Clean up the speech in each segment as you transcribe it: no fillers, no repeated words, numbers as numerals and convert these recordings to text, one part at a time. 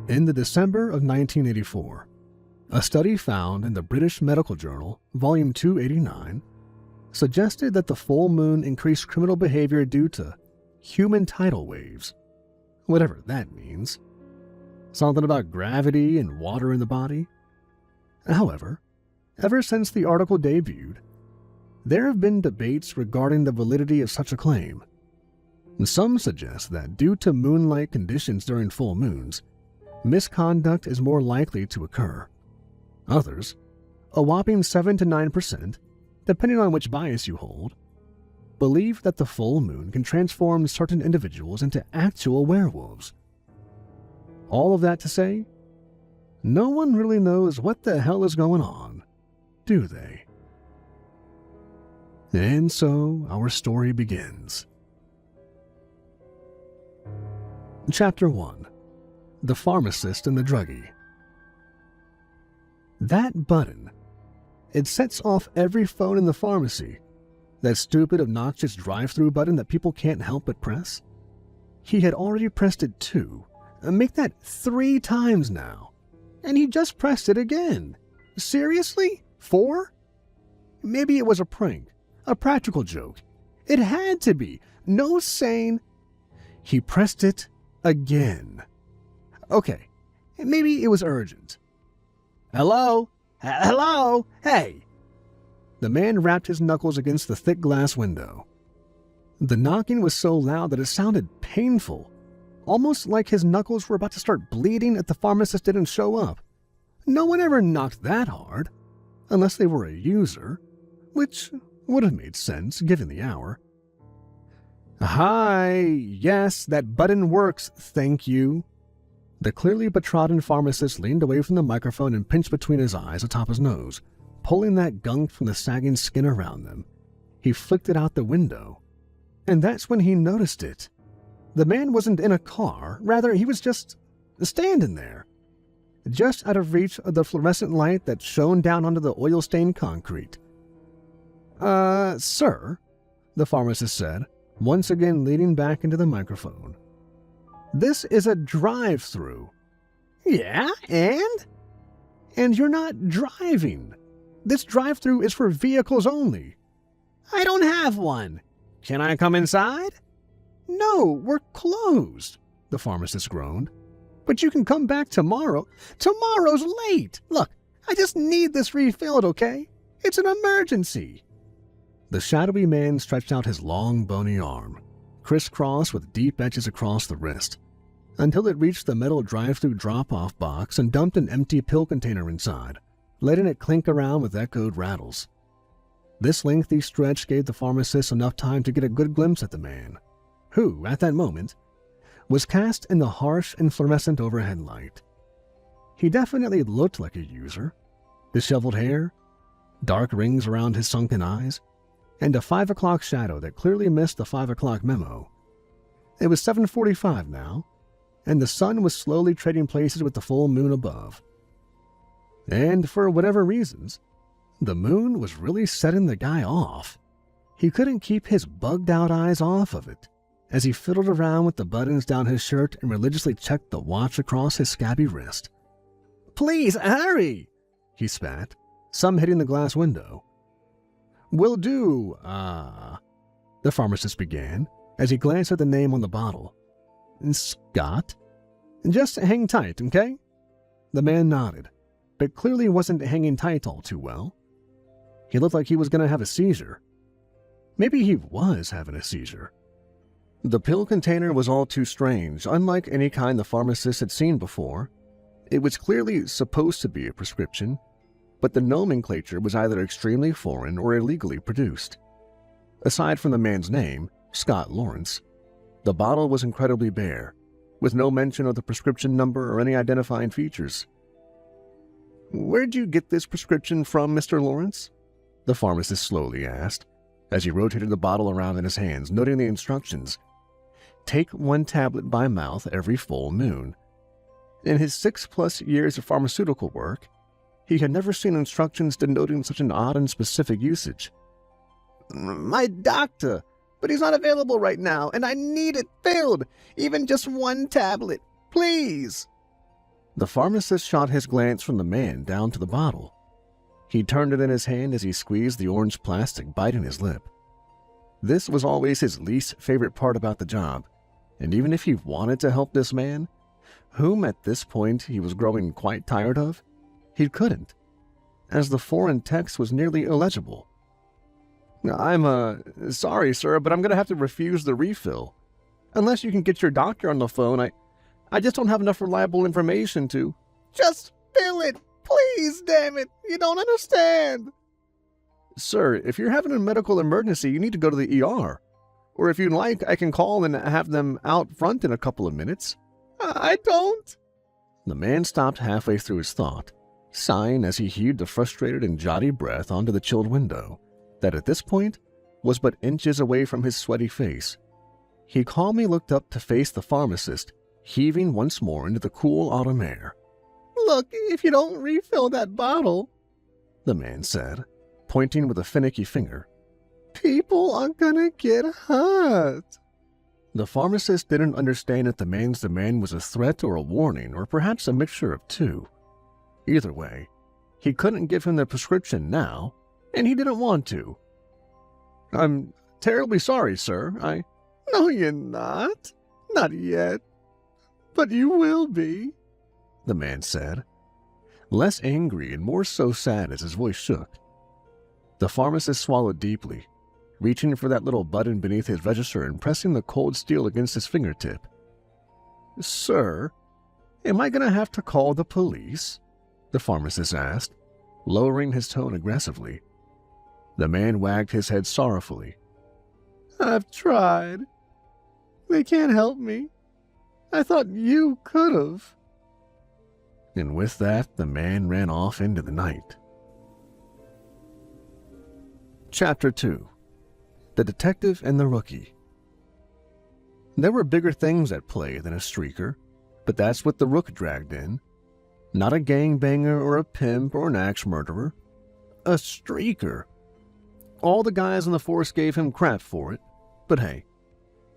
In the December of 1984, a study found in the British Medical Journal, Volume 289, suggested that the full moon increased criminal behavior due to human tidal waves, whatever that means. Something about gravity and water in the body. However, ever since the article debuted, there have been debates regarding the validity of such a claim. Some suggest that due to moonlight conditions during full moons, misconduct is more likely to occur. Others, a whopping 7 to 9%, depending on which bias you hold, believe that the full moon can transform certain individuals into actual werewolves. All of that to say, no one really knows what the hell is going on, do they? And so our story begins. Chapter 1. The Pharmacist and the Druggie. That button. It sets off every phone in the pharmacy. That stupid, obnoxious drive-through button that people can't help but press. He had already pressed it 2. Make that 3 times now. And he just pressed it again. Seriously? 4? Maybe it was a prank. A practical joke. It had to be. No sane. He pressed it again. Okay, maybe it was urgent. Hello? Hello? Hey! The man rapped his knuckles against the thick glass window. The knocking was so loud that it sounded painful, almost like his knuckles were about to start bleeding if the pharmacist didn't show up. No one ever knocked that hard, unless they were a user, which would have made sense given the hour. Hi, yes, that button works, thank you. The clearly betrodden pharmacist leaned away from the microphone and pinched between his eyes atop his nose, pulling that gunk from the sagging skin around them. He flicked it out the window, and that's when he noticed it. The man wasn't in a car, rather he was just standing there, just out of reach of the fluorescent light that shone down onto the oil-stained concrete. Sir, the pharmacist said, once again leaning back into the microphone. This is a drive-through. Yeah, and? And you're not driving. This drive-through is for vehicles only. I don't have one. Can I come inside? No, we're closed, the pharmacist groaned. But you can come back tomorrow. Tomorrow's late. Look, I just need this refilled, okay? It's an emergency. The shadowy man stretched out his long, bony arm, crisscrossed with deep edges across the wrist, until it reached the metal drive-through drop-off box and dumped an empty pill container inside, letting it clink around with echoed rattles. This lengthy stretch gave the pharmacist enough time to get a good glimpse at the man, who, at that moment, was cast in the harsh and fluorescent overhead light. He definitely looked like a user. Disheveled hair, dark rings around his sunken eyes, and a 5 o'clock shadow that clearly missed the 5 o'clock memo. It was 7:45 now, and the sun was slowly trading places with the full moon above. And for whatever reasons, the moon was really setting the guy off. He couldn't keep his bugged-out eyes off of it, as he fiddled around with the buttons down his shirt and religiously checked the watch across his scabby wrist. "Please, hurry!" he spat, some hitting the glass window. "Will do, the pharmacist began, as he glanced at the name on the bottle. "Scott? Just hang tight, okay?" The man nodded, but clearly wasn't hanging tight all too well. He looked like he was going to have a seizure. Maybe he was having a seizure. The pill container was all too strange, unlike any kind the pharmacist had seen before. It was clearly supposed to be a prescription, but the nomenclature was either extremely foreign or illegally produced. Aside from the man's name, Scott Lawrence, the bottle was incredibly bare, with no mention of the prescription number or any identifying features. "Where'd you get this prescription from, Mr. Lawrence?" the pharmacist slowly asked, as he rotated the bottle around in his hands, noting the instructions. Take 1 tablet by mouth every full moon. In his 6+ years of pharmaceutical work, he had never seen instructions denoting such an odd and specific usage. "My doctor, but he's not available right now, and I need it filled, even just 1 tablet, please." The pharmacist shot his glance from the man down to the bottle. He turned it in his hand as he squeezed the orange plastic, biting his lip. This was always his least favorite part about the job, and even if he wanted to help this man, whom at this point he was growing quite tired of, he couldn't, as the foreign text was nearly illegible. I'm sorry, sir, but I'm going to have to refuse the refill. Unless you can get your doctor on the phone, I just don't have enough reliable information to. Just fill it, please, damn it. You don't understand. Sir, if you're having a medical emergency, you need to go to the ER. Or if you'd like, I can call and have them out front in a couple of minutes. I don't. The man stopped halfway through his thought, sighing as he heaved a frustrated and jotty breath onto the chilled window that at this point was but inches away from his sweaty face. He calmly looked up to face the pharmacist, heaving once more into the cool autumn air. Look, if you don't refill that bottle, the man said, pointing with a finicky finger, people are gonna get hurt. The pharmacist didn't understand if the man's demand was a threat or a warning, or perhaps a mixture of two. Either way, he couldn't give him the prescription now, and he didn't want to. I'm terribly sorry, sir. No, you're not. Not yet. But you will be, the man said, less angry and more so sad as his voice shook. The pharmacist swallowed deeply, reaching for that little button beneath his register and pressing the cold steel against his fingertip. Sir, am I going to have to call the police? The pharmacist asked, lowering his tone aggressively. The man wagged his head sorrowfully. I've tried. They can't help me. I thought you could have. And with that, the man ran off into the night. Chapter 2. The Detective and the Rookie. There were bigger things at play than a streaker, but that's what the Rook dragged in. Not a gangbanger or a pimp or an axe murderer. A streaker. All the guys on the force gave him crap for it, but hey,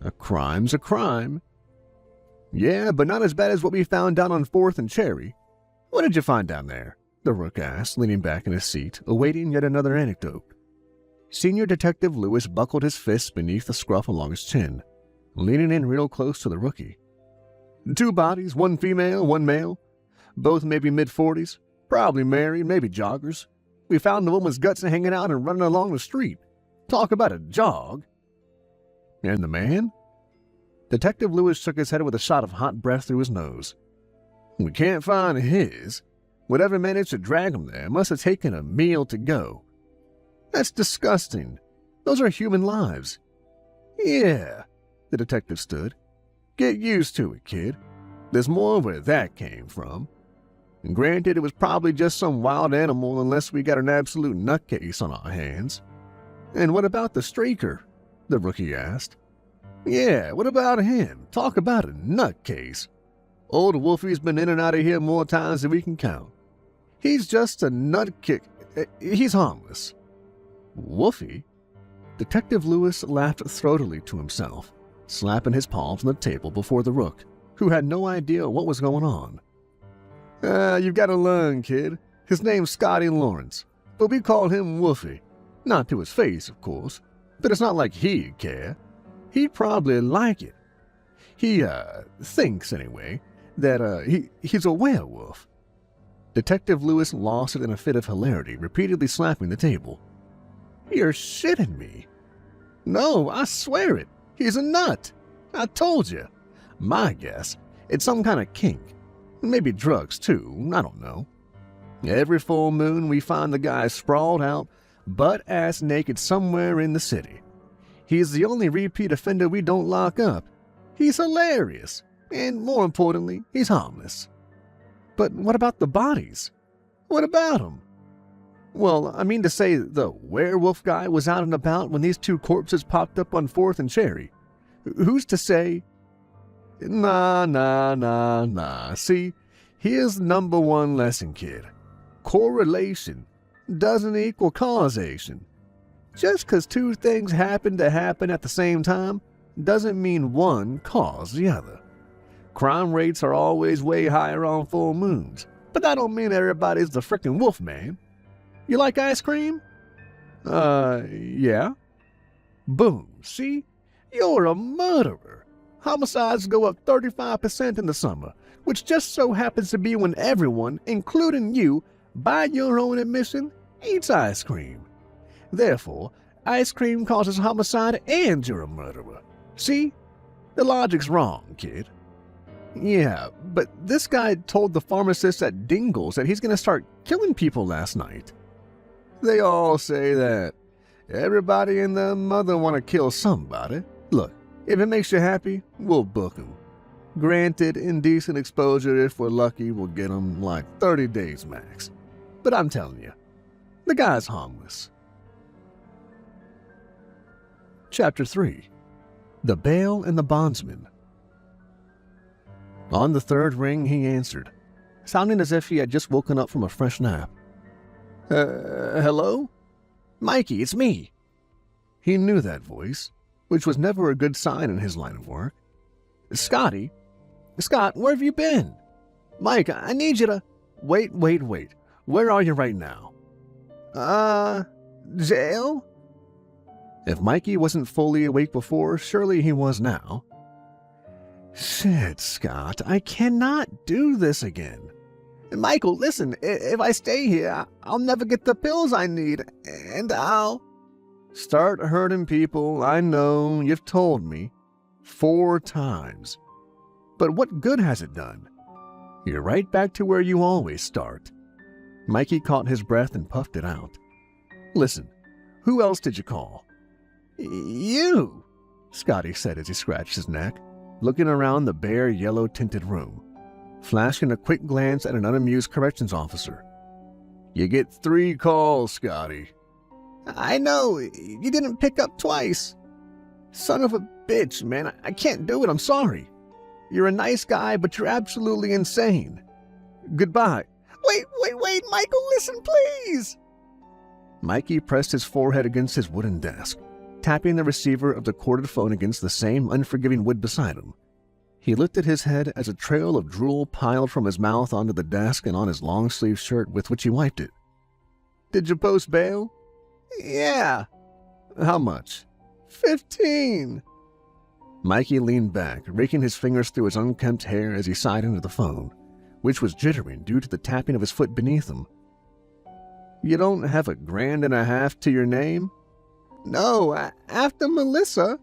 a crime's a crime. Yeah, but not as bad as what we found down on 4th and Cherry. What did you find down there? The Rook asked, leaning back in his seat, awaiting yet another anecdote. Senior Detective Lewis buckled his fists beneath the scruff along his chin, leaning in real close to the Rookie. 2 bodies, 1 female, 1 male. Both maybe mid-40s, probably married, maybe joggers. We found the woman's guts hanging out and running along the street. Talk about a jog. And the man? Detective Lewis shook his head with a shot of hot breath through his nose. We can't find his. Whatever managed to drag him there must have taken a meal to go. That's disgusting. Those are human lives. Yeah, the detective stood. Get used to it, kid. There's more where that came from. And granted, it was probably just some wild animal unless we got an absolute nutcase on our hands. And what about the streaker? The Rookie asked. Yeah, what about him? Talk about a nutcase. Old Wolfie's been in and out of here more times than we can count. He's just a nutkick. He's harmless. Wolfie? Detective Lewis laughed throatily to himself, slapping his palms on the table before the Rook, who had no idea what was going on. You've got to learn, kid. His name's Scotty Lawrence, but we call him Wolfie. Not to his face, of course, but it's not like he'd care. He'd probably like it. He, thinks, anyway, that, he's a werewolf. Detective Lewis lost it in a fit of hilarity, repeatedly slapping the table. You're shitting me. No, I swear it. He's a nut. I told you. My guess, it's some kind of kink. Maybe drugs, too. I don't know. Every full moon, we find the guy sprawled out, butt-ass naked somewhere in the city. He's the only repeat offender we don't lock up. He's hilarious. And more importantly, he's harmless. But what about the bodies? What about them? Well, I mean to say the werewolf guy was out and about when these 2 corpses popped up on 4th and Cherry. Who's to say? Nah. See, here's number 1 lesson, kid. Correlation doesn't equal causation. Just because 2 things happen at the same time doesn't mean one caused the other. Crime rates are always way higher on full moons, but that don't mean everybody's the frickin' wolf man. You like ice cream? Yeah. Boom, see? You're a murderer. Homicides go up 35% in the summer, which just so happens to be when everyone, including you, by your own admission, eats ice cream. Therefore, ice cream causes homicide and you're a murderer. See? The logic's wrong, kid. Yeah, but this guy told the pharmacist at Dingle's that he's gonna start killing people last night. They all say that. Everybody and their mother want to kill somebody. Look, if it makes you happy, we'll book him. Granted, indecent exposure, if we're lucky, we'll get him like 30 days max. But I'm telling you, the guy's harmless. Chapter 3. The Bail and the Bondsman. On the third ring, he answered, sounding as if he had just woken up from a fresh nap. Hello? Mikey, it's me. He knew that voice, which was never a good sign in his line of work. Scotty? Scott, where have you been? Mike, I need you to... Wait. Where are you right now? Jail? If Mikey wasn't fully awake before, surely he was now. Shit, Scott, I cannot do this again. Michael, listen, if I stay here, I'll never get the pills I need, and I'll... Start hurting people, I know, you've told me. 4 times. But what good has it done? You're right back to where you always start. Mikey caught his breath and puffed it out. Listen, who else did you call? You, Scotty said as he scratched his neck, looking around the bare yellow-tinted room, flashing a quick glance at an unamused corrections officer. You get 3 calls, Scotty. I know, you didn't pick up twice. Son of a bitch, man, I can't do it, I'm sorry. You're a nice guy, but you're absolutely insane. Goodbye. Wait, Michael, listen, please. Mikey pressed his forehead against his wooden desk, tapping the receiver of the corded phone against the same unforgiving wood beside him. He lifted his head as a trail of drool piled from his mouth onto the desk and on his long-sleeved shirt with which he wiped it. Did you post bail? Yeah. How much? 15. Mikey leaned back, raking his fingers through his unkempt hair as he sighed into the phone, which was jittering due to the tapping of his foot beneath him. You don't have $1.50 to your name? No, after Melissa.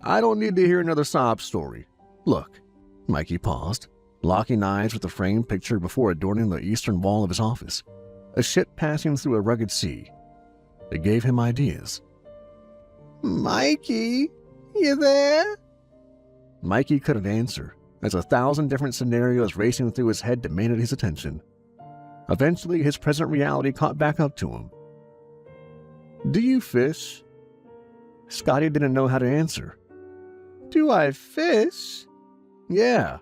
I don't need to hear another sob story. Look, Mikey paused, locking eyes with the framed picture before adorning the eastern wall of his office, a ship passing through a rugged sea. It gave him ideas. Mikey, you there? Mikey couldn't answer, as 1,000 different scenarios racing through his head demanded his attention. Eventually, his present reality caught back up to him. Do you fish? Scotty didn't know how to answer. Do I fish? Yeah.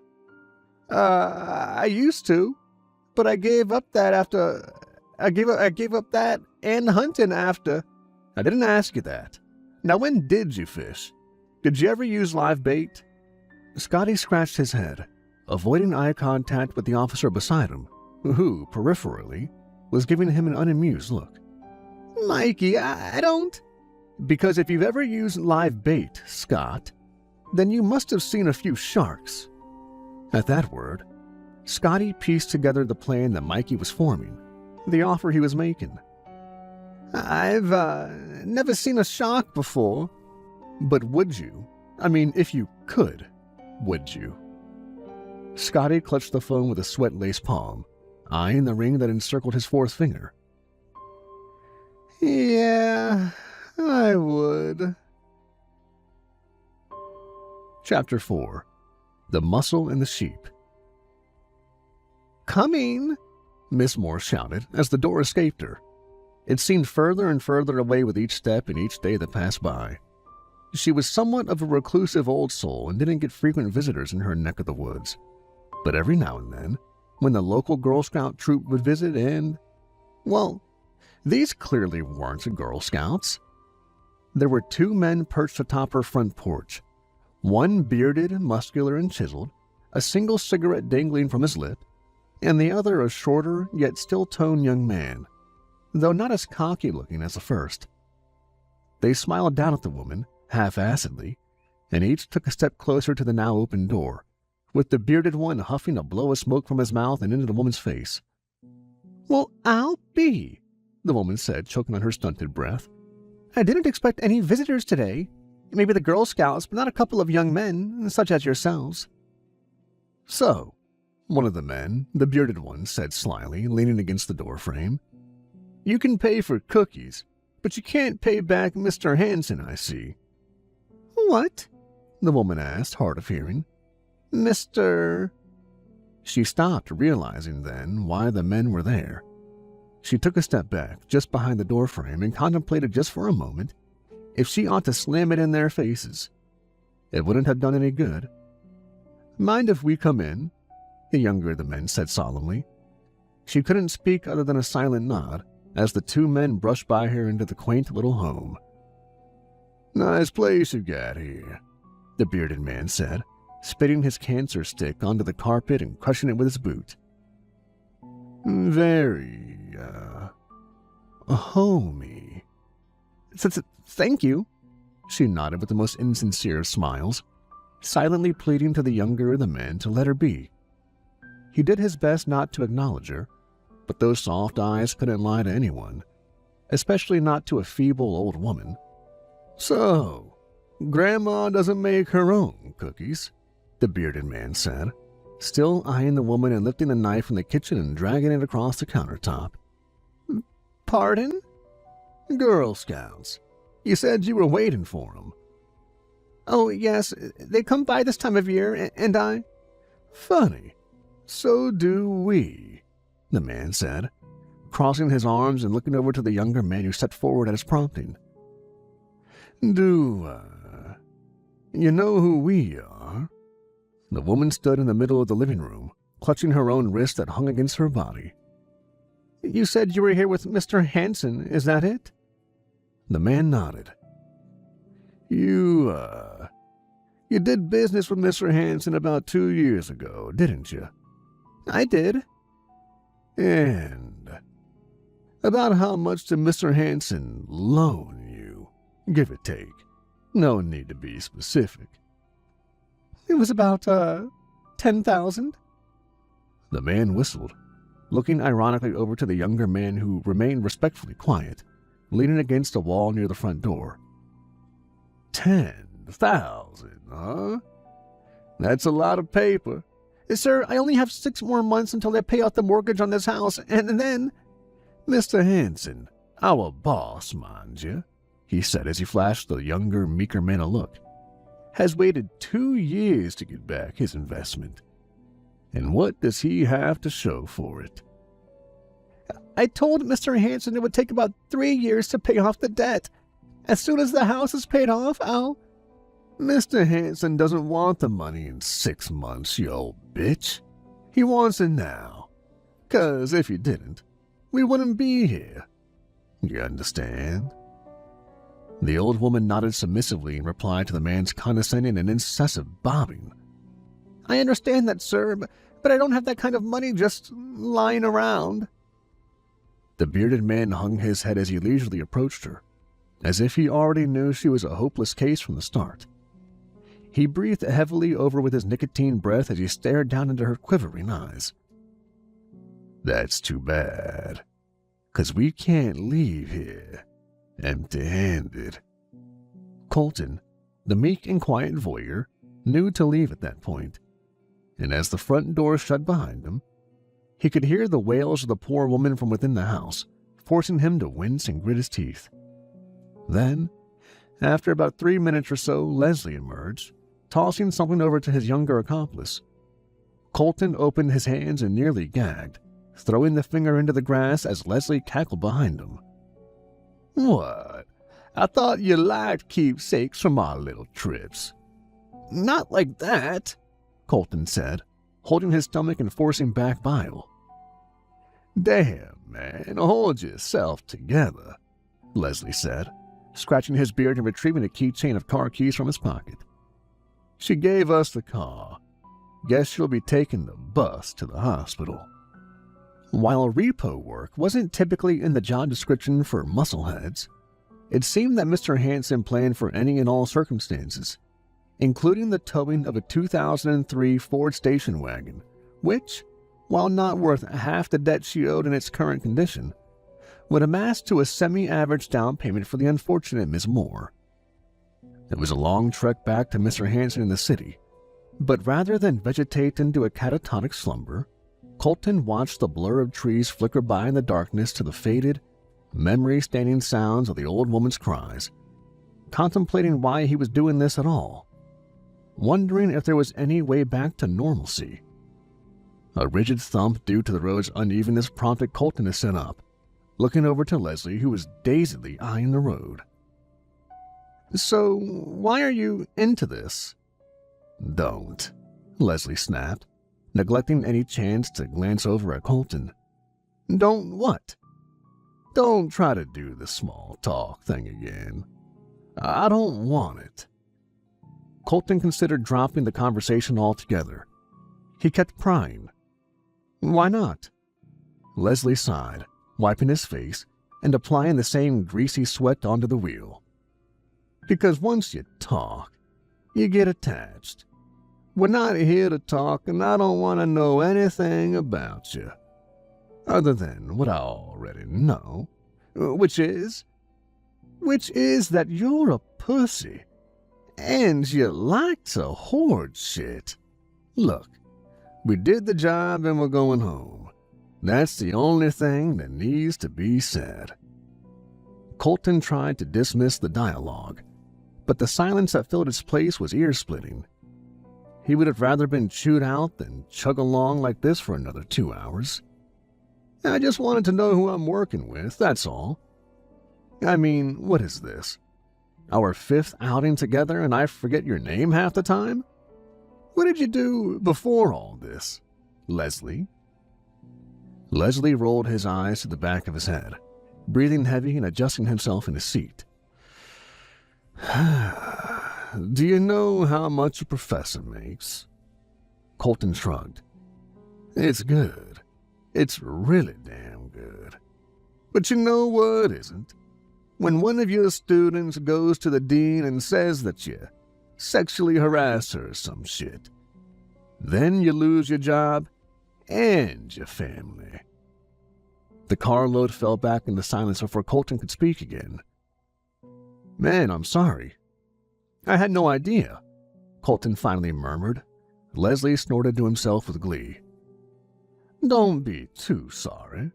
I used to, but I gave up that after... I gave up that and hunting after. I didn't ask you that. Now, when did you fish? Did you ever use live bait? Scotty scratched his head, avoiding eye contact with the officer beside him, who, peripherally, was giving him an unamused look. Mikey, I don't... Because if you've ever used live bait, Scott, then you must have seen a few sharks. At that word, Scotty pieced together the plan that Mikey was forming, the offer he was making. I've never seen a shark before. But would you? I mean, if you could, would you? Scotty clutched the phone with a sweat-laced palm, eyeing the ring that encircled his 4th finger. Yeah, I would. Chapter 4. The Muscle and the Sheep. Coming, Miss Moore shouted as the door escaped her. It seemed further and further away with each step and each day that passed by. She was somewhat of a reclusive old soul and didn't get frequent visitors in her neck of the woods. But every now and then, when the local Girl Scout troop would visit and... well, these clearly weren't Girl Scouts. There were 2 men perched atop her front porch, one bearded, muscular, and chiseled, a single cigarette dangling from his lip, and the other a shorter yet still toned young man, though not as cocky-looking as the first. They smiled down at the woman, half-acidly, and each took a step closer to the now open door, with the bearded one huffing a blow of smoke from his mouth and into the woman's face. "Well, I'll be," the woman said, choking on her stunted breath. "I didn't expect any visitors today. Maybe the Girl Scouts, but not a couple of young men, such as yourselves." "So," one of the men, the bearded one, said slyly, leaning against the door frame, "you can pay for cookies, but you can't pay back Mr. Hanson, I see." "What?" the woman asked, hard of hearing. "Mr. She stopped, realizing then why the men were there. She took a step back, just behind the doorframe, and contemplated just for a moment if she ought to slam it in their faces. It wouldn't have done any good. "Mind if we come in?" the younger of the men said solemnly. She couldn't speak other than a silent nod as the two men brushed by her into the quaint little home. "Nice place you got here," the bearded man said, spitting his cancer stick onto the carpet and crushing it with his boot. "Very, homey." "Thank you," she nodded with the most insincere of smiles, silently pleading to the younger of the men to let her be. He did his best not to acknowledge her, but those soft eyes couldn't lie to anyone, especially not to a feeble old woman. "So, Grandma doesn't make her own cookies?" the bearded man said, still eyeing the woman and lifting the knife from the kitchen and dragging it across the countertop. "Pardon?" "Girl Scouts. You said you were waiting for them." "Oh, yes, they come by this time of year, and I—" "Funny. So do we," the man said, crossing his arms and looking over to the younger man who stepped forward at his prompting. "Do, you know who we are?" The woman stood in the middle of the living room, clutching her own wrist that hung against her body. "You said you were here with Mr. Hanson, is that it?" The man nodded. You did business with Mr. Hanson about 2 years ago, didn't you?" "I did." "And about how much did Mr. Hanson loan you, give or take? No need to be specific." "It was about, 10,000. The man whistled, looking ironically over to the younger man who remained respectfully quiet, leaning against a wall near the front door. 10,000, huh? That's a lot of paper." "Sir, I only have 6 more months until I pay off the mortgage on this house, and then—" "Mr. Hanson, our boss, mind you," he said as he flashed the younger, meeker man a look, "has waited 2 years to get back his investment. And what does he have to show for it?" "I told Mr. Hanson it would take about 3 years to pay off the debt. As soon as the house is paid off, I'll—" "Mr. Hanson doesn't want the money in 6 months, you old bitch. He wants it now. 'Cause if he didn't, we wouldn't be here. You understand?" The old woman nodded submissively in reply to the man's condescending and incessant bobbing. "I understand that, sir, but I don't have that kind of money just lying around." The bearded man hung his head as he leisurely approached her, as if he already knew she was a hopeless case from the start. He breathed heavily over with his nicotine breath as he stared down into her quivering eyes. "That's too bad, 'cause we can't leave here empty-handed." Colton, the meek and quiet voyeur, knew to leave at that point, and as the front door shut behind him, he could hear the wails of the poor woman from within the house, forcing him to wince and grit his teeth. Then, after about 3 minutes or so, Leslie emerged, tossing something over to his younger accomplice. Colton opened his hands and nearly gagged, throwing the finger into the grass as Leslie cackled behind him. "What? I thought you liked keepsakes from our little trips." "Not like that," Colton said, holding his stomach and forcing back bile. "Damn, man, hold yourself together," Leslie said, scratching his beard and retrieving a keychain of car keys from his pocket. "She gave us the car. Guess you'll be taking the bus to the hospital." While repo work wasn't typically in the job description for muscleheads, it seemed that Mr. Hansen planned for any and all circumstances, including the towing of a 2003 Ford station wagon, which, while not worth half the debt she owed in its current condition, would amass to a semi-average down payment for the unfortunate Miss Moore. It was a long trek back to Mr. Hansen in the city, but rather than vegetate into a catatonic slumber, Colton watched the blur of trees flicker by in the darkness to the faded, memory-staining sounds of the old woman's cries, contemplating why he was doing this at all, wondering if there was any way back to normalcy. A rigid thump due to the road's unevenness prompted Colton to sit up, looking over to Leslie, who was dazedly eyeing the road. "So, why are you into this?" "Don't," Leslie snapped, neglecting any chance to glance over at Colton. "Don't what?" "Don't try to do the small talk thing again. I don't want it." Colton considered dropping the conversation altogether. He kept prying. "Why not?" Leslie sighed, wiping his face and applying the same greasy sweat onto the wheel. "Because once you talk, you get attached. We're not here to talk, and I don't want to know anything about you, other than what I already know, which is that you're a pussy, and you like to hoard shit. Look, we did the job and we're going home. That's the only thing that needs to be said." Colton tried to dismiss the dialogue, but the silence that filled its place was ear-splitting. He would have rather been chewed out than chug along like this for another 2 hours. "I just wanted to know who I'm working with, that's all. I mean, what is this? Our 5th outing together and I forget your name half the time? What did you do before all this, Leslie?" Leslie rolled his eyes to the back of his head, breathing heavy and adjusting himself in his seat. "Do you know how much a professor makes?" Colton shrugged. "It's good. It's really damn good. But you know what isn't? When one of your students goes to the dean and says that you sexually harass her or some shit. Then you lose your job and your family." The carload fell back into silence before Colton could speak again. "Man, I'm sorry. I had no idea," Colton finally murmured. Leslie snorted to himself with glee. "Don't be too sorry.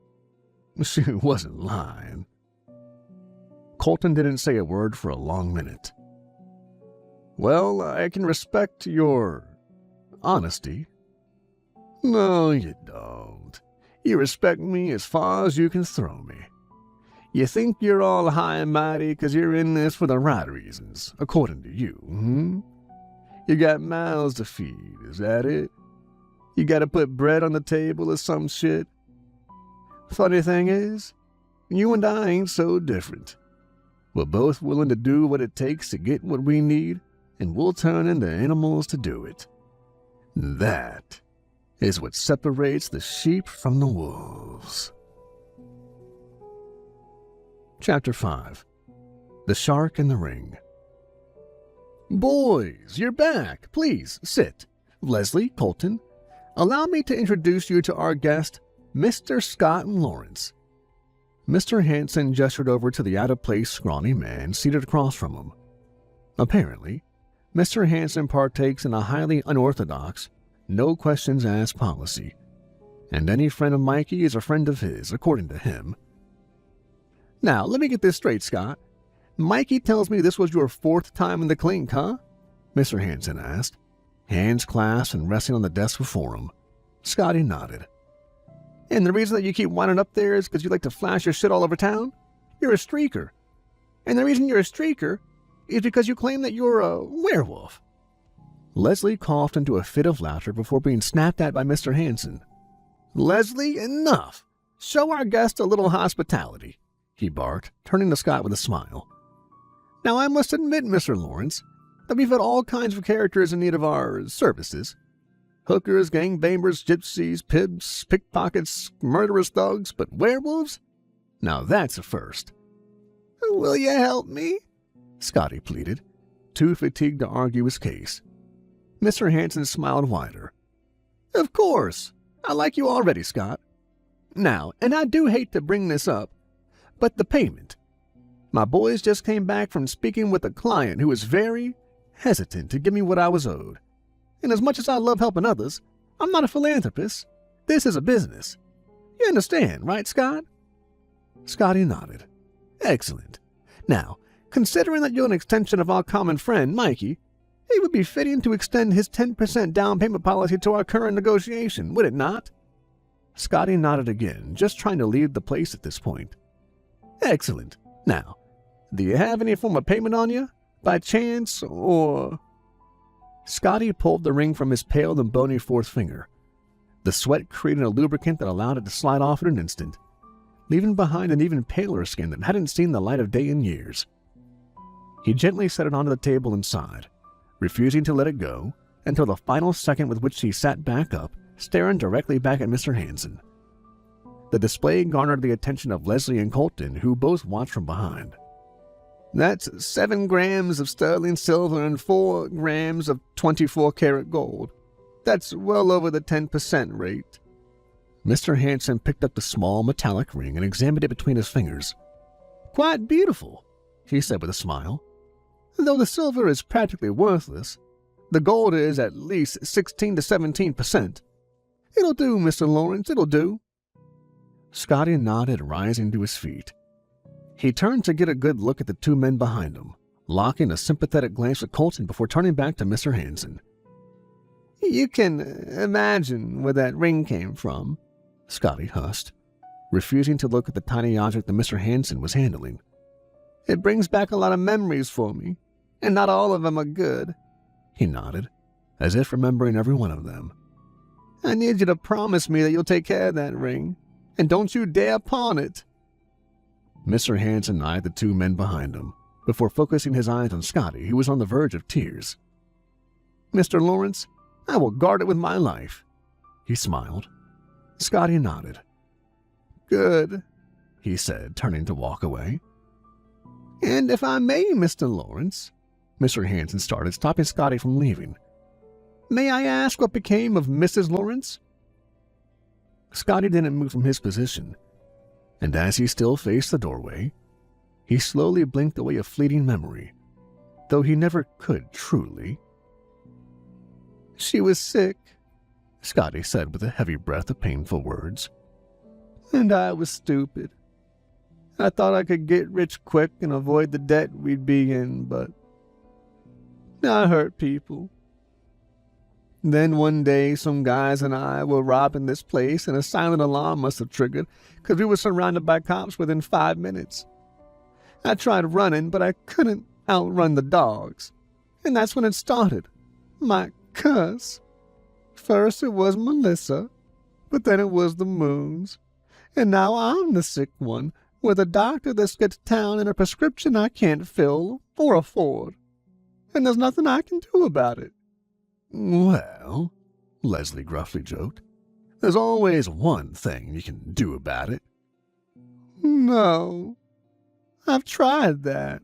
She wasn't lying." Colton didn't say a word for a long minute. "Well, I can respect your honesty." "No, you don't. You respect me as far as you can throw me. You think you're all high and mighty because you're in this for the right reasons, according to you, You got mouths to feed, is that it? You gotta put bread on the table or some shit? Funny thing is, you and I ain't so different. We're both willing to do what it takes to get what we need, and we'll turn into animals to do it. That is what separates the sheep from the wolves." Chapter 5. The Shark in the Ring. "Boys, you're back. Please, sit. Leslie, Colton, allow me to introduce you to our guest, Mr. Scott Lawrence." Mr. Hansen gestured over to the out-of-place, scrawny man seated across from him. Apparently, Mr. Hansen partakes in a highly unorthodox, no-questions-asked policy, and any friend of Mikey is a friend of his, according to him. "Now, let me get this straight, Scott. Mikey tells me this was your 4th time in the clink, huh?" Mr. Hansen asked, hands clasped and resting on the desk before him. Scotty nodded. "And the reason that you keep winding up there is because you like to flash your shit all over town? You're a streaker. And the reason you're a streaker is because you claim that you're a werewolf." Leslie coughed into a fit of laughter before being snapped at by Mr. Hansen. "Leslie, enough! Show our guest a little hospitality," he barked, turning to Scott with a smile. "Now, I must admit, Mr. Lawrence, that we've had all kinds of characters in need of our services. Hookers, gangbangers, gypsies, pimps, pickpockets, murderous thugs, but werewolves? Now that's a first. Will you help me? Scotty pleaded, too fatigued to argue his case. Mr. Hanson smiled wider. Of course. I like you already, Scott. Now, and I do hate to bring this up, but the payment. My boys just came back from speaking with a client who was very hesitant to give me what I was owed. And as much as I love helping others, I'm not a philanthropist. This is a business. You understand, right, Scott? Scotty nodded. Excellent. Now, considering that you're an extension of our common friend, Mikey, it would be fitting to extend his 10% down payment policy to our current negotiation, would it not? Scotty nodded again, just trying to leave the place at this point. Excellent. Now, do you have any form of payment on you? By chance, or... Scotty pulled the ring from his pale and bony fourth finger. The sweat created a lubricant that allowed it to slide off in an instant, leaving behind an even paler skin that hadn't seen the light of day in years. He gently set it onto the table inside, refusing to let it go until the final second with which he sat back up, staring directly back at Mr. Hanson. The display garnered the attention of Leslie and Colton, who both watched from behind. That's 7 grams of sterling silver and 4 grams of 24-karat gold. That's well over the 10% rate. Mr. Hanson picked up the small metallic ring and examined it between his fingers. Quite beautiful, he said with a smile. Though the silver is practically worthless, the gold is at least 16 to 17%. It'll do, Mr. Lawrence, it'll do. Scotty nodded, rising to his feet. He turned to get a good look at the 2 men behind him, locking a sympathetic glance at Colton before turning back to Mr. Hanson. You can imagine where that ring came from, Scotty husked, refusing to look at the tiny object that Mr. Hanson was handling. It brings back a lot of memories for me, and not all of them are good. He nodded, as if remembering every one of them. I need you to promise me that you'll take care of that ring, and don't you dare pawn it. Mr. Hanson eyed the 2 men behind him, before focusing his eyes on Scotty, who was on the verge of tears. Mr. Lawrence, I will guard it with my life. He smiled. Scotty nodded. Good, he said, turning to walk away. And if I may, Mr. Lawrence, Mr. Hanson started, stopping Scotty from leaving. May I ask what became of Mrs. Lawrence? Scotty didn't move from his position, and as he still faced the doorway, he slowly blinked away a fleeting memory, though he never could truly. She was sick, Scotty said with a heavy breath of painful words. And I was stupid. I thought I could get rich quick and avoid the debt we'd be in, but I hurt people. Then one day, some guys and I were robbing this place, and a silent alarm must have triggered because we were surrounded by cops within 5 minutes. I tried running, but I couldn't outrun the dogs. And that's when it started. My curse. First it was Melissa, but then it was the Moons. And now I'm the sick one, with a doctor that's got to town and a prescription I can't fill or afford. And there's nothing I can do about it. Well, Leslie gruffly joked, there's always one thing you can do about it. No, I've tried that.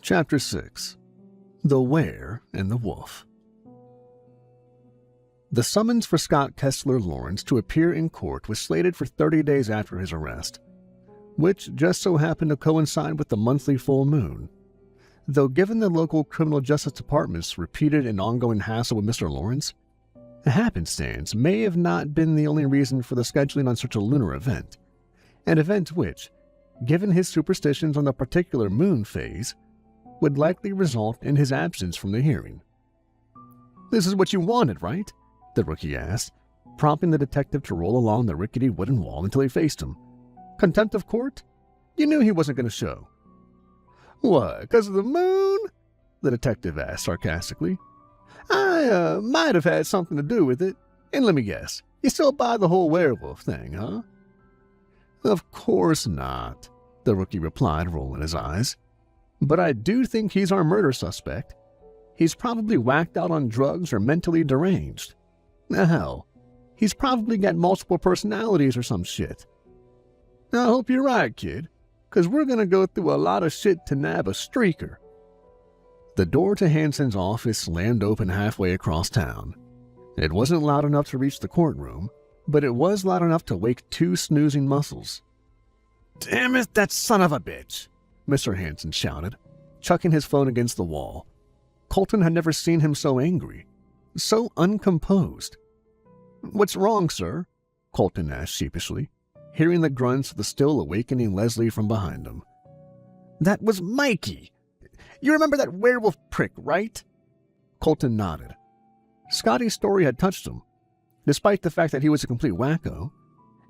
Chapter 6. The Were and the Wolf. The summons for Scott Kessler Lawrence to appear in court was slated for 30 days after his arrest, which just so happened to coincide with the monthly full moon. Though given the local criminal justice department's repeated and ongoing hassle with Mr. Lawrence, a happenstance may have not been the only reason for the scheduling on such a lunar event, an event which, given his superstitions on the particular moon phase, would likely result in his absence from the hearing. This is what you wanted, right? The rookie asked, prompting the detective to roll along the rickety wooden wall until he faced him. Contempt of court? You knew he wasn't going to show. What, 'cause of the moon? The detective asked sarcastically. I might have had something to do with it. And let me guess, you still buy the whole werewolf thing, huh? Of course not, the rookie replied, rolling his eyes. But I do think he's our murder suspect. He's probably whacked out on drugs or mentally deranged. Hell, he's probably got multiple personalities or some shit. I hope you're right, kid, because we're going to go through a lot of shit to nab a streaker. The door to Hansen's office slammed open halfway across town. It wasn't loud enough to reach the courtroom, but it was loud enough to wake two snoozing muscles. "Damn it, that son of a bitch!" Mr. Hansen shouted, chucking his phone against the wall. Colton had never seen him so angry, so uncomposed. "What's wrong, sir?" Colton asked sheepishly, hearing the grunts of the still awakening Leslie from behind him. "That was Mikey! You remember that werewolf prick, right?" Colton nodded. Scotty's story had touched him, despite the fact that he was a complete wacko.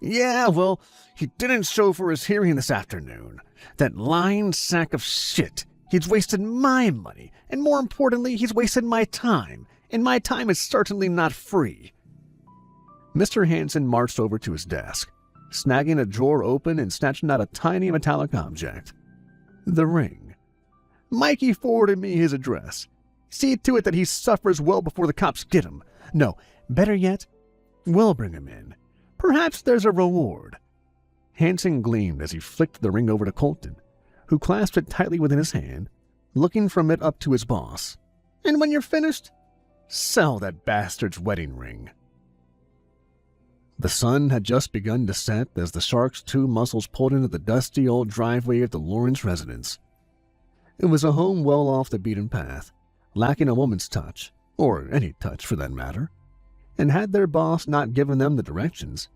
"Yeah, well, he didn't show for his hearing this afternoon. That lying sack of shit. He's wasted my money, and more importantly, he's wasted my time, and my time is certainly not free." Mr. Hansen marched over to his desk, snagging a drawer open and snatching out a tiny metallic object. The ring. "Mikey forwarded me his address. See to it that he suffers well before the cops get him. No, better yet, we'll bring him in. Perhaps there's a reward." Hansen gleamed as he flicked the ring over to Colton, who clasped it tightly within his hand, looking from it up to his boss. "And when you're finished, sell that bastard's wedding ring." The sun had just begun to set as the Shark's two muscles pulled into the dusty old driveway of the Lawrence residence. It was a home well off the beaten path, lacking a woman's touch, or any touch for that matter, and had their boss not given them the directions,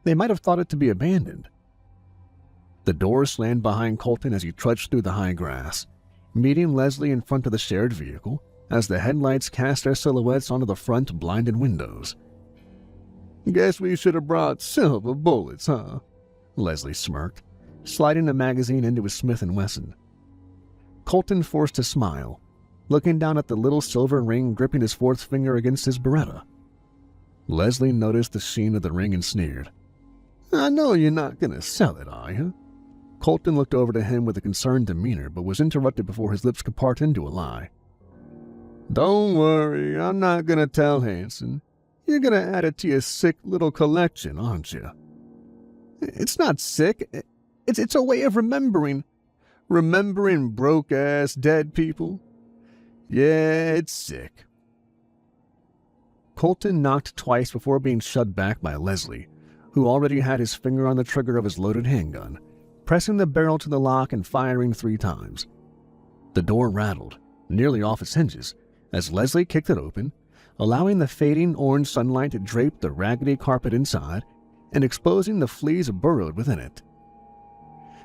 they might have thought it to be abandoned. The door slammed behind Colton as he trudged through the high grass, meeting Leslie in front of the shared vehicle as the headlights cast their silhouettes onto the front blinded windows. "Guess we should have brought silver bullets, huh?" Leslie smirked, sliding the magazine into his Smith & Wesson. Colton forced a smile, looking down at the little silver ring gripping his fourth finger against his Beretta. Leslie noticed the sheen of the ring and sneered. "I know you're not going to sell it, are you?" Colton looked over to him with a concerned demeanor, but was interrupted before his lips could part into a lie. "Don't worry, I'm not going to tell Hansen. You're going to add it to your sick little collection, aren't you?" "It's not sick. It's a way of remembering. Remembering broke-ass dead people? Yeah, it's sick." Colton knocked twice before being shoved back by Leslie, who already had his finger on the trigger of his loaded handgun, pressing the barrel to the lock and firing 3 times. The door rattled, nearly off its hinges, as Leslie kicked it open, allowing the fading orange sunlight to drape the raggedy carpet inside and exposing the fleas burrowed within it.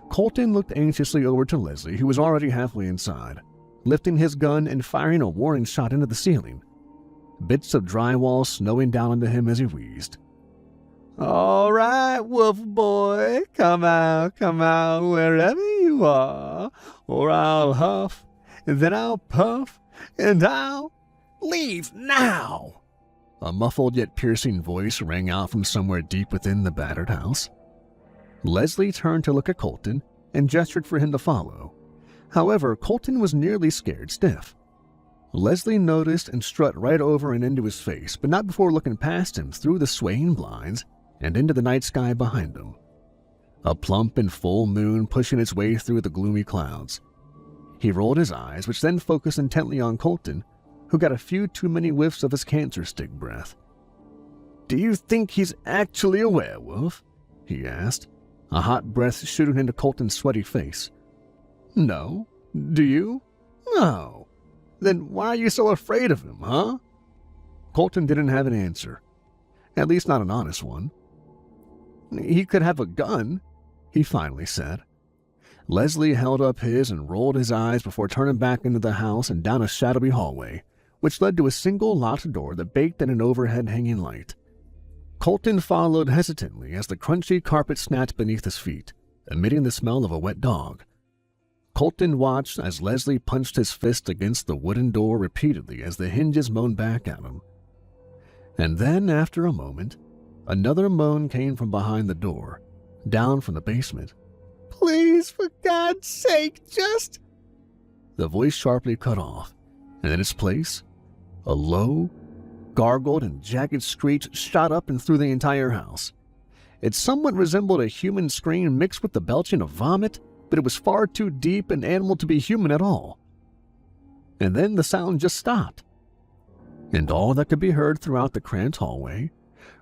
Colton looked anxiously over to Leslie, who was already halfway inside, lifting his gun and firing a warning shot into the ceiling, bits of drywall snowing down onto him as he wheezed. "All right, wolf boy, come out, wherever you are, or I'll huff, and then I'll puff, and I'll leave now." A muffled yet piercing voice rang out from somewhere deep within the battered house. Leslie turned to look at Colton and gestured for him to follow. However, Colton was nearly scared stiff. Leslie noticed and strut right over and into his face, but not before looking past him through the swaying blinds and into the night sky behind him. A plump and full moon pushing its way through the gloomy clouds. He rolled his eyes, which then focused intently on Colton, who got a few too many whiffs of his cancer stick breath. "Do you think he's actually a werewolf?" he asked, a hot breath shooting into Colton's sweaty face. "No. Do you?" "No. Then why are you so afraid of him, huh?" Colton didn't have an answer. At least not an honest one. "He could have a gun," he finally said. Leslie held up his and rolled his eyes before turning back into the house and down a shadowy hallway, which led to a single locked door that baked in an overhead hanging light. Colton followed hesitantly as the crunchy carpet snapped beneath his feet, emitting the smell of a wet dog. Colton watched as Leslie punched his fist against the wooden door repeatedly as the hinges moaned back at him. And then, after a moment, another moan came from behind the door, down from the basement. "Please, for God's sake, just—" The voice sharply cut off, and in its place, a low, gargled, and jagged screech shot up and through the entire house. It somewhat resembled a human scream mixed with the belching of vomit, but it was far too deep and animal to be human at all. And then the sound just stopped, and all that could be heard throughout the cramped hallway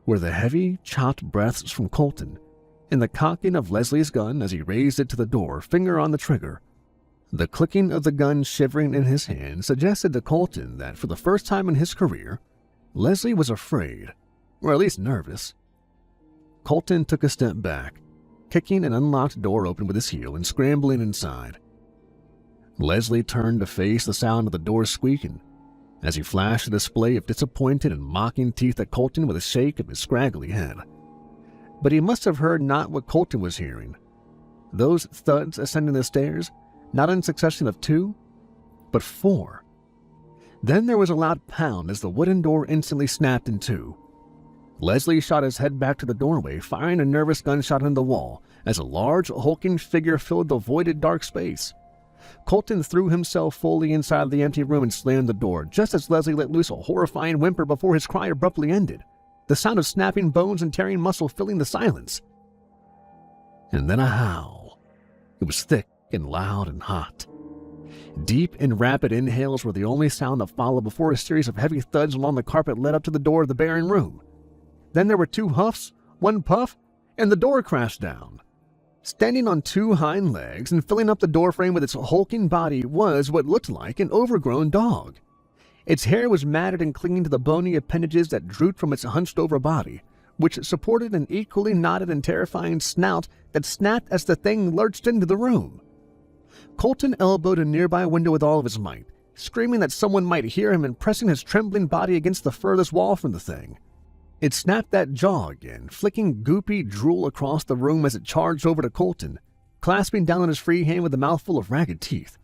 were the heavy, chopped breaths from Colton and the cocking of Leslie's gun as he raised it to the door, finger on the trigger. The clicking of the gun shivering in his hand suggested to Colton that for the first time in his career, Leslie was afraid, or at least nervous. Colton took a step back, kicking an unlocked door open with his heel and scrambling inside. Leslie turned to face the sound of the door squeaking as he flashed a display of disappointed and mocking teeth at Colton with a shake of his scraggly head. But he must have heard not what Colton was hearing. Those thuds ascending the stairs, not in succession of 2, but 4. Then there was a loud pound as the wooden door instantly snapped in 2. Leslie shot his head back to the doorway, firing a nervous gunshot in the wall as a large, hulking figure filled the voided dark space. Colton threw himself fully inside the empty room and slammed the door, just as Leslie let loose a horrifying whimper before his cry abruptly ended, the sound of snapping bones and tearing muscle filling the silence. And then a howl. It was thick and loud and hot. Deep and rapid inhales were the only sound that followed before a series of heavy thuds along the carpet led up to the door of the barren room. Then there were 2 huffs, 1 puff, and the door crashed down. Standing on 2 hind legs and filling up the doorframe with its hulking body was what looked like an overgrown dog. Its hair was matted and clinging to the bony appendages that drooped from its hunched-over body, which supported an equally knotted and terrifying snout that snapped as the thing lurched into the room. Colton elbowed a nearby window with all of his might, screaming that someone might hear him and pressing his trembling body against the furthest wall from the thing. It snapped that jaw again, flicking goopy drool across the room as it charged over to Colton, clasping down on his free hand with a mouthful of ragged teeth.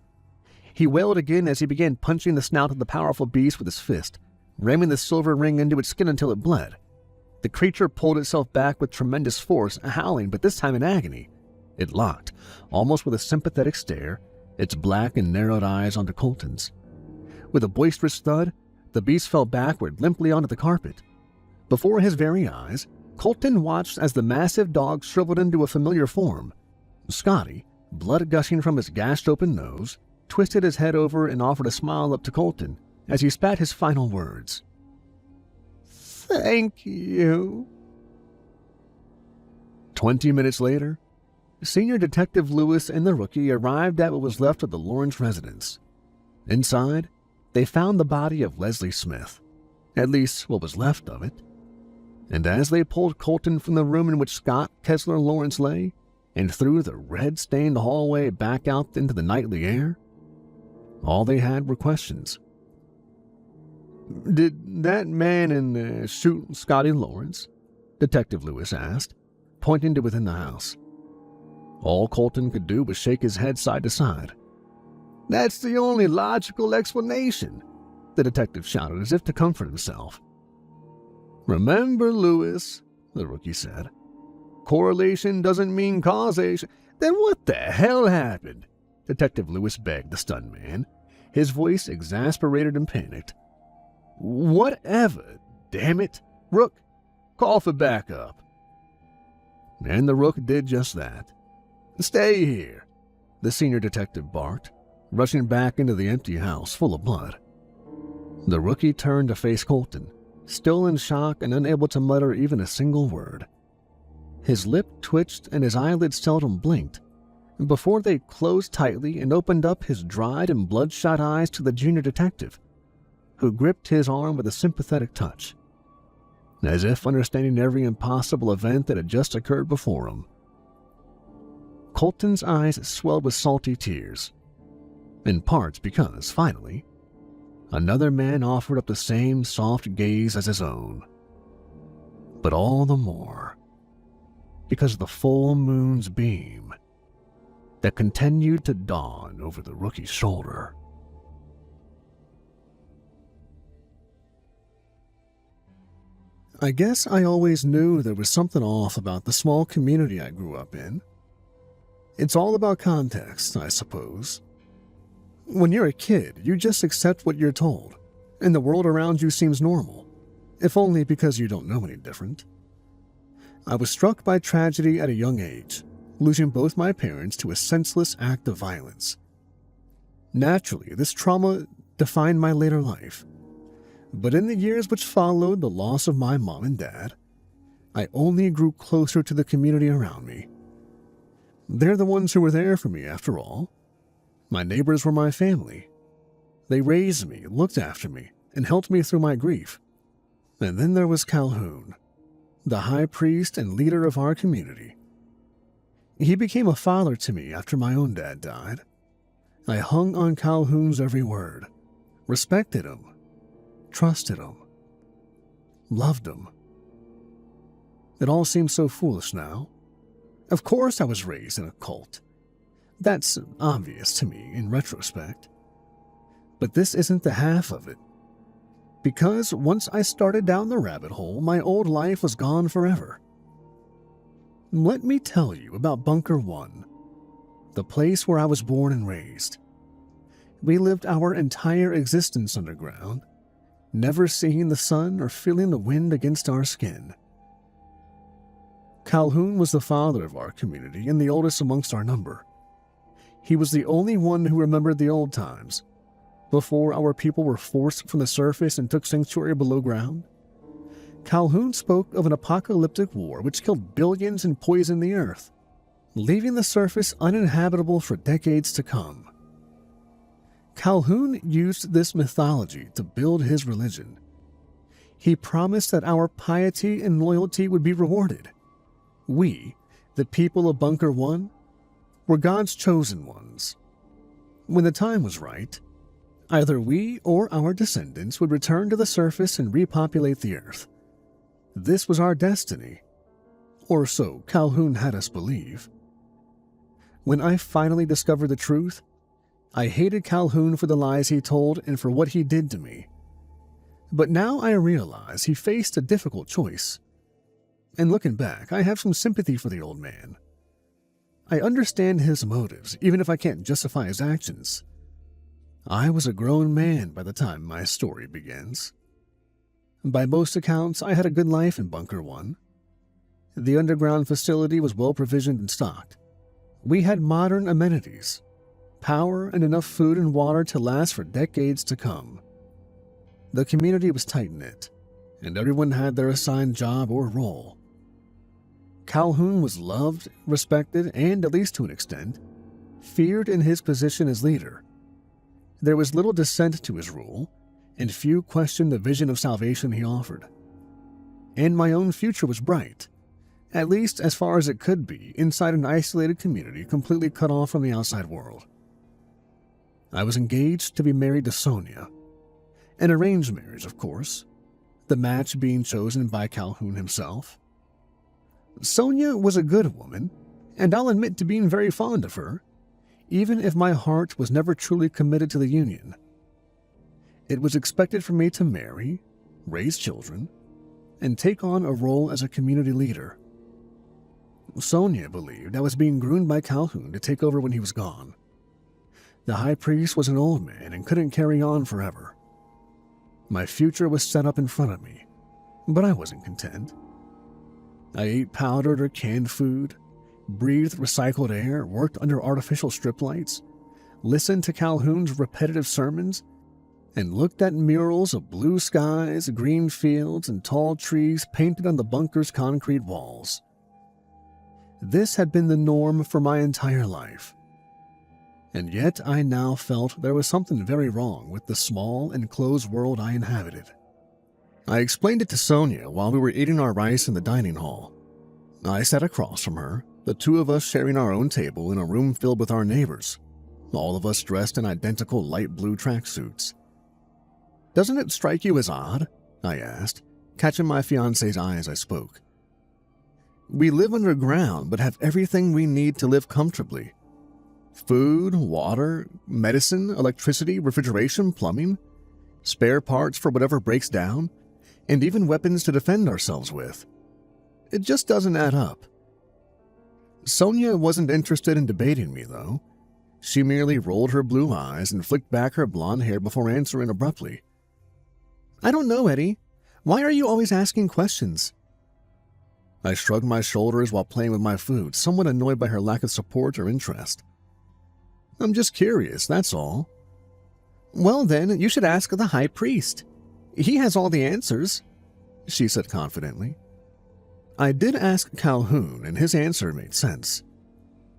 He wailed again as he began punching the snout of the powerful beast with his fist, ramming the silver ring into its skin until it bled. The creature pulled itself back with tremendous force, howling, but this time in agony. It locked, almost with a sympathetic stare, its black and narrowed eyes onto Colton's. With a boisterous thud, the beast fell backward limply onto the carpet. Before his very eyes, Colton watched as the massive dog shriveled into a familiar form. Scotty, blood gushing from his gashed-open nose, twisted his head over and offered a smile up to Colton as he spat his final words. "Thank you." 20 minutes later, Senior Detective Lewis and the rookie arrived at what was left of the Lawrence residence. Inside, they found the body of Leslie Smith, at least what was left of it. And as they pulled Colton from the room in which Scott Kessler Lawrence lay, and through the red-stained hallway back out into the nightly air, all they had were questions. "Did that man in there shoot Scotty Lawrence?" Detective Lewis asked, pointing to within the house. All Colton could do was shake his head side to side. "That's the only logical explanation," the detective shouted as if to comfort himself. "Remember, Lewis," the rookie said, "correlation doesn't mean causation." "Then what the hell happened?" Detective Lewis begged the stunned man, his voice exasperated and panicked. "Whatever, damn it. Rook, call for backup." And the Rook did just that. "Stay here," the senior detective barked, rushing back into the empty house full of blood. The rookie turned to face Colton, still in shock and unable to mutter even a single word. His lip twitched and his eyelids seldom blinked, before they closed tightly and opened up his dried and bloodshot eyes to the junior detective, who gripped his arm with a sympathetic touch, as if understanding every impossible event that had just occurred before him. Colton's eyes swelled with salty tears, in part because, finally, another man offered up the same soft gaze as his own. But all the more because of the full moon's beam that continued to dawn over the rookie's shoulder. I guess I always knew there was something off about the small community I grew up in. It's all about context, I suppose. When you're a kid, you just accept what you're told, and the world around you seems normal, if only because you don't know any different. I was struck by tragedy at a young age, losing both my parents to a senseless act of violence. Naturally, this trauma defined my later life, but in the years which followed the loss of my mom and dad, I only grew closer to the community around me. They're the ones who were there for me, after all. My neighbors were my family. They raised me, looked after me, and helped me through my grief. And then there was Calhoun, the high priest and leader of our community. He became a father to me after my own dad died. I hung on Calhoun's every word, respected him, trusted him, loved him. It all seems so foolish now. Of course I was raised in a cult. That's obvious to me in retrospect. But this isn't the half of it. Because once I started down the rabbit hole, my old life was gone forever. Let me tell you about Bunker 1, the place where I was born and raised. We lived our entire existence underground, never seeing the sun or feeling the wind against our skin. Calhoun was the father of our community and the oldest amongst our number. He was the only one who remembered the old times, before our people were forced from the surface and took sanctuary below ground. Calhoun spoke of an apocalyptic war which killed billions and poisoned the earth, leaving the surface uninhabitable for decades to come. Calhoun used this mythology to build his religion. He promised that our piety and loyalty would be rewarded. We, the people of Bunker 1, were God's chosen ones. When the time was right, either we or our descendants would return to the surface and repopulate the earth. This was our destiny, or so Calhoun had us believe. When I finally discovered the truth, I hated Calhoun for the lies he told and for what he did to me. But now I realize he faced a difficult choice. And looking back, I have some sympathy for the old man. I understand his motives, even if I can't justify his actions. I was a grown man by the time my story begins. By most accounts, I had a good life in Bunker 1. The underground facility was well provisioned and stocked. We had modern amenities, power, and enough food and water to last for decades to come. The community was tight-knit, and everyone had their assigned job or role. Calhoun was loved, respected, and, at least to an extent, feared in his position as leader. There was little dissent to his rule, and few questioned the vision of salvation he offered. And my own future was bright, at least as far as it could be inside an isolated community completely cut off from the outside world. I was engaged to be married to Sonia. An arranged marriage, of course, the match being chosen by Calhoun himself. Sonia was a good woman, and I'll admit to being very fond of her, even if my heart was never truly committed to the union. It was expected for me to marry, raise children, and take on a role as a community leader. Sonia believed I was being groomed by Calhoun to take over when he was gone. The high priest was an old man and couldn't carry on forever. My future was set up in front of me, but I wasn't content. I ate powdered or canned food, breathed recycled air, worked under artificial strip lights, listened to Calhoun's repetitive sermons, and looked at murals of blue skies, green fields, and tall trees painted on the bunker's concrete walls. This had been the norm for my entire life. And yet I now felt there was something very wrong with the small, enclosed world I inhabited. I explained it to Sonia while we were eating our rice in the dining hall. I sat across from her, the two of us sharing our own table in a room filled with our neighbors, all of us dressed in identical light blue tracksuits. "Doesn't it strike you as odd?" I asked, catching my fiancé's eye as I spoke. "We live underground but have everything we need to live comfortably. Food, water, medicine, electricity, refrigeration, plumbing, spare parts for whatever breaks down, and even weapons to defend ourselves with. It just doesn't add up." Sonia wasn't interested in debating me, though. She merely rolled her blue eyes and flicked back her blonde hair before answering abruptly. I don't know, Eddie. Why are you always asking questions? I shrugged my shoulders while playing with my food, somewhat annoyed by her lack of support or interest. I'm just curious, that's all. Well then, you should ask the high priest. He has all the answers, she said confidently. I did ask Calhoun, and his answer made sense.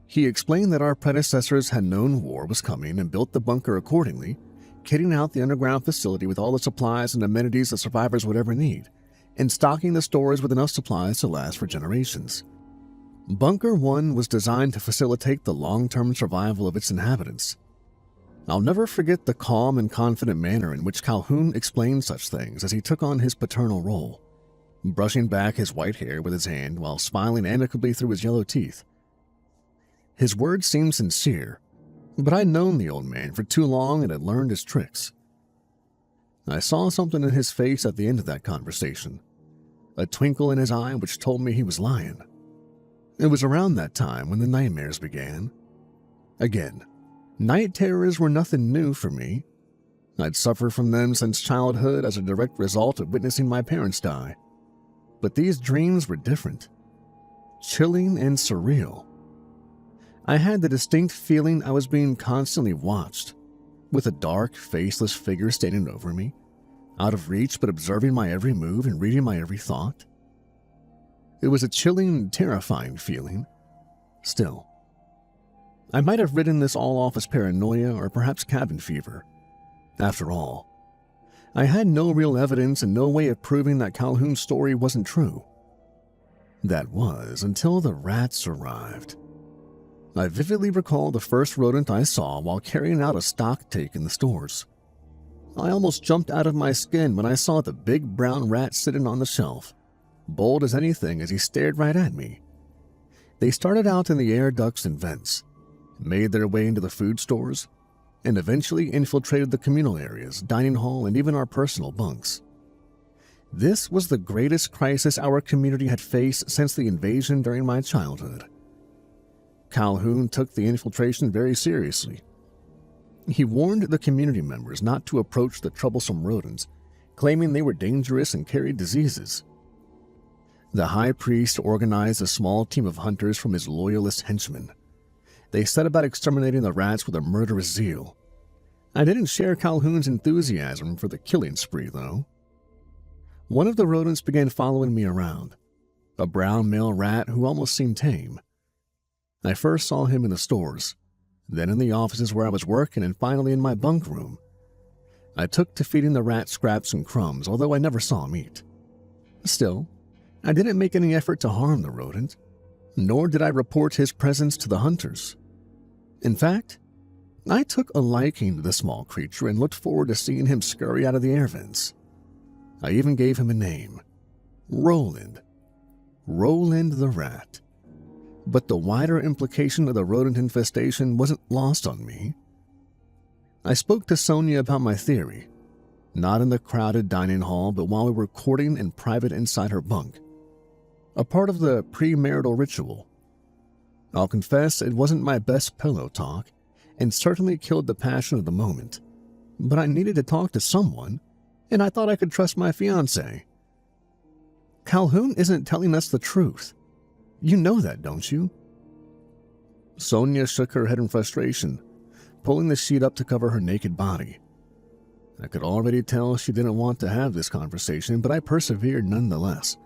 He explained that our predecessors had known war was coming and built the bunker accordingly, kitting out the underground facility with all the supplies and amenities the survivors would ever need, and stocking the stores with enough supplies to last for generations. Bunker 1 was designed to facilitate the long-term survival of its inhabitants. I'll never forget the calm and confident manner in which Calhoun explained such things as he took on his paternal role, brushing back his white hair with his hand while smiling amicably through his yellow teeth. His words seemed sincere, but I'd known the old man for too long and had learned his tricks. I saw something in his face at the end of that conversation, a twinkle in his eye which told me he was lying. It was around that time when the nightmares began. Again, night terrors were nothing new for me. I'd suffered from them since childhood as a direct result of witnessing my parents die. But these dreams were different, chilling and surreal. I had the distinct feeling I was being constantly watched, with a dark, faceless figure standing over me, out of reach but observing my every move and reading my every thought. It was a chilling, terrifying feeling. Still, I might have written this all off as paranoia or perhaps cabin fever. After all, I had no real evidence and no way of proving that Calhoun's story wasn't true. That was until the rats arrived. I vividly recall the first rodent I saw while carrying out a stock take in the stores. I almost jumped out of my skin when I saw the big brown rat sitting on the shelf, bold as anything as he stared right at me. They started out in the air ducts and vents, made their way into the food stores, and eventually infiltrated the communal areas, dining hall, and even our personal bunks. This was the greatest crisis our community had faced since the invasion during my childhood. Calhoun took the infiltration very seriously. He warned the community members not to approach the troublesome rodents, claiming they were dangerous and carried diseases. The high priest organized a small team of hunters from his loyalist henchmen. They set about exterminating the rats with a murderous zeal. I didn't share Calhoun's enthusiasm for the killing spree, though. One of the rodents began following me around, a brown male rat who almost seemed tame. I first saw him in the stores, then in the offices where I was working, and finally in my bunk room. I took to feeding the rat scraps and crumbs, although I never saw him eat. Still, I didn't make any effort to harm the rodent, nor did I report his presence to the hunters. In fact, I took a liking to the small creature and looked forward to seeing him scurry out of the air vents. I even gave him a name, Roland. Roland the rat. But the wider implication of the rodent infestation wasn't lost on me. I spoke to Sonia about my theory, not in the crowded dining hall, but while we were courting in private inside her bunk, a part of the premarital ritual. I'll confess it wasn't my best pillow talk, and certainly killed the passion of the moment, but I needed to talk to someone, and I thought I could trust my fiancé. Calhoun isn't telling us the truth. You know that, don't you? Sonia shook her head in frustration, pulling the sheet up to cover her naked body. I could already tell she didn't want to have this conversation, but I persevered nonetheless,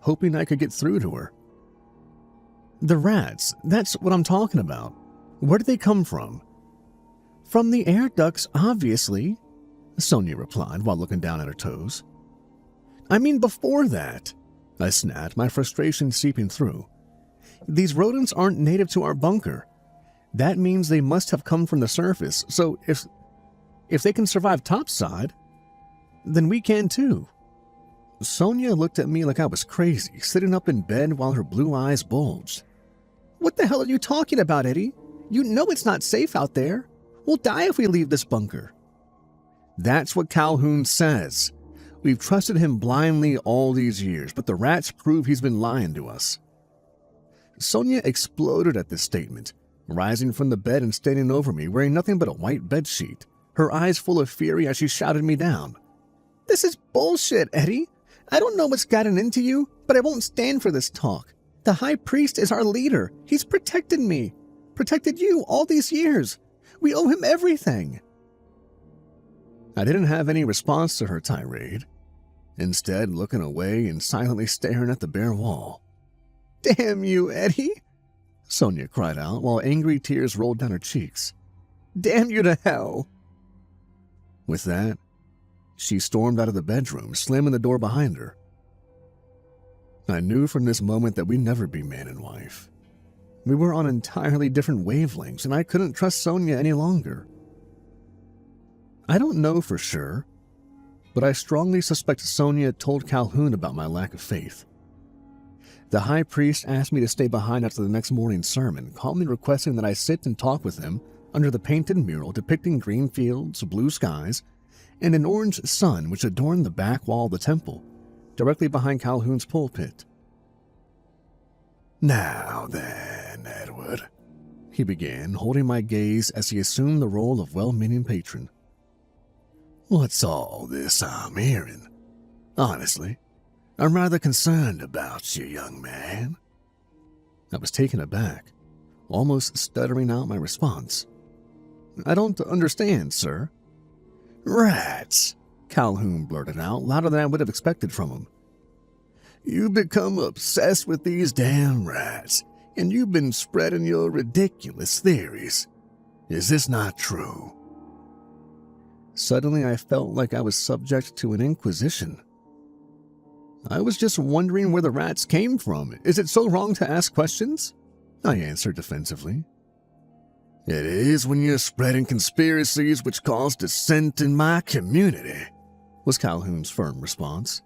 hoping I could get through to her. The rats, that's what I'm talking about. Where did they come from? From the air ducts, obviously, Sonia replied while looking down at her toes. I mean before that, I snapped, my frustration seeping through. These rodents aren't native to our bunker. That means they must have come from the surface, so if they can survive topside, then we can too. Sonia looked at me like I was crazy, sitting up in bed while her blue eyes bulged. What the hell are you talking about, Eddie? You know it's not safe out there. We'll die if we leave this bunker. That's what Calhoun says. We've trusted him blindly all these years, but the rats prove he's been lying to us. Sonia exploded at this statement, rising from the bed and standing over me wearing nothing but a white bedsheet, her eyes full of fury as she shouted me down. "This is bullshit, Eddie. I don't know what's gotten into you, but I won't stand for this talk. The high priest is our leader. He's protected me, protected you all these years. We owe him everything." I didn't have any response to her tirade, instead looking away and silently staring at the bare wall. "Damn you, Eddie," Sonia cried out while angry tears rolled down her cheeks. "Damn you to hell." With that, she stormed out of the bedroom, slamming the door behind her. I knew from this moment that we'd never be man and wife. We were on entirely different wavelengths, and I couldn't trust Sonia any longer. I don't know for sure, but I strongly suspect Sonia told Calhoun about my lack of faith. The high priest asked me to stay behind after the next morning's sermon, calmly requesting that I sit and talk with him under the painted mural depicting green fields, blue skies, and an orange sun which adorned the back wall of the temple, directly behind Calhoun's pulpit. "Now then, Edward," he began, holding my gaze as he assumed the role of well-meaning patron. "What's all this I'm hearing? Honestly, I'm rather concerned about you, young man." I was taken aback, almost stuttering out my response. "I don't understand, sir." "Rats," Calhoun blurted out, louder than I would have expected from him. "You've become obsessed with these damn rats, and you've been spreading your ridiculous theories. Is this not true?" Suddenly, I felt like I was subject to an inquisition. "I was just wondering where the rats came from. Is it so wrong to ask questions?" I answered defensively. "It is when you're spreading conspiracies which cause dissent in my community," was Calhoun's firm response.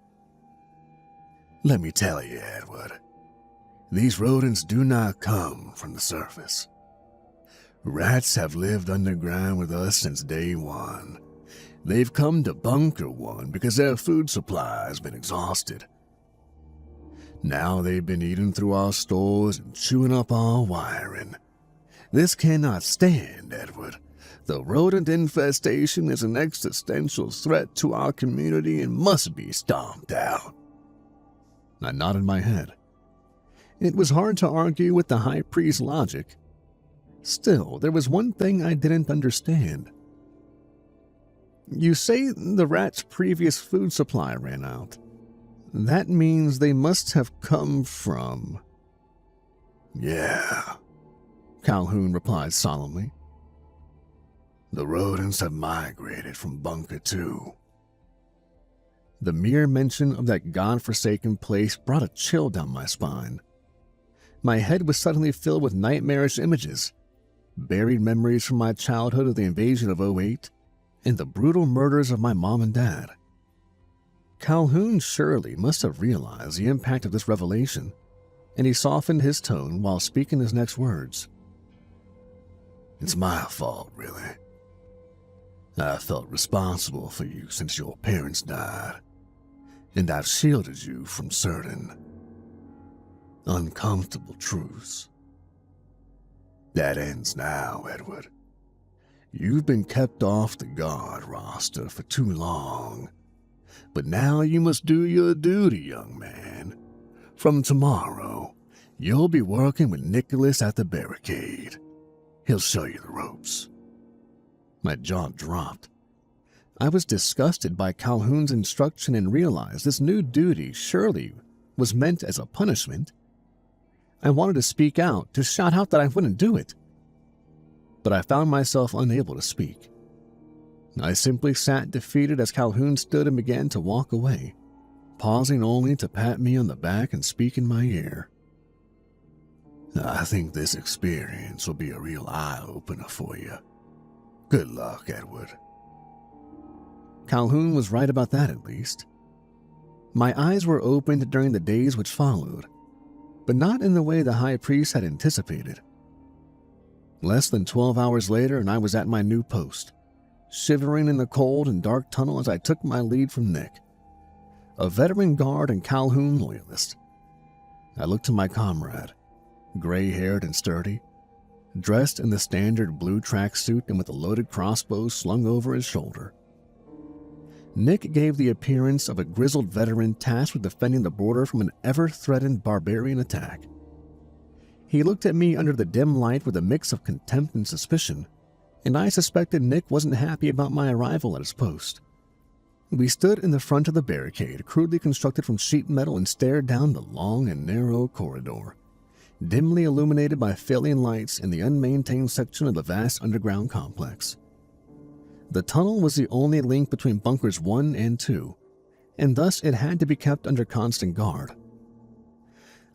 "Let me tell you, Edward, these rodents do not come from the surface. Rats have lived underground with us since day one. They've come to Bunker 1 because their food supply has been exhausted. Now they've been eating through our stores and chewing up our wiring. This cannot stand, Edward. The rodent infestation is an existential threat to our community and must be stomped out." I nodded my head. It was hard to argue with the high priest's logic. Still, there was one thing I didn't understand. "You say the rats' previous food supply ran out. That means they must have come from—" "Yeah," Calhoun replied solemnly. "The rodents have migrated from Bunker 2. The mere mention of that godforsaken place brought a chill down my spine. My head was suddenly filled with nightmarish images, buried memories from my childhood of the invasion of '08, and the brutal murders of my mom and dad. Calhoun surely must have realized the impact of this revelation, and he softened his tone while speaking his next words. "It's my fault, really. I felt responsible for you since your parents died, and I've shielded you from certain uncomfortable truths. That ends now, Edward. You've been kept off the guard roster for too long, but now you must do your duty, young man. From tomorrow, you'll be working with Nicholas at the barricade. He'll show you the ropes." My jaw dropped. I was disgusted by Calhoun's instruction and realized this new duty surely was meant as a punishment. I wanted to speak out, to shout out that I wouldn't do it, but I found myself unable to speak. I simply sat defeated as Calhoun stood and began to walk away, pausing only to pat me on the back and speak in my ear. "I think this experience will be a real eye-opener for you. Good luck, Edward." Calhoun was right about that, at least. My eyes were opened during the days which followed, but not in the way the high priest had anticipated. Less than 12 hours later, and I was at my new post, shivering in the cold and dark tunnel as I took my lead from Nick, a veteran guard and Calhoun loyalist. I looked to my comrade, gray-haired and sturdy, dressed in the standard blue tracksuit and with a loaded crossbow slung over his shoulder. Nick gave the appearance of a grizzled veteran tasked with defending the border from an ever-threatened barbarian attack. He looked at me under the dim light with a mix of contempt and suspicion, and I suspected Nick wasn't happy about my arrival at his post. We stood in the front of the barricade, crudely constructed from sheet metal, and stared down the long and narrow corridor, dimly illuminated by failing lights in the unmaintained section of the vast underground complex. The tunnel was the only link between bunkers 1 and 2, and thus it had to be kept under constant guard.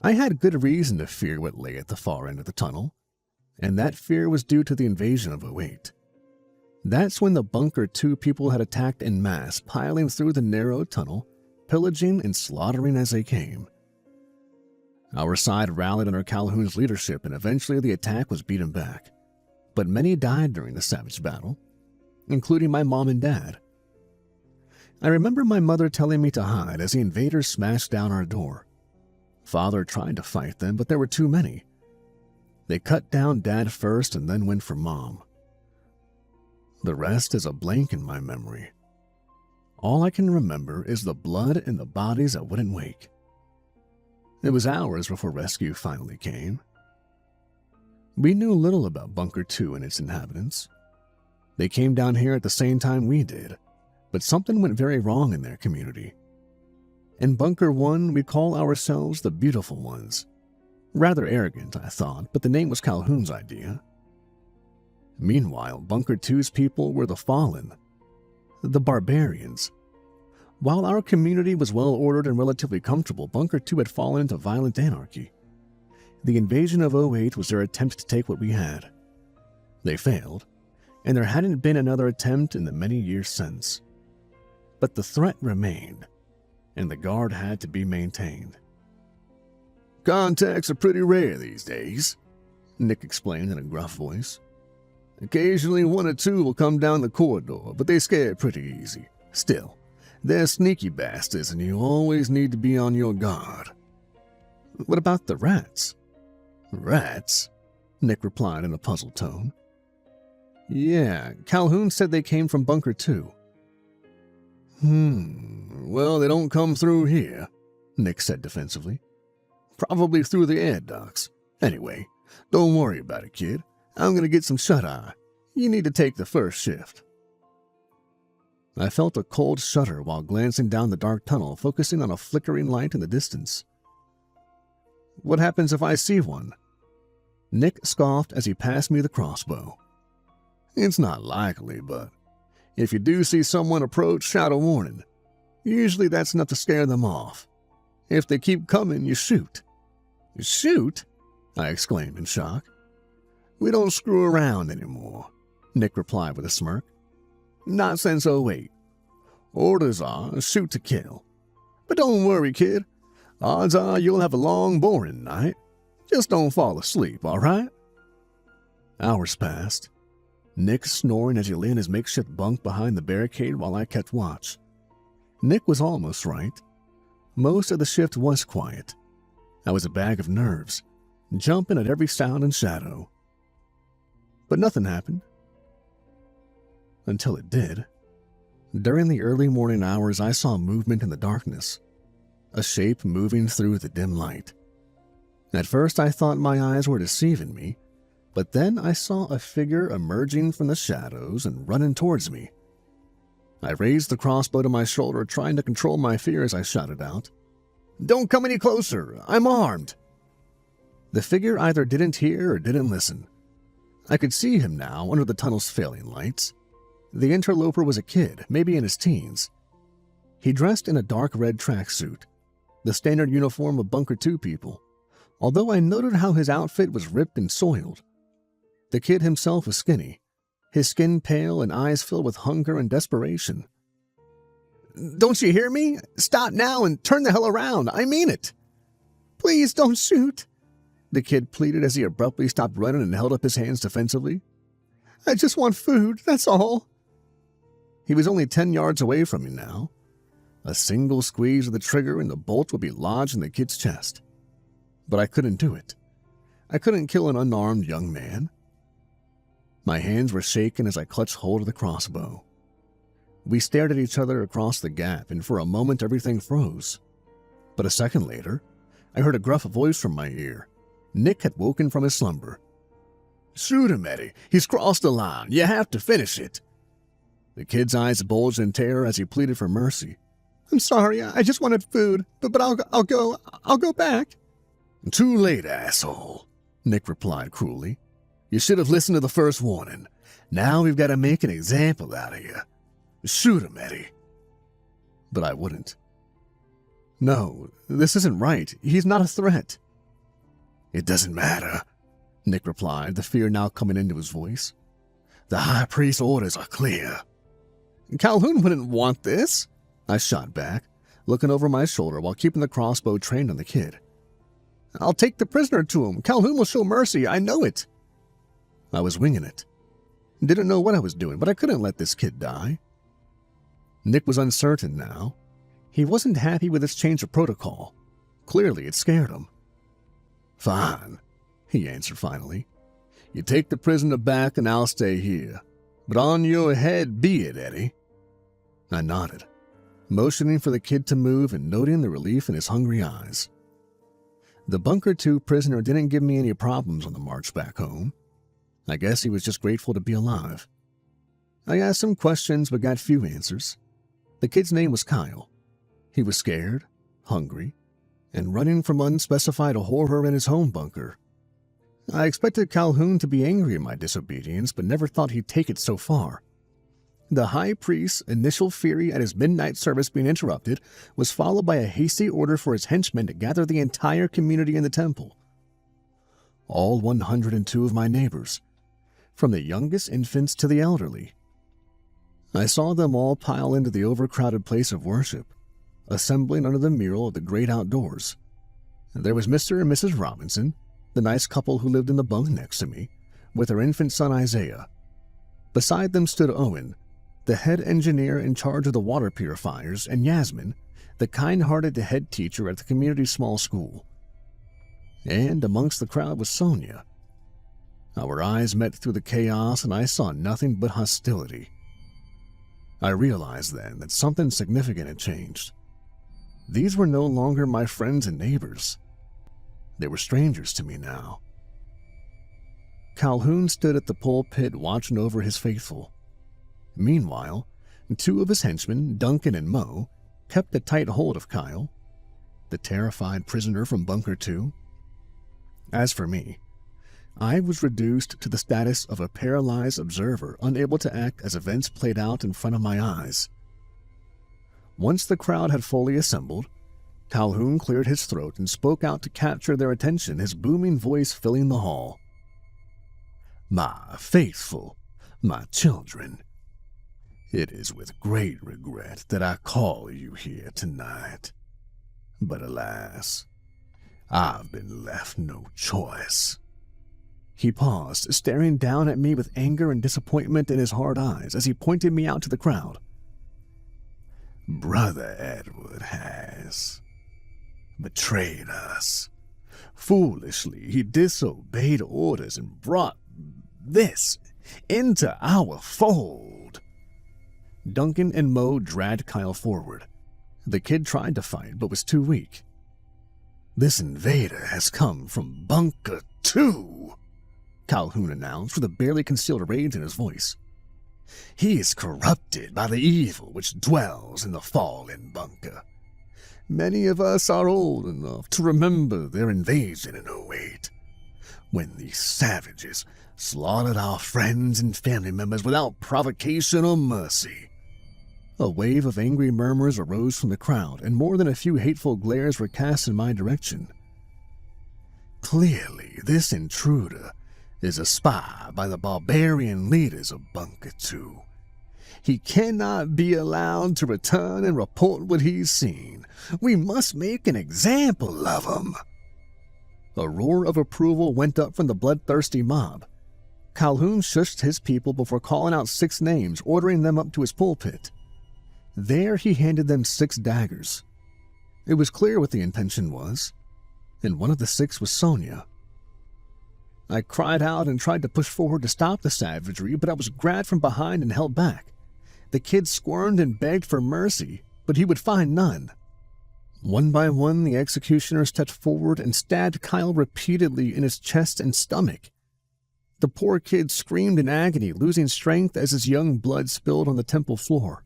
I had good reason to fear what lay at the far end of the tunnel, and that fear was due to the invasion of 08. That's when the Bunker 2 people had attacked en masse, piling through the narrow tunnel, pillaging and slaughtering as they came. Our side rallied under Calhoun's leadership, and eventually the attack was beaten back, but many died during the savage battle, including my mom and dad. I remember my mother telling me to hide as the invaders smashed down our door. Father tried to fight them, but there were too many. They cut down Dad first and then went for Mom. The rest is a blank in my memory. All I can remember is the blood and the bodies that wouldn't wake. It was hours before rescue finally came. We knew little about Bunker 2 and its inhabitants. They came down here at the same time we did, but something went very wrong in their community. In Bunker 1, we call ourselves the Beautiful Ones. Rather arrogant, I thought, but the name was Calhoun's idea. Meanwhile, Bunker 2's people were the Fallen, the Barbarians. While our community was well-ordered and relatively comfortable, Bunker 2 had fallen into violent anarchy. The invasion of 08 was their attempt to take what we had. They failed, and there hadn't been another attempt in the many years since. But the threat remained, and the guard had to be maintained. "Contacts are pretty rare these days," Nick explained in a gruff voice. "Occasionally 1 or 2 will come down the corridor, but they scare pretty easy. Still, they're sneaky bastards, and you always need to be on your guard." "What about the rats?" "Rats?" Nick replied in a puzzled tone. "Yeah, Calhoun said they came from Bunker 2. Well, they don't come through here," Nick said defensively. "Probably through the air ducts. Anyway, don't worry about it, kid. I'm going to get some shut-eye. You need to take the first shift." I felt a cold shudder while glancing down the dark tunnel, focusing on a flickering light in the distance. "What happens if I see one?" Nick scoffed as he passed me the crossbow. "It's not likely, but if you do see someone approach, shout a warning. Usually that's enough to scare them off. If they keep coming, you shoot." "Shoot?" I exclaimed in shock. "We don't screw around anymore," Nick replied with a smirk. "Not since 08. Orders are shoot to kill. But don't worry, kid. Odds are you'll have a long, boring night. Just don't fall asleep, all right?" Hours passed, Nick snoring as he lay in his makeshift bunk behind the barricade while I kept watch. Nick was almost right. Most of the shift was quiet. I was a bag of nerves, jumping at every sound and shadow. But nothing happened. Until it did. During the early morning hours, I saw movement in the darkness, a shape moving through the dim light. At first, I thought my eyes were deceiving me, but then I saw a figure emerging from the shadows and running towards me. I raised the crossbow to my shoulder, trying to control my fear as I shouted out, "Don't come any closer! I'm armed!" The figure either didn't hear or didn't listen. I could see him now under the tunnel's failing lights. The interloper was a kid, maybe in his teens. He dressed in a dark red tracksuit, the standard uniform of Bunker 2 people, although I noted how his outfit was ripped and soiled. The kid himself was skinny, his skin pale and eyes filled with hunger and desperation. "Don't you hear me? Stop now and turn the hell around. I mean it." "Please don't shoot," the kid pleaded as he abruptly stopped running and held up his hands defensively. "I just want food, that's all." He was only 10 yards away from me now. A single squeeze of the trigger and the bolt would be lodged in the kid's chest. But I couldn't do it. I couldn't kill an unarmed young man. My hands were shaking as I clutched hold of the crossbow. We stared at each other across the gap, and for a moment everything froze. But a second later, I heard a gruff voice from my ear. Nick had woken from his slumber. "Shoot him, Eddie. He's crossed the line. You have to finish it." The kid's eyes bulged in terror as he pleaded for mercy. "I'm sorry, I just wanted food, but I'll go back." "Too late, asshole," Nick replied cruelly. "You should have listened to the first warning. Now we've got to make an example out of you. Shoot him, Eddie." But I wouldn't. "No, this isn't right. He's not a threat." "It doesn't matter," Nick replied, the fear now coming into his voice. "The High Priest's orders are clear." "Calhoun wouldn't want this," I shot back, looking over my shoulder while keeping the crossbow trained on the kid. "I'll take the prisoner to him. Calhoun will show mercy. I know it." I was winging it. Didn't know what I was doing, but I couldn't let this kid die. Nick was uncertain now. He wasn't happy with this change of protocol. Clearly, it scared him. "Fine," he answered finally. "You take the prisoner back and I'll stay here. But on your head be it, Eddie." I nodded, motioning for the kid to move and noting the relief in his hungry eyes. The Bunker 2 prisoner didn't give me any problems on the march back home. I guess he was just grateful to be alive. I asked some questions but got few answers. The kid's name was Kyle. He was scared, hungry, and running from unspecified horror in his home bunker. I expected Calhoun to be angry at my disobedience, but never thought he'd take it so far. The High Priest's initial fury at his midnight service being interrupted was followed by a hasty order for his henchmen to gather the entire community in the temple. All 102 of my neighbors, from the youngest infants to the elderly. I saw them all pile into the overcrowded place of worship, assembling under the mural of the great outdoors. There was Mr. and Mrs. Robinson, the nice couple who lived in the bunk next to me, with their infant son Isaiah. Beside them stood Owen, the head engineer in charge of the water purifiers, and Yasmin, the kind-hearted head teacher at the community small school. And amongst the crowd was Sonia. Our eyes met through the chaos, and I saw nothing but hostility. I realized then that something significant had changed. These were no longer my friends and neighbors. They were strangers to me now. Calhoun stood at the pulpit watching over his faithful. Meanwhile, two of his henchmen, Duncan and Mo, kept a tight hold of Kyle, the terrified prisoner from Bunker 2. As for me, I was reduced to the status of a paralyzed observer, unable to act as events played out in front of my eyes. Once the crowd had fully assembled, Calhoun cleared his throat and spoke out to capture their attention, his booming voice filling the hall. "My faithful, my children, it is with great regret that I call you here tonight. But alas, I've been left no choice." He paused, staring down at me with anger and disappointment in his hard eyes as he pointed me out to the crowd. "Brother Edward has betrayed us. Foolishly, he disobeyed orders and brought this into our fold." Duncan and Mo dragged Kyle forward. The kid tried to fight but was too weak. "This invader has come from Bunker 2, Calhoun announced with a barely concealed rage in his voice. "He is corrupted by the evil which dwells in the fallen bunker. Many of us are old enough to remember their invasion in '08, when these savages slaughtered our friends and family members without provocation or mercy." A wave of angry murmurs arose from the crowd, and more than a few hateful glares were cast in my direction. Clearly, this intruder is a spy by the barbarian leaders of Bunker 2. He cannot be allowed to return and report what he's seen. We must make an example of him. A roar of approval went up from the bloodthirsty mob. Calhoun shushed his people before calling out 6 names, ordering them up to his pulpit. There he handed them 6 daggers. It was clear what the intention was, and one of the 6 was Sonia. I cried out and tried to push forward to stop the savagery, but I was grabbed from behind and held back. The kid squirmed and begged for mercy, but he would find none. One by one, the executioner stepped forward and stabbed Kyle repeatedly in his chest and stomach. The poor kid screamed in agony, losing strength as his young blood spilled on the temple floor.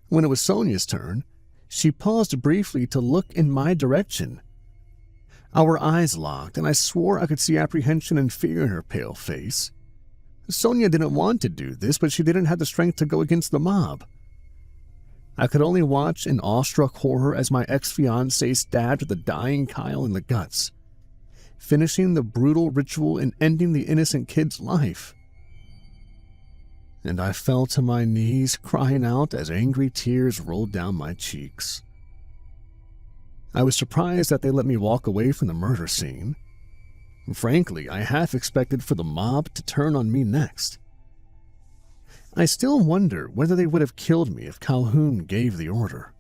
When it was Sonia's turn, she paused briefly to look in my direction. Our eyes locked, and I swore I could see apprehension and fear in her pale face. Sonia didn't want to do this, but she didn't have the strength to go against the mob. I could only watch in awestruck horror as my ex-fiancé stabbed the dying Kyle in the guts, finishing the brutal ritual and ending the innocent kid's life. And I fell to my knees, crying out as angry tears rolled down my cheeks. I was surprised that they let me walk away from the murder scene. Frankly, I half expected for the mob to turn on me next. I still wonder whether they would have killed me if Calhoun gave the order.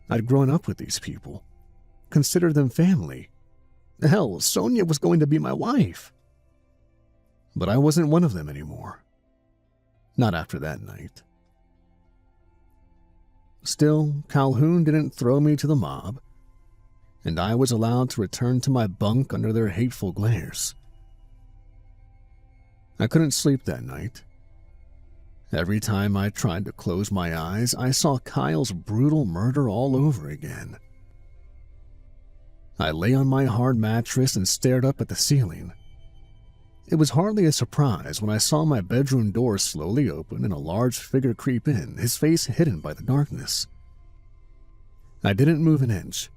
I'd grown up with these people, considered them family. Hell, Sonia was going to be my wife. But I wasn't one of them anymore. Not after that night. Still, Calhoun didn't throw me to the mob, and I was allowed to return to my bunk under their hateful glares. I couldn't sleep that night. Every time I tried to close my eyes, I saw Kyle's brutal murder all over again. I lay on my hard mattress and stared up at the ceiling. It was hardly a surprise when I saw my bedroom door slowly open and a large figure creep in, his face hidden by the darkness. I didn't move an inch,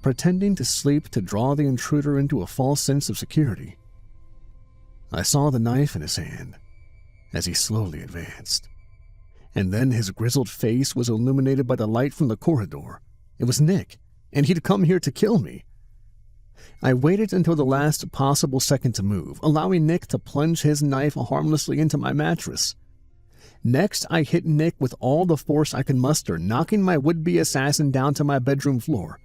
pretending to sleep to draw the intruder into a false sense of security. I saw the knife in his hand as he slowly advanced, and then his grizzled face was illuminated by the light from the corridor. It was Nick, and he'd come here to kill me. I waited until the last possible second to move, allowing Nick to plunge his knife harmlessly into my mattress. Next, I hit Nick with all the force I could muster, knocking my would-be assassin down to my bedroom floor.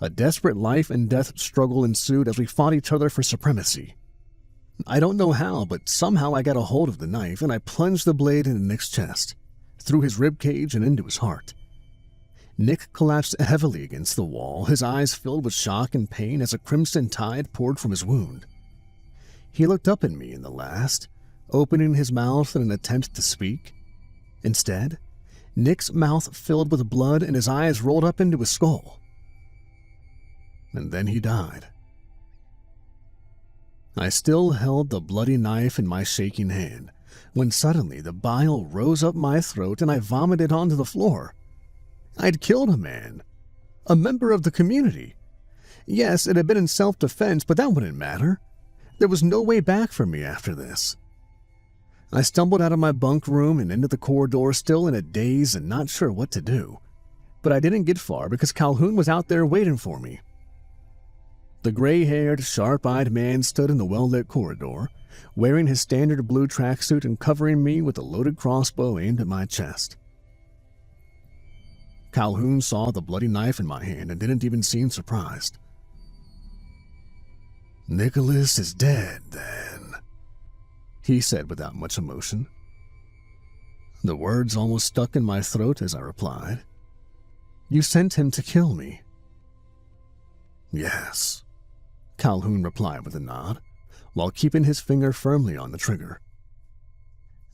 A desperate life and death struggle ensued as we fought each other for supremacy. I don't know how, but somehow I got a hold of the knife and I plunged the blade into Nick's chest, through his ribcage and into his heart. Nick collapsed heavily against the wall, his eyes filled with shock and pain as a crimson tide poured from his wound. He looked up at me in the last, opening his mouth in an attempt to speak. Instead, Nick's mouth filled with blood and his eyes rolled up into his skull. And then he died. I still held the bloody knife in my shaking hand, when suddenly the bile rose up my throat and I vomited onto the floor. I'd killed a man, a member of the community. Yes, it had been in self-defense, but that wouldn't matter. There was no way back for me after this. I stumbled out of my bunk room and into the corridor, still in a daze and not sure what to do. But I didn't get far because Calhoun was out there waiting for me. The gray-haired, sharp-eyed man stood in the well-lit corridor, wearing his standard blue tracksuit and covering me with a loaded crossbow aimed at my chest. Calhoun saw the bloody knife in my hand and didn't even seem surprised. "Nicholas is dead, then," he said without much emotion. The words almost stuck in my throat as I replied, "You sent him to kill me." "Yes," Calhoun replied with a nod, while keeping his finger firmly on the trigger.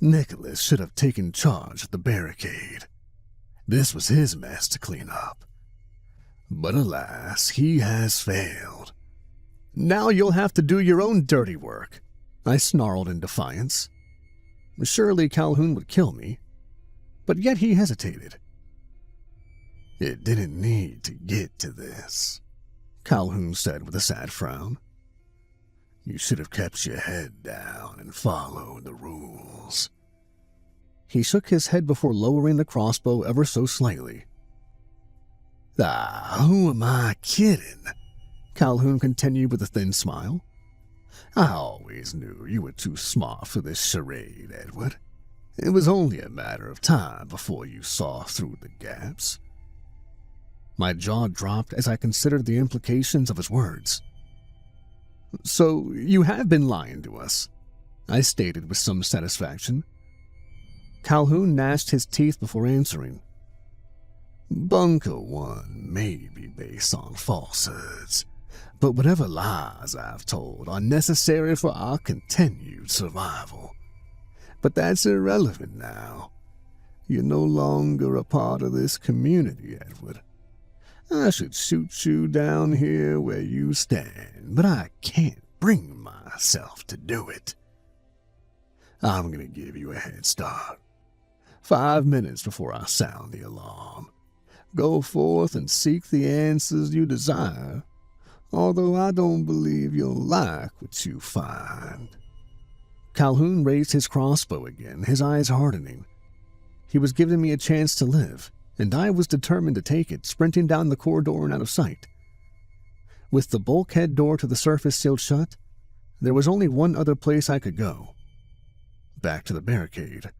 "Nicholas should have taken charge of the barricade. This was his mess to clean up. But alas, he has failed. Now you'll have to do your own dirty work," I snarled in defiance. Surely Calhoun would kill me, but yet he hesitated. "It didn't need to get to this," Calhoun said with a sad frown. "You should have kept your head down and followed the rules." He shook his head before lowering the crossbow ever so slightly. Who am I kidding?" Calhoun continued with a thin smile. "I always knew you were too smart for this charade, Edward. It was only a matter of time before you saw through the gaps." My jaw dropped as I considered the implications of his words. So you have been lying to us, I stated with some satisfaction. Calhoun gnashed his teeth before answering. Bunker 1 may be based on falsehoods, but whatever lies I've told are necessary for our continued survival. But that's irrelevant now. You're no longer a part of this community, Edward. I should shoot you down here where you stand, but I can't bring myself to do it. I'm going to give you a head start. 5 minutes before I sound the alarm. Go forth and seek the answers you desire, although I don't believe you'll like what you find. Calhoun raised his crossbow again, his eyes hardening. He was giving me a chance to live, and I was determined to take it, sprinting down the corridor and out of sight. With the bulkhead door to the surface sealed shut, there was only one other place I could go. Back to the barricade.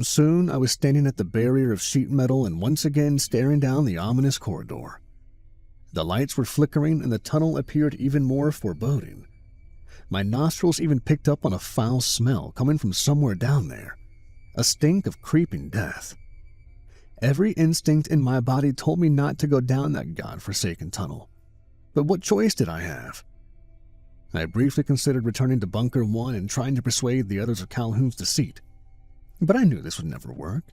Soon I was standing at the barrier of sheet metal and once again staring down the ominous corridor. The lights were flickering and the tunnel appeared even more foreboding. My nostrils even picked up on a foul smell coming from somewhere down there, a stink of creeping death. Every instinct in my body told me not to go down that godforsaken tunnel. But what choice did I have? I briefly considered returning to Bunker 1 and trying to persuade the others of Calhoun's deceit, but I knew this would never work.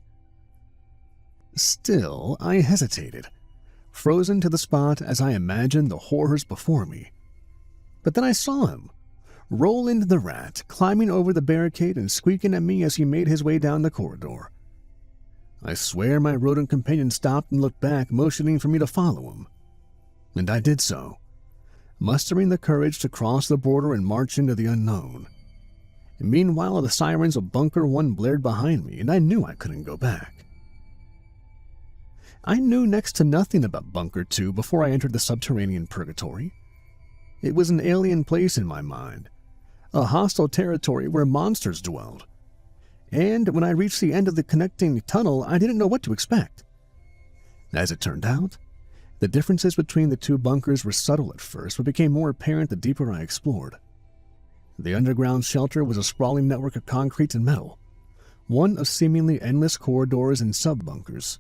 Still, I hesitated, frozen to the spot as I imagined the horrors before me. But then I saw him, Roland the rat, climbing over the barricade and squeaking at me as he made his way down the corridor. I swear my rodent companion stopped and looked back, motioning for me to follow him. And I did so, mustering the courage to cross the border and march into the unknown. Meanwhile, the sirens of Bunker 1 blared behind me, and I knew I couldn't go back. I knew next to nothing about Bunker 2 before I entered the subterranean purgatory. It was an alien place in my mind, a hostile territory where monsters dwelled. And when I reached the end of the connecting tunnel, I didn't know what to expect. As it turned out, the differences between the two bunkers were subtle at first, but became more apparent the deeper I explored. The underground shelter was a sprawling network of concrete and metal, one of seemingly endless corridors and sub-bunkers.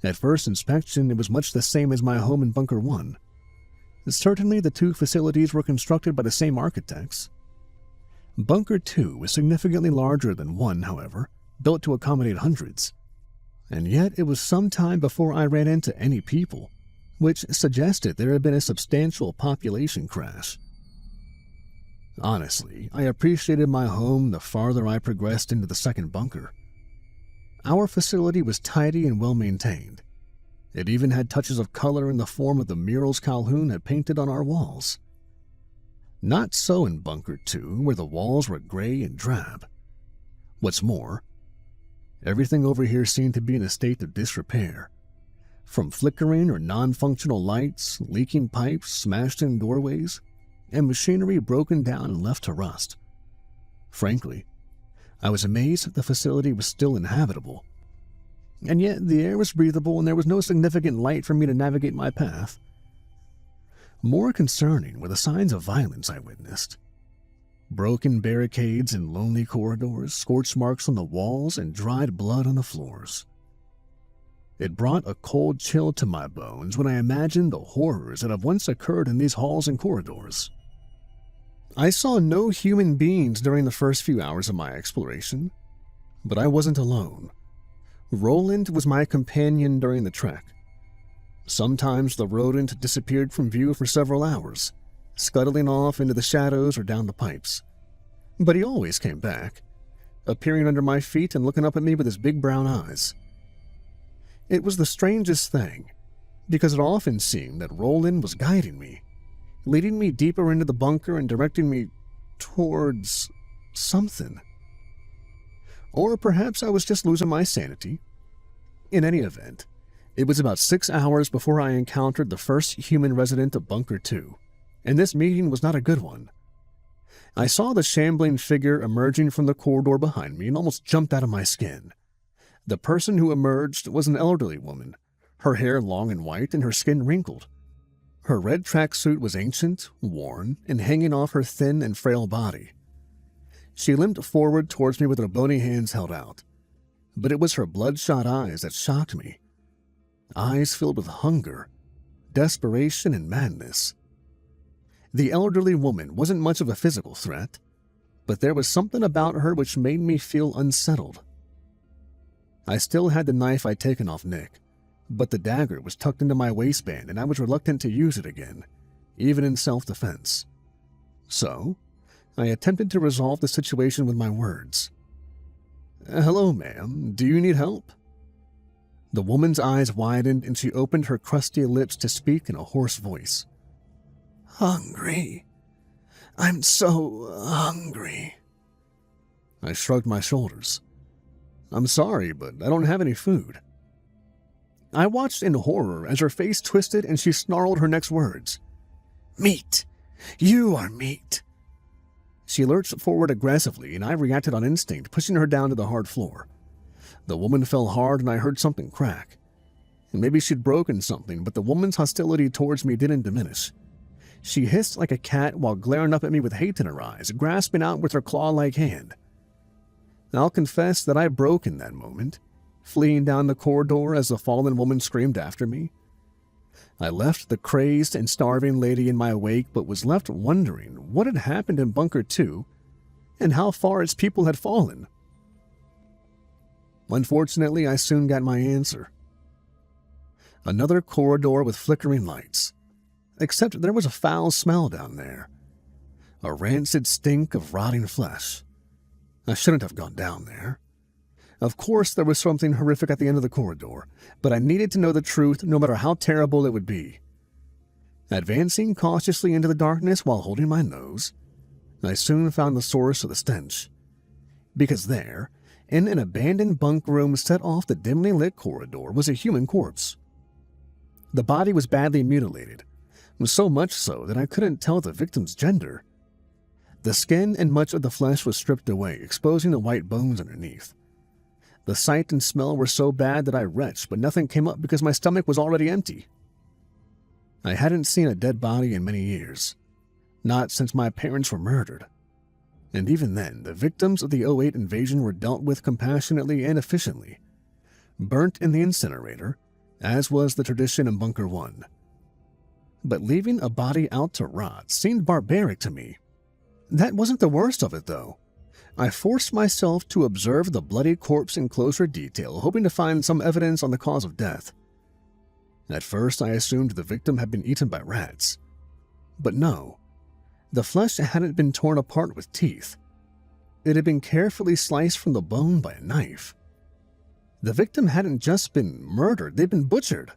At first inspection, it was much the same as my home in Bunker 1. Certainly, the two facilities were constructed by the same architects. Bunker 2 was significantly larger than 1, however, built to accommodate hundreds. And yet it was some time before I ran into any people, which suggested there had been a substantial population crash. Honestly, I appreciated my home the farther I progressed into the second bunker. Our facility was tidy and well-maintained. It even had touches of color in the form of the murals Calhoun had painted on our walls. Not so in Bunker 2, where the walls were gray and drab. What's more, everything over here seemed to be in a state of disrepair. From flickering or non-functional lights, leaking pipes, smashed-in doorways, and machinery broken down and left to rust. Frankly, I was amazed that the facility was still inhabitable. And yet the air was breathable and there was no significant light for me to navigate my path. More concerning were the signs of violence I witnessed. Broken barricades in lonely corridors, scorch marks on the walls, and dried blood on the floors. It brought a cold chill to my bones when I imagined the horrors that have once occurred in these halls and corridors. I saw no human beings during the first few hours of my exploration, but I wasn't alone. Roland was my companion during the trek. Sometimes the rodent disappeared from view for several hours, scuttling off into the shadows or down the pipes. But he always came back, appearing under my feet and looking up at me with his big brown eyes. It was the strangest thing, because it often seemed that Roland was guiding me, leading me deeper into the bunker and directing me towards something. Or perhaps I was just losing my sanity. In any event, it was about 6 hours before I encountered the first human resident of Bunker 2, and this meeting was not a good one. I saw the shambling figure emerging from the corridor behind me and almost jumped out of my skin. The person who emerged was an elderly woman, her hair long and white and her skin wrinkled. Her red tracksuit was ancient, worn, and hanging off her thin and frail body. She limped forward towards me with her bony hands held out, but it was her bloodshot eyes that shocked me. Eyes filled with hunger, desperation, and madness. The elderly woman wasn't much of a physical threat, but there was something about her which made me feel unsettled. I still had the knife I'd taken off Nick, but the dagger was tucked into my waistband and I was reluctant to use it again, even in self-defense. So, I attempted to resolve the situation with my words. "Hello, ma'am. Do you need help?" The woman's eyes widened and she opened her crusty lips to speak in a hoarse voice. "Hungry. I'm so hungry." I shrugged my shoulders. "I'm sorry, but I don't have any food." I watched in horror as her face twisted and she snarled her next words. "Meat. You are meat." She lurched forward aggressively and I reacted on instinct, pushing her down to the hard floor. The woman fell hard and I heard something crack. Maybe she'd broken something, but the woman's hostility towards me didn't diminish. She hissed like a cat while glaring up at me with hate in her eyes, grasping out with her claw-like hand. I'll confess that I broke in that moment, fleeing down the corridor as the fallen woman screamed after me. I left the crazed and starving lady in my wake, but was left wondering what had happened in Bunker 2 and how far its people had fallen. Unfortunately, I soon got my answer. Another corridor with flickering lights, except there was a foul smell down there. A rancid stink of rotting flesh. I shouldn't have gone down there. Of course, there was something horrific at the end of the corridor, but I needed to know the truth no matter how terrible it would be. Advancing cautiously into the darkness while holding my nose, I soon found the source of the stench. Because there, in an abandoned bunk room set off the dimly lit corridor, was a human corpse. The body was badly mutilated, so much so that I couldn't tell the victim's gender. The skin and much of the flesh was stripped away, exposing the white bones underneath. The sight and smell were so bad that I retched, but nothing came up because my stomach was already empty. I hadn't seen a dead body in many years, not since my parents were murdered. And even then, the victims of the '08 invasion were dealt with compassionately and efficiently, burnt in the incinerator, as was the tradition in Bunker 1. But leaving a body out to rot seemed barbaric to me. That wasn't the worst of it, though. I forced myself to observe the bloody corpse in closer detail, hoping to find some evidence on the cause of death. At first, I assumed the victim had been eaten by rats. But no, the flesh hadn't been torn apart with teeth. It had been carefully sliced from the bone by a knife. The victim hadn't just been murdered, they'd been butchered.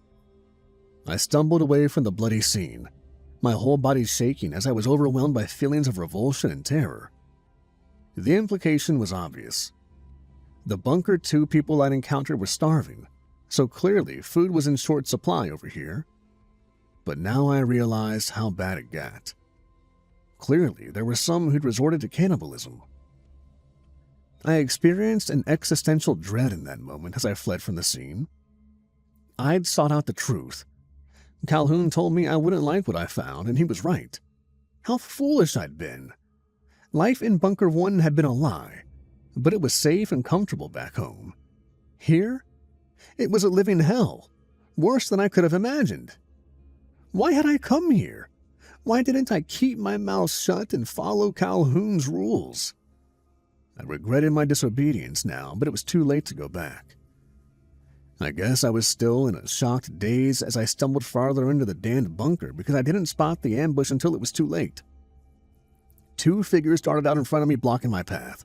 I stumbled away from the bloody scene, my whole body shaking as I was overwhelmed by feelings of revulsion and terror. The implication was obvious. The Bunker 2 people I'd encountered were starving, so clearly food was in short supply over here. But now I realized how bad it got. Clearly, there were some who'd resorted to cannibalism. I experienced an existential dread in that moment as I fled from the scene. I'd sought out the truth. Calhoun told me I wouldn't like what I found, and he was right. How foolish I'd been. Life in Bunker 1 had been a lie, but it was safe and comfortable back home. Here, it was a living hell, worse than I could have imagined. Why had I come here? Why didn't I keep my mouth shut and follow Calhoun's rules? I regretted my disobedience now, but it was too late to go back. I guess I was still in a shocked daze as I stumbled farther into the damned bunker because I didn't spot the ambush until it was too late. 2 figures darted out in front of me, blocking my path.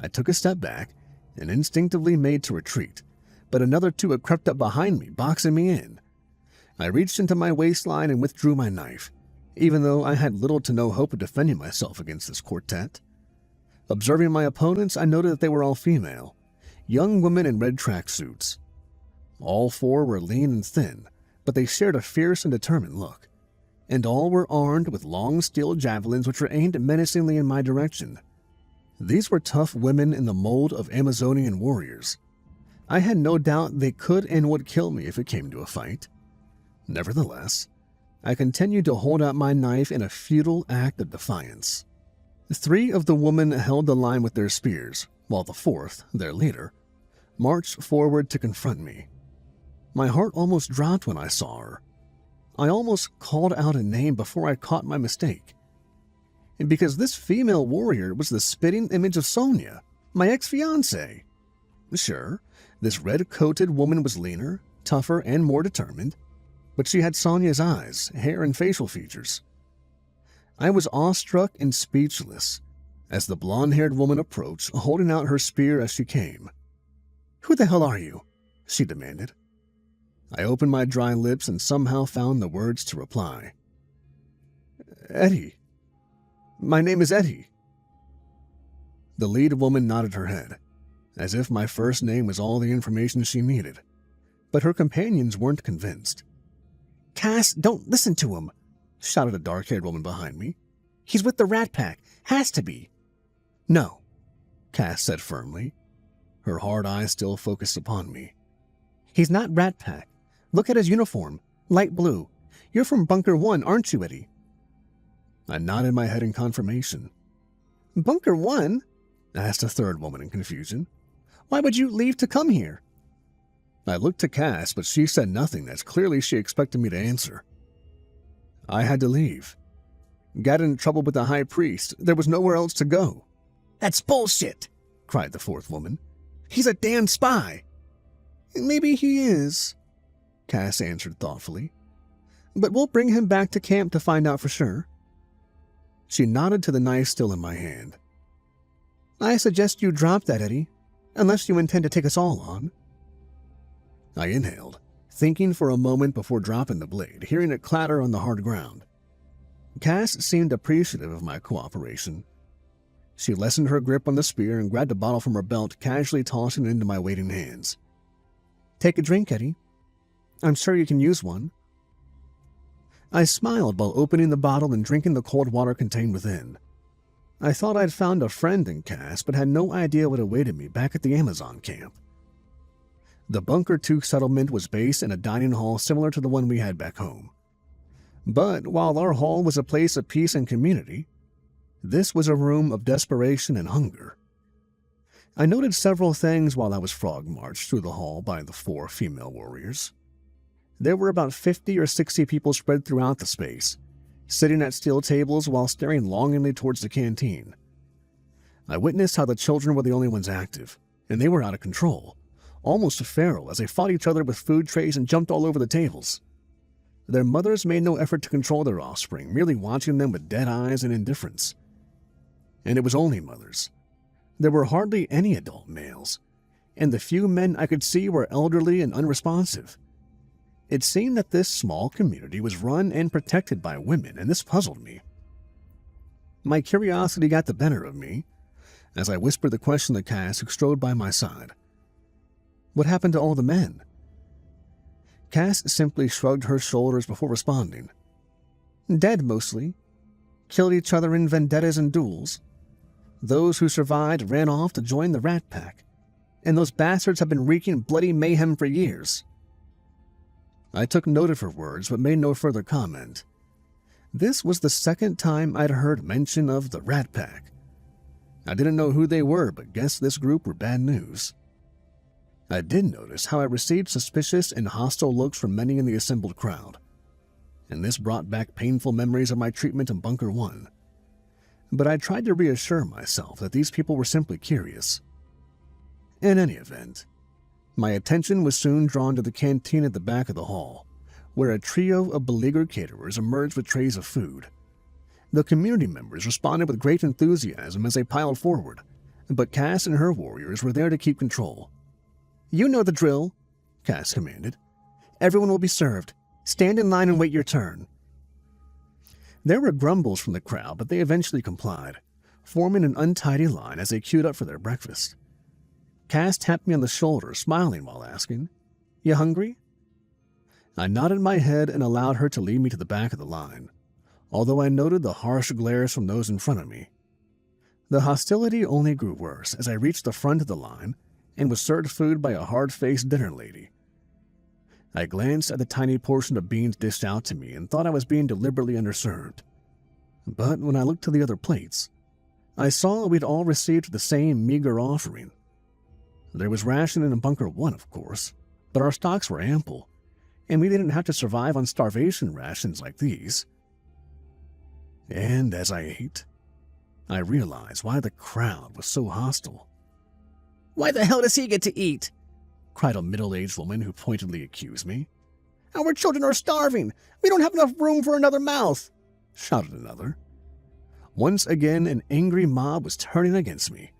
I took a step back and instinctively made to retreat, but another 2 had crept up behind me, boxing me in. I reached into my waistline and withdrew my knife, even though I had little to no hope of defending myself against this quartet. Observing my opponents, I noted that they were all female, young women in red tracksuits. All 4 were lean and thin, but they shared a fierce and determined look, and all were armed with long steel javelins which were aimed menacingly in my direction. These were tough women in the mold of Amazonian warriors. I had no doubt they could and would kill me if it came to a fight. Nevertheless, I continued to hold out my knife in a futile act of defiance. 3 of the women held the line with their spears, while the 4th, their leader, marched forward to confront me. My heart almost dropped when I saw her. I almost called out a name before I caught my mistake. And because this female warrior was the spitting image of Sonia, my ex-fiancée. Sure, this red-coated woman was leaner, tougher, and more determined, but she had Sonia's eyes, hair, and facial features. I was awestruck and speechless as the blonde-haired woman approached, holding out her spear as she came. "Who the hell are you?" she demanded. I opened my dry lips and somehow found the words to reply. "Eddie. My name is Eddie." The lead woman nodded her head, as if my first name was all the information she needed, but her companions weren't convinced. "Cass, don't listen to him," shouted a dark-haired woman behind me. "He's with the Rat Pack. Has to be." "No," Cass said firmly, her hard eyes still focused upon me. "He's not Rat Pack. Look at his uniform. Light blue. You're from Bunker 1, aren't you, Eddie?" I nodded my head in confirmation. "Bunker 1?" asked a third woman in confusion. "Why would you leave to come here?" I looked to Cass, but she said nothing as clearly she expected me to answer. "I had to leave. Got in trouble with the high priest. There was nowhere else to go." "That's bullshit," cried the 4th woman. "He's a damn spy." "Maybe he is," Cass answered thoughtfully. "But we'll bring him back to camp to find out for sure." She nodded to the knife still in my hand. "I suggest you drop that, Eddie, unless you intend to take us all on." I inhaled, thinking for a moment before dropping the blade, hearing it clatter on the hard ground. Cass seemed appreciative of my cooperation. She lessened her grip on the spear and grabbed a bottle from her belt, casually tossing it into my waiting hands. "Take a drink, Eddie. I'm sure you can use one." I smiled while opening the bottle and drinking the cold water contained within. I thought I'd found a friend in Cass, but had no idea what awaited me back at the Amazon camp. The Bunker 2 settlement was based in a dining hall similar to the one we had back home. But while our hall was a place of peace and community, this was a room of desperation and hunger. I noted several things while I was frog-marched through the hall by the 4 female warriors. There were about 50 or 60 people spread throughout the space, sitting at steel tables while staring longingly towards the canteen. I witnessed how the children were the only ones active, and they were out of control, almost feral as they fought each other with food trays and jumped all over the tables. Their mothers made no effort to control their offspring, merely watching them with dead eyes and indifference. And it was only mothers. There were hardly any adult males, and the few men I could see were elderly and unresponsive. It seemed that this small community was run and protected by women, and this puzzled me. My curiosity got the better of me as I whispered the question to Cass, who strode by my side. "What happened to all the men?" Cass simply shrugged her shoulders before responding. "Dead, mostly. Killed each other in vendettas and duels. Those who survived ran off to join the Rat Pack, and those bastards have been wreaking bloody mayhem for years." I took note of her words, but made no further comment. This was the second time I'd heard mention of the Rat Pack. I didn't know who they were, but guessed this group were bad news. I did notice how I received suspicious and hostile looks from many in the assembled crowd, and this brought back painful memories of my treatment in Bunker 1. But I tried to reassure myself that these people were simply curious. In any event, my attention was soon drawn to the canteen at the back of the hall, where a trio of beleaguered caterers emerged with trays of food. The community members responded with great enthusiasm as they piled forward, but Cass and her warriors were there to keep control. "You know the drill," Cass commanded. "Everyone will be served. Stand in line and wait your turn." There were grumbles from the crowd, but they eventually complied, forming an untidy line as they queued up for their breakfast. Cass tapped me on the shoulder, smiling while asking, "You hungry?" I nodded my head and allowed her to lead me to the back of the line, although I noted the harsh glares from those in front of me. The hostility only grew worse as I reached the front of the line and was served food by a hard-faced dinner lady. I glanced at the tiny portion of beans dished out to me and thought I was being deliberately underserved. But when I looked to the other plates, I saw we'd all received the same meager offering. There was rationing in Bunker 1, of course, but our stocks were ample, and we didn't have to survive on starvation rations like these. And as I ate, I realized why the crowd was so hostile. "Why the hell does he get to eat?" cried a middle-aged woman who pointedly accused me. "Our children are starving. We don't have enough room for another mouth," shouted another. Once again, an angry mob was turning against me.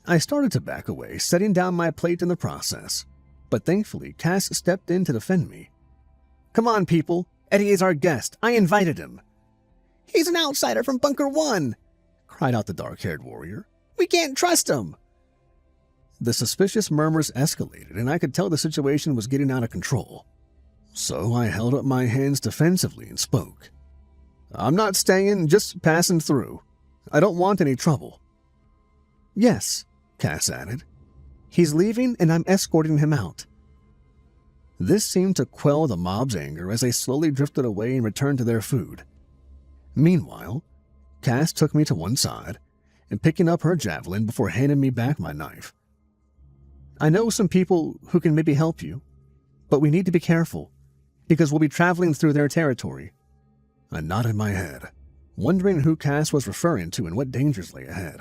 I started to back away, setting down my plate in the process, but thankfully Cass stepped in to defend me. "Come on, people. Eddie is our guest. I invited him." "He's an outsider from Bunker 1, cried out the dark-haired warrior. "We can't trust him." The suspicious murmurs escalated, and I could tell the situation was getting out of control. So I held up my hands defensively and spoke. "I'm not staying, just passing through. I don't want any trouble." "Yes," Cass added. "He's leaving and I'm escorting him out." This seemed to quell the mob's anger as they slowly drifted away and returned to their food. Meanwhile, Cass took me to one side and picking up her javelin before handing me back my knife. "I know some people who can maybe help you, but we need to be careful because we'll be traveling through their territory." I nodded my head, wondering who Cass was referring to and what dangers lay ahead.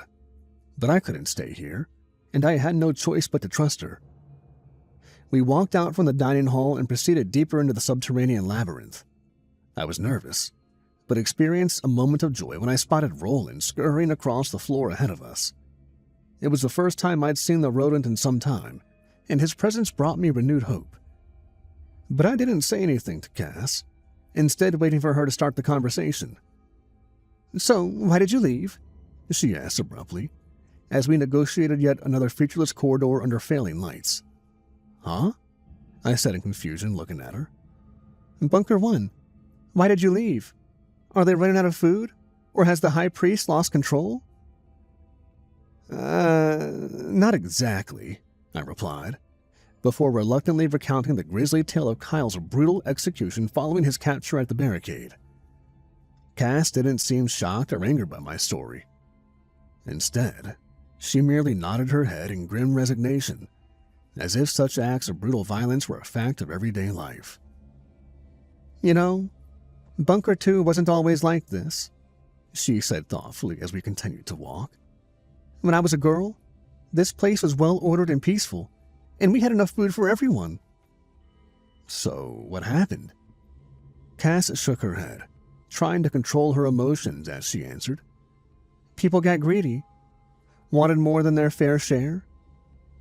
But I couldn't stay here, and I had no choice but to trust her. We walked out from the dining hall and proceeded deeper into the subterranean labyrinth. I was nervous, but experienced a moment of joy when I spotted Roland scurrying across the floor ahead of us. It was the first time I'd seen the rodent in some time, and his presence brought me renewed hope. But I didn't say anything to Cass, instead waiting for her to start the conversation. "So, why did you leave?" she asked abruptly, as we negotiated yet another featureless corridor under failing lights. "Huh?" I said in confusion, looking at her. "Bunker 1. Why did you leave? Are they running out of food? Or has the high priest lost control?" Not exactly," I replied, before reluctantly recounting the grisly tale of Kyle's brutal execution following his capture at the barricade. Cass didn't seem shocked or angered by my story. Instead, she merely nodded her head in grim resignation, as if such acts of brutal violence were a fact of everyday life. "You know, Bunker 2 wasn't always like this," she said thoughtfully as we continued to walk. "When I was a girl, this place was well-ordered and peaceful, and we had enough food for everyone." "So, what happened?" Cass shook her head, trying to control her emotions as she answered. "People got greedy, wanted more than their fair share.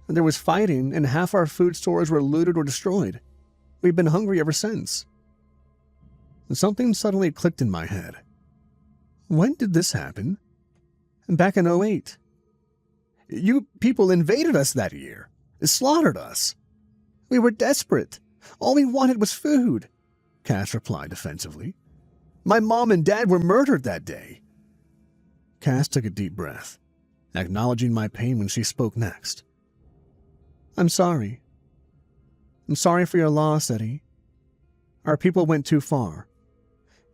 There was fighting, and half our food stores were looted or destroyed. We've been hungry ever since." Something suddenly clicked in my head. When did this happen? "Back in 2008. You people invaded us that year, slaughtered us." "We were desperate. All we wanted was food," Cass replied defensively. "My mom and dad were murdered that day." Cass took a deep breath, acknowledging my pain when she spoke next. "I'm sorry. I'm sorry for your loss, Eddie. Our people went too far.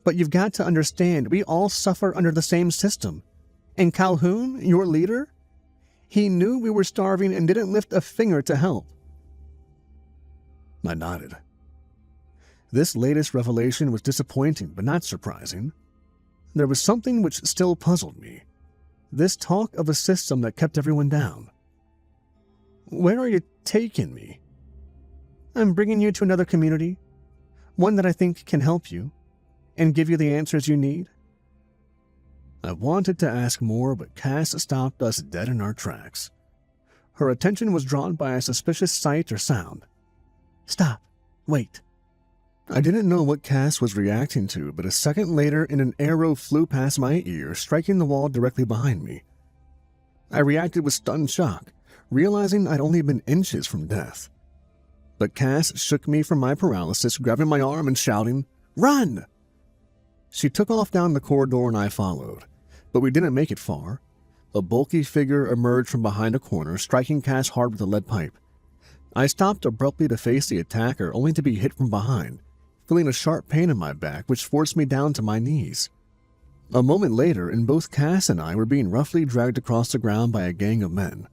But you've got to understand, we all suffer under the same system. And Calhoun, your leader, he knew we were starving and didn't lift a finger to help." I nodded. This latest revelation was disappointing but not surprising. There was something which still puzzled me. This talk of a system that kept everyone down. "Where are you taking me?" "I'm bringing you to another community, one that I think can help you and give you the answers you need." I wanted to ask more, but Cass stopped us dead in our tracks. Her attention was drawn by a suspicious sight or sound. "Stop. Wait." I didn't know what Cass was reacting to, but a second later an arrow flew past my ear, striking the wall directly behind me. I reacted with stunned shock, realizing I'd only been inches from death. But Cass shook me from my paralysis, grabbing my arm and shouting, "Run!" She took off down the corridor and I followed, but we didn't make it far. A bulky figure emerged from behind a corner, striking Cass hard with a lead pipe. I stopped abruptly to face the attacker, only to be hit from behind, feeling a sharp pain in my back which forced me down to my knees. A moment later, and both Cass and I were being roughly dragged across the ground by a gang of men,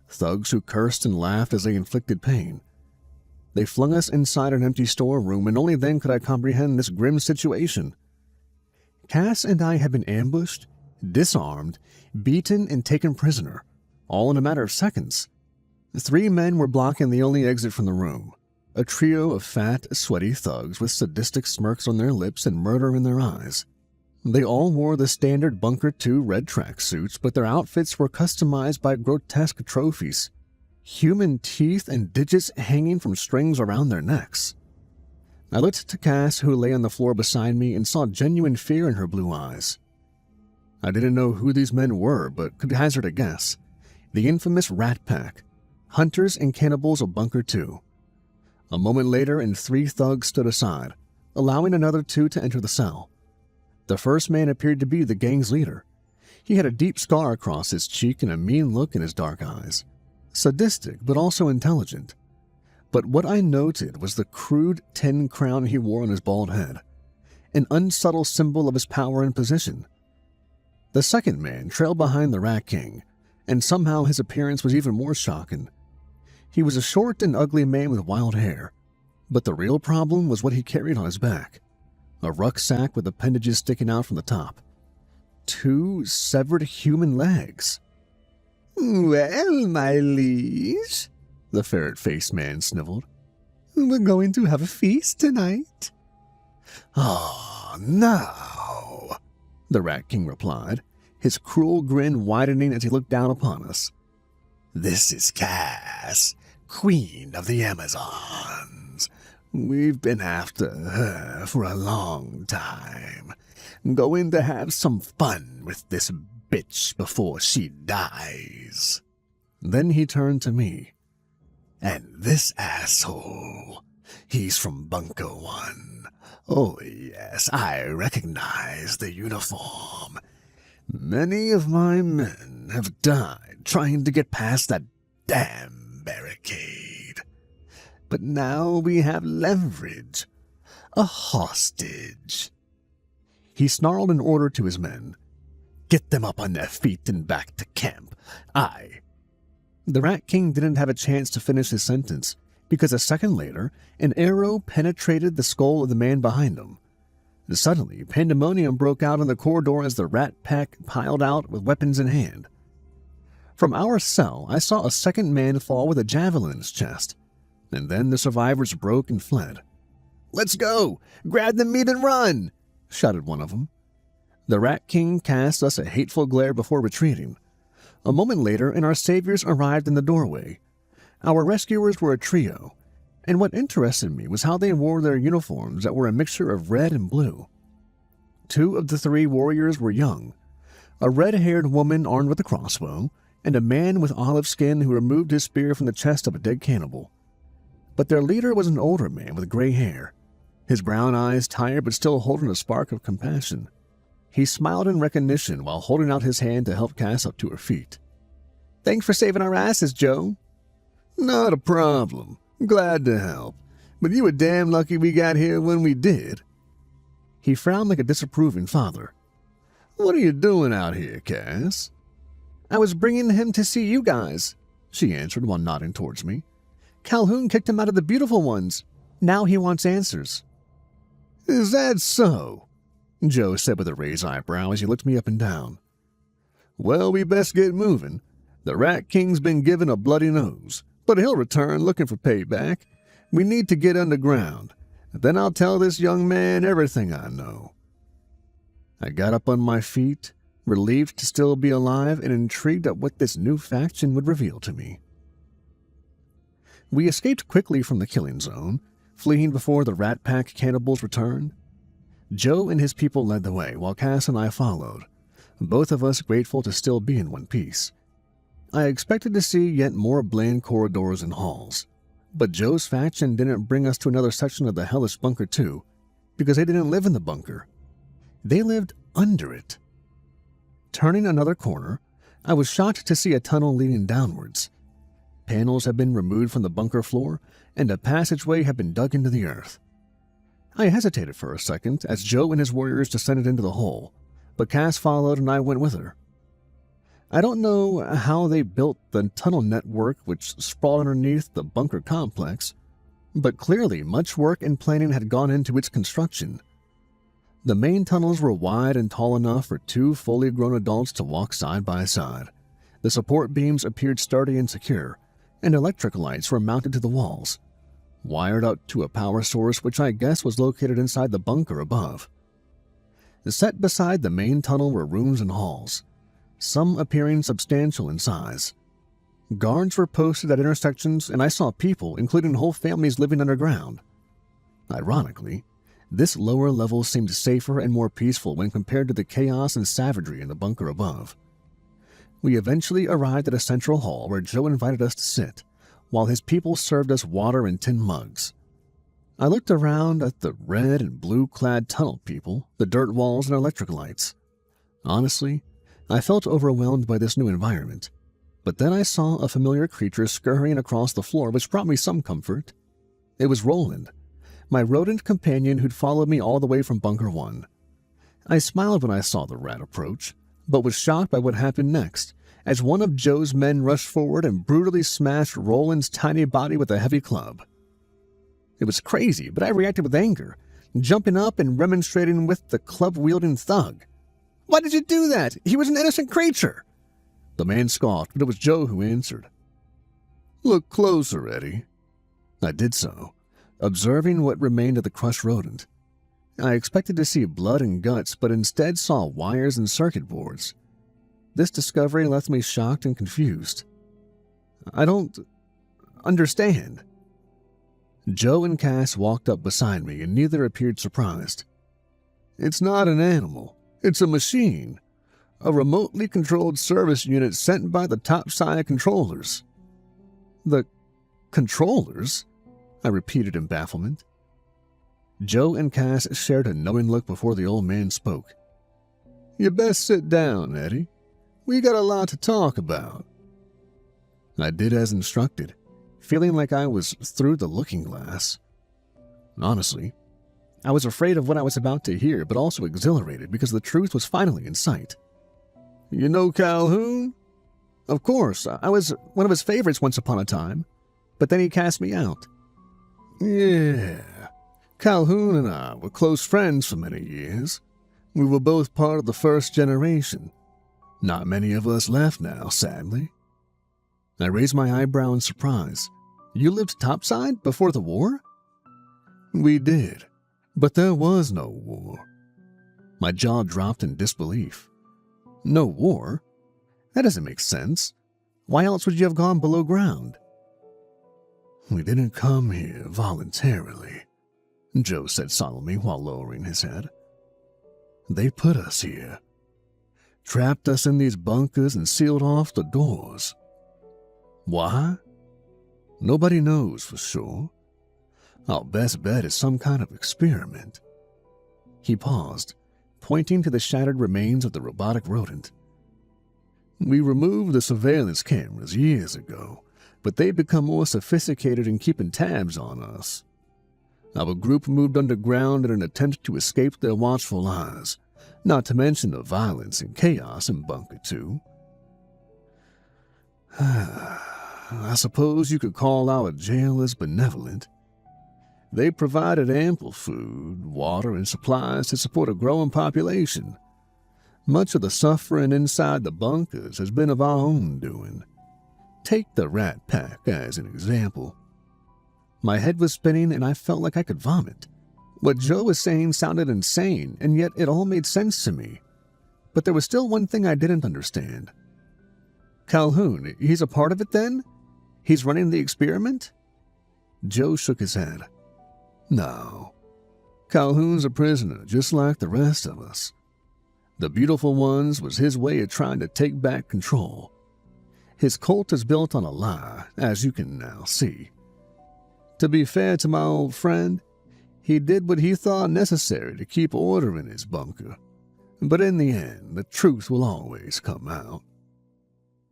thugs who cursed and laughed as they inflicted pain. They flung us inside an empty storeroom, and only then could I comprehend this grim situation. Cass and I had been ambushed, disarmed, beaten, and taken prisoner, all in a matter of seconds. 3 men were blocking the only exit from the room, a trio of fat, sweaty thugs with sadistic smirks on their lips and murder in their eyes. They all wore the standard Bunker 2 red tracksuits, but their outfits were customized by grotesque trophies, human teeth and digits hanging from strings around their necks. I looked to Cass, who lay on the floor beside me, and saw genuine fear in her blue eyes. I didn't know who these men were, but could hazard a guess. The infamous Rat Pack, hunters and cannibals of Bunker 2. A moment later, and 3 thugs stood aside, allowing another 2 to enter the cell. The first man appeared to be the gang's leader. He had a deep scar across his cheek and a mean look in his dark eyes. Sadistic, but also intelligent. But what I noted was the crude tin crown he wore on his bald head, an unsubtle symbol of his power and position. The second man trailed behind the Rat King, and somehow his appearance was even more shocking. He was a short and ugly man with wild hair, but the real problem was what he carried on his back. A rucksack with appendages sticking out from the top. 2 severed human legs. "Well, my liege," the ferret-faced man sniveled, "we're going to have a feast tonight." "Oh, no," the Rat King replied, his cruel grin widening as he looked down upon us. "This is Cass, Queen of the Amazons. We've been after her for a long time. Going to have some fun with this bitch before she dies." Then he turned to me. "And this asshole, he's from Bunker 1. Oh yes, I recognize the uniform. Many of my men have died trying to get past that damn barricade. But now we have leverage, a hostage." He snarled an order to his men. "Get them up on their feet and back to camp. The Rat King didn't have a chance to finish his sentence, because a second later, an arrow penetrated the skull of the man behind him. Suddenly, pandemonium broke out in the corridor as the Rat Pack piled out with weapons in hand. From our cell, I saw a second man fall with a javelin in his chest, and then the survivors broke and fled. "Let's go! Grab the meat and run!" shouted one of them. The Rat King cast us a hateful glare before retreating. A moment later, and our saviors arrived in the doorway. Our rescuers were a trio, and what interested me was how they wore their uniforms that were a mixture of red and blue. 2 of the 3 warriors were young, a red-haired woman armed with a crossbow, and a man with olive skin who removed his spear from the chest of a dead cannibal. But their leader was an older man with gray hair, his brown eyes tired but still holding a spark of compassion. He smiled in recognition while holding out his hand to help Cass up to her feet. "Thanks for saving our asses, Joe." "Not a problem. Glad to help. But you were damn lucky we got here when we did." He frowned like a disapproving father. "What are you doing out here, Cass?" "I was bringing him to see you guys," she answered while nodding towards me. "Calhoun kicked him out of the Beautiful Ones. Now he wants answers." "Is that so?" Joe said with a raised eyebrow as he looked me up and down. "Well, we best get moving. The Rat King's been given a bloody nose, but he'll return looking for payback. We need to get underground. Then I'll tell this young man everything I know." I got up on my feet, relieved to still be alive and intrigued at what this new faction would reveal to me. We escaped quickly from the killing zone, fleeing before the Rat Pack cannibals returned. Joe and his people led the way, while Cass and I followed, both of us grateful to still be in one piece. I expected to see yet more bland corridors and halls, but Joe's faction didn't bring us to another section of the hellish Bunker 2, because they didn't live in the bunker. They lived under it. Turning another corner, I was shocked to see a tunnel leading downwards. Panels had been removed from the bunker floor, and a passageway had been dug into the earth. I hesitated for a second as Joe and his warriors descended into the hole, but Cass followed and I went with her. I don't know how they built the tunnel network which sprawled underneath the bunker complex, but clearly much work and planning had gone into its construction. The main tunnels were wide and tall enough for 2 fully grown adults to walk side by side. The support beams appeared sturdy and secure, and electric lights were mounted to the walls, wired up to a power source which I guess was located inside the bunker above. Set beside the main tunnel were rooms and halls, some appearing substantial in size. Guards were posted at intersections, and I saw people, including whole families, living underground. Ironically, this lower level seemed safer and more peaceful when compared to the chaos and savagery in the bunker above. We eventually arrived at a central hall where Joe invited us to sit, while his people served us water in tin mugs. I looked around at the red and blue-clad tunnel people, the dirt walls, and electric lights. Honestly, I felt overwhelmed by this new environment, but then I saw a familiar creature scurrying across the floor which brought me some comfort. It was Roland, my rodent companion who'd followed me all the way from Bunker 1. I smiled when I saw the rat approach, but was shocked by what happened next, as one of Joe's men rushed forward and brutally smashed Roland's tiny body with a heavy club. It was crazy, but I reacted with anger, jumping up and remonstrating with the club-wielding thug. "Why did you do that? He was an innocent creature!" The man scoffed, but it was Joe who answered. "Look closer, Eddie." I did so, observing what remained of the crushed rodent. I expected to see blood and guts, but instead saw wires and circuit boards. This discovery left me shocked and confused. "I don't understand." Joe and Cass walked up beside me, and neither appeared surprised. "It's not an animal. It's a machine. A remotely controlled service unit sent by the topside controllers." "The controllers?" I repeated in bafflement. Joe and Cass shared a knowing look before the old man spoke. "You best sit down, Eddie. We got a lot to talk about." I did as instructed, feeling like I was through the looking glass. Honestly, I was afraid of what I was about to hear, but also exhilarated because the truth was finally in sight. "You know Calhoun?" "Of course, I was one of his favorites once upon a time, but then he cast me out." "Yeah, Calhoun and I were close friends for many years. We were both part of the first generation. Not many of us left now, sadly." I raised my eyebrow in surprise. "You lived topside before the war?" "We did, but there was no war." My jaw dropped in disbelief. "No war? That doesn't make sense. Why else would you have gone below ground?" "We didn't come here voluntarily," Joe said solemnly while lowering his head. "They put us here, trapped us in these bunkers and sealed off the doors. Why? Nobody knows for sure. Our best bet is some kind of experiment." He paused, pointing to the shattered remains of the robotic rodent. "We removed the surveillance cameras years ago, but they've become more sophisticated in keeping tabs on us. Our group moved underground in an attempt to escape their watchful eyes, not to mention the violence and chaos in Bunker 2. I suppose you could call our jailers benevolent. They provided ample food, water, and supplies to support a growing population. Much of the suffering inside the bunkers has been of our own doing. Take the Rat Pack as an example." My head was spinning and I felt like I could vomit. What Joe was saying sounded insane, and yet it all made sense to me. But there was still one thing I didn't understand. "Calhoun, he's a part of it then? He's running the experiment?" Joe shook his head. "No. Calhoun's a prisoner just like the rest of us. The Beautiful Ones was his way of trying to take back control. His cult is built on a lie, as you can now see. To be fair to my old friend, he did what he thought necessary to keep order in his bunker, but in the end, the truth will always come out."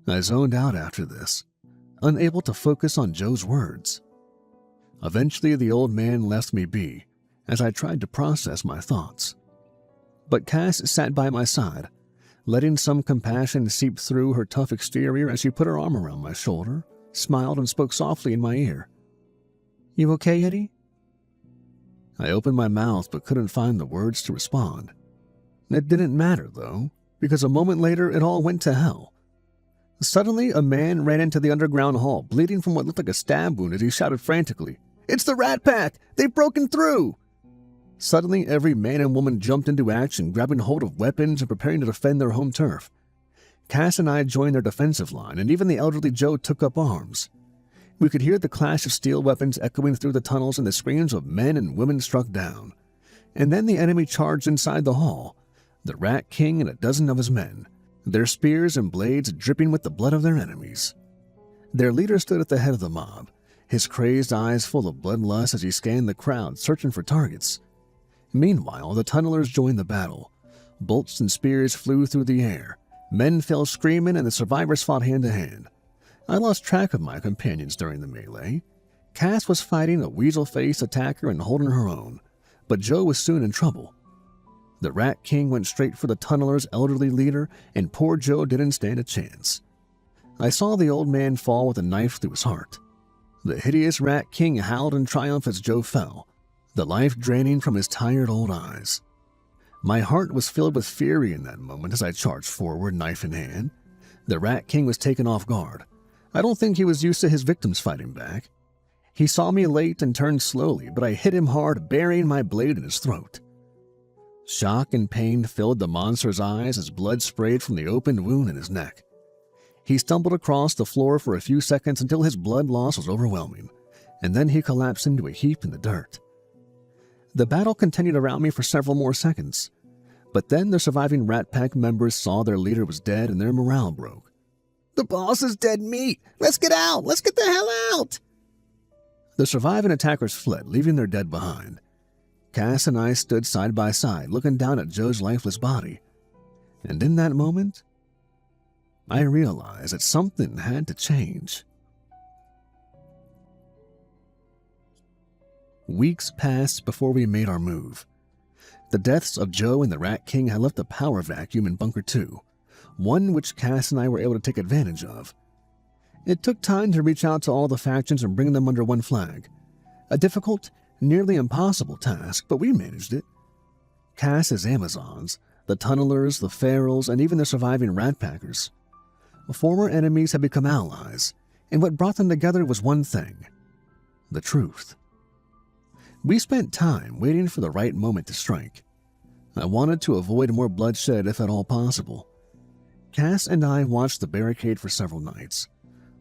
I zoned out after this. unable to focus on Joe's words. Eventually, the old man left me be as I tried to process my thoughts. But Cass sat by my side, letting some compassion seep through her tough exterior as she put her arm around my shoulder, smiled, and spoke softly in my ear. "You okay, Eddie?" I opened my mouth but couldn't find the words to respond. It didn't matter, though, because a moment later it all went to hell. Suddenly, a man ran into the underground hall, bleeding from what looked like a stab wound as he shouted frantically, "It's the Rat Pack! They've broken through!" Suddenly, every man and woman jumped into action, grabbing hold of weapons and preparing to defend their home turf. Cass and I joined their defensive line, and even the elderly Joe took up arms. We could hear the clash of steel weapons echoing through the tunnels and the screams of men and women struck down. And then the enemy charged inside the hall, the Rat King and a dozen of his men, their spears and blades dripping with the blood of their enemies. Their leader stood at the head of the mob, his crazed eyes full of bloodlust as he scanned the crowd, searching for targets. Meanwhile, the tunnelers joined the battle. Bolts and spears flew through the air. Men fell screaming, and the survivors fought hand to hand. I lost track of my companions during the melee. Cass was fighting a weasel-faced attacker and holding her own, but Joe was soon in trouble. The Rat King went straight for the tunnelers' elderly leader, and poor Joe didn't stand a chance. I saw the old man fall with a knife through his heart. The hideous Rat King howled in triumph as Joe fell, the life draining from his tired old eyes. My heart was filled with fury in that moment as I charged forward, knife in hand. The Rat King was taken off guard. I don't think he was used to his victims fighting back. He saw me late and turned slowly, but I hit him hard, burying my blade in his throat. Shock and pain filled the monster's eyes as blood sprayed from the opened wound in his neck. He stumbled across the floor for a few seconds until his blood loss was overwhelming, and then he collapsed into a heap in the dirt. The battle continued around me for several more seconds, but then the surviving Rat Pack members saw their leader was dead and their morale broke. "The boss is dead meat! Let's get out! Let's get the hell out!" The surviving attackers fled, leaving their dead behind. Cass and I stood side by side, looking down at Joe's lifeless body. And in that moment, I realized that something had to change. Weeks passed before we made our move. The deaths of Joe and the Rat King had left a power vacuum in Bunker 2, one which Cass and I were able to take advantage of. It took time to reach out to all the factions and bring them under one flag. A difficult, nearly impossible task, but we managed it. Cass's Amazons, the tunnelers, the ferals, and even the surviving Rat Packers. Former enemies had become allies, and what brought them together was one thing: the truth. We spent time waiting for the right moment to strike. I wanted to avoid more bloodshed if at all possible. Cass and I watched the barricade for several nights,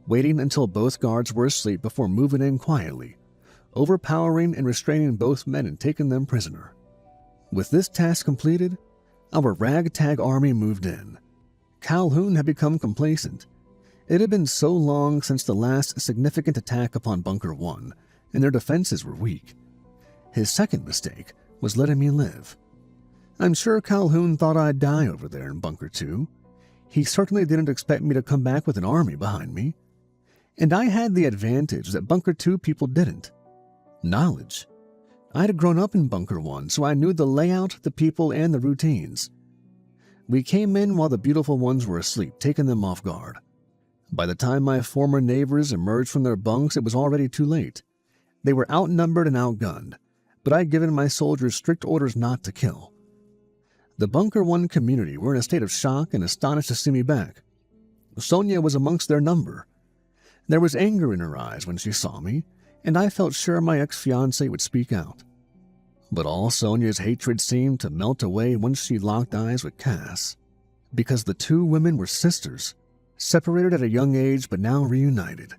waiting until both guards were asleep before moving in quietly, overpowering and restraining both men and taking them prisoner. With this task completed, our ragtag army moved in. Calhoun had become complacent. It had been so long since the last significant attack upon Bunker 1, and their defenses were weak. His second mistake was letting me live. I'm sure Calhoun thought I'd die over there in Bunker 2. He certainly didn't expect me to come back with an army behind me. And I had the advantage that Bunker 2 people didn't: knowledge. I had grown up in Bunker 1, so I knew the layout, the people, and the routines. We came in while the beautiful ones were asleep, taking them off guard. By the time my former neighbors emerged from their bunks, it was already too late. They were outnumbered and outgunned, but I'd given my soldiers strict orders not to kill. The Bunker 1 community were in a state of shock and astonished to see me back. Sonia was amongst their number. There was anger in her eyes when she saw me, and I felt sure my ex-fiancé would speak out. But all Sonia's hatred seemed to melt away once she locked eyes with Cass, because the two women were sisters, separated at a young age but now reunited.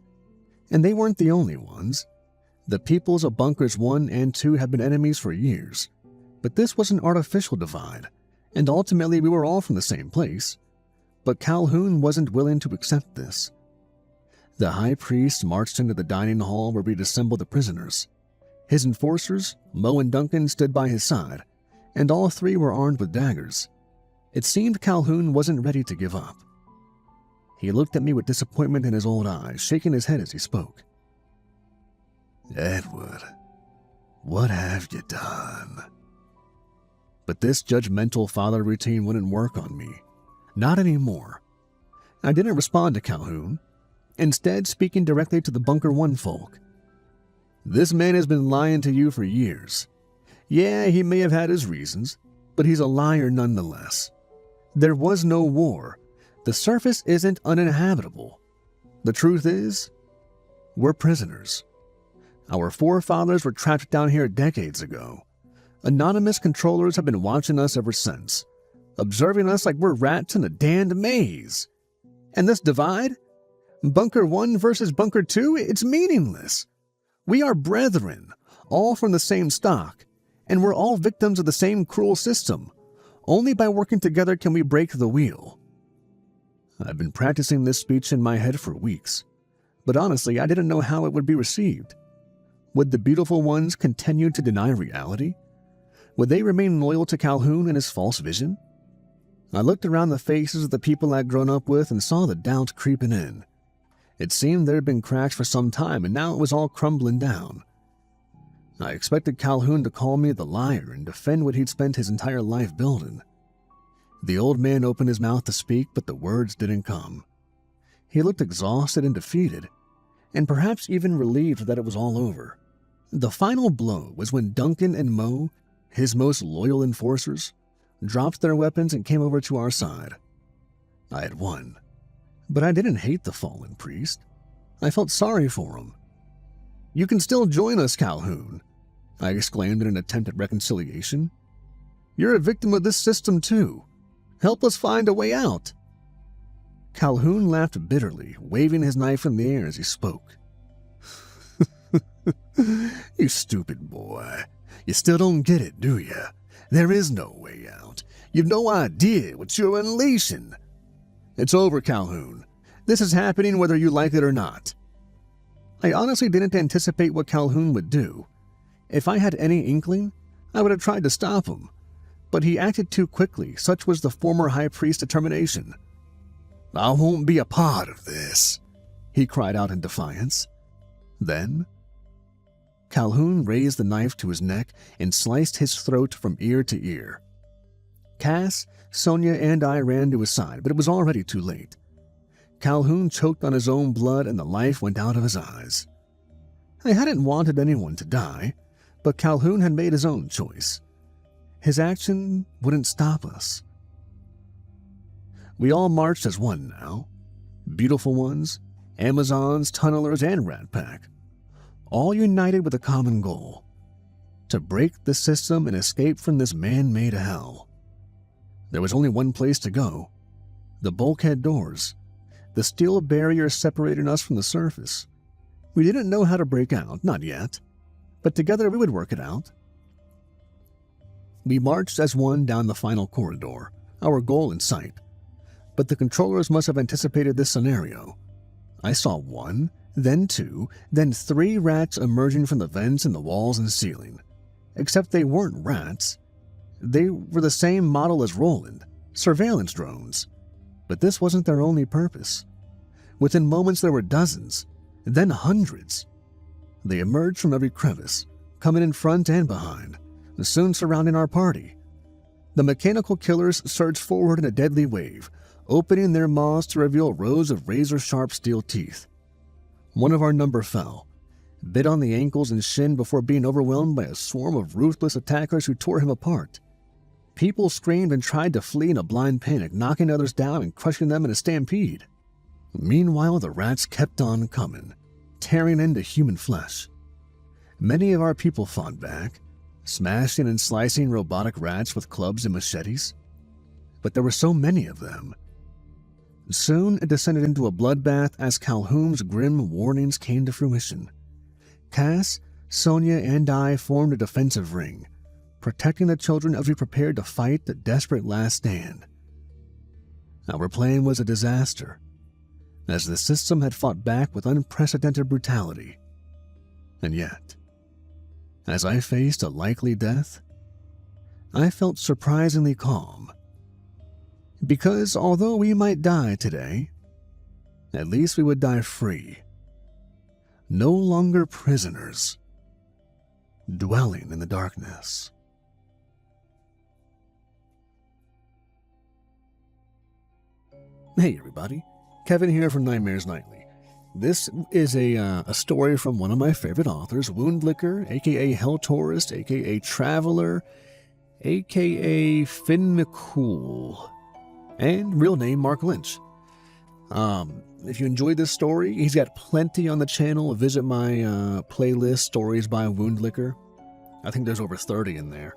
And they weren't the only ones. The peoples of Bunkers 1 and 2 had been enemies for years, but this was an artificial divide, and ultimately we were all from the same place. But Calhoun wasn't willing to accept this. The high priest marched into the dining hall where we'd assembled the prisoners. His enforcers, Mo and Duncan, stood by his side, and all three were armed with daggers. It seemed Calhoun wasn't ready to give up. He looked at me with disappointment in his old eyes, shaking his head as he spoke. Edward, what have you done? But this judgmental father routine wouldn't work on me. Not anymore. I didn't respond to Calhoun, instead speaking directly to the Bunker 1 folk. This man has been lying to you for years. Yeah, he may have had his reasons, but he's a liar nonetheless. There was no war. The surface isn't uninhabitable. The truth is, we're prisoners. Our forefathers were trapped down here decades ago. Anonymous controllers have been watching us ever since, observing us like we're rats in a damned maze. And this divide? Bunker 1 versus Bunker 2? It's meaningless. We are brethren, all from the same stock, and we're all victims of the same cruel system. Only by working together can we break the wheel. I've been practicing this speech in my head for weeks, but honestly, I didn't know how it would be received. Would the beautiful ones continue to deny reality? Would they remain loyal to Calhoun and his false vision? I looked around the faces of the people I'd grown up with and saw the doubt creeping in. It seemed there had been cracks for some time, and now it was all crumbling down. I expected Calhoun to call me the liar and defend what he'd spent his entire life building. The old man opened his mouth to speak, but the words didn't come. He looked exhausted and defeated, and perhaps even relieved that it was all over. The final blow was when Duncan and Mo, his most loyal enforcers, dropped their weapons and came over to our side. I had won, but I didn't hate the fallen priest. I felt sorry for him. "You can still join us, Calhoun," I exclaimed in an attempt at reconciliation. "You're a victim of this system too. Help us find a way out." Calhoun laughed bitterly, waving his knife in the air as he spoke. "You stupid boy. You still don't get it, do you? There is no way out. You've no idea what you're unleashing." "It's over, Calhoun. This is happening whether you like it or not." I honestly didn't anticipate what Calhoun would do. If I had any inkling, I would have tried to stop him. But he acted too quickly, such was the former high priest's determination. "I won't be a part of this," he cried out in defiance. Then, Calhoun raised the knife to his neck and sliced his throat from ear to ear. Cass, Sonia, and I ran to his side, but it was already too late. Calhoun choked on his own blood and the life went out of his eyes. I hadn't wanted anyone to die, but Calhoun had made his own choice. His action wouldn't stop us. We all marched as one now. Beautiful ones, Amazons, tunnelers, and Rat Pack. All united with a common goal: to break the system and escape from this man-made hell. There was only one place to go: the bulkhead doors, the steel barrier separating us from the surface. We didn't know how to break out, not yet, but together we would work it out. We marched as one down the final corridor, our goal in sight. But the controllers must have anticipated this scenario. I saw one, then two, then three rats emerging from the vents in the walls and ceiling. Except they weren't rats. They were the same model as Roland, surveillance drones. But this wasn't their only purpose. Within moments there were dozens, then hundreds. They emerged from every crevice, coming in front and behind, soon surrounding our party. The mechanical killers surged forward in a deadly wave, opening their maws to reveal rows of razor-sharp steel teeth. One of our number fell, bit on the ankles and shin before being overwhelmed by a swarm of ruthless attackers who tore him apart. People screamed and tried to flee in a blind panic, knocking others down and crushing them in a stampede. Meanwhile, the rats kept on coming, tearing into human flesh. Many of our people fought back, smashing and slicing robotic rats with clubs and machetes. But there were so many of them. Soon it descended into a bloodbath as Calhoun's grim warnings came to fruition. Cass, Sonia, and I formed a defensive ring, protecting the children as we prepared to fight the desperate last stand. Our plan was a disaster, as the system had fought back with unprecedented brutality. And yet, as I faced a likely death, I felt surprisingly calm. Because although we might die today, At least we would die free. No longer prisoners, dwelling in the darkness. Hey everybody, Kevin here from Nightmares Nightly. This is a story from one of my favorite authors, Woundlicker, aka Hell Tourist, aka Traveler, aka Finn McCool, and real name Mark Lynch. If you enjoyed this story, he's got plenty on the channel. Visit my playlist, Stories by Woundlicker. I think there's over 30 in there.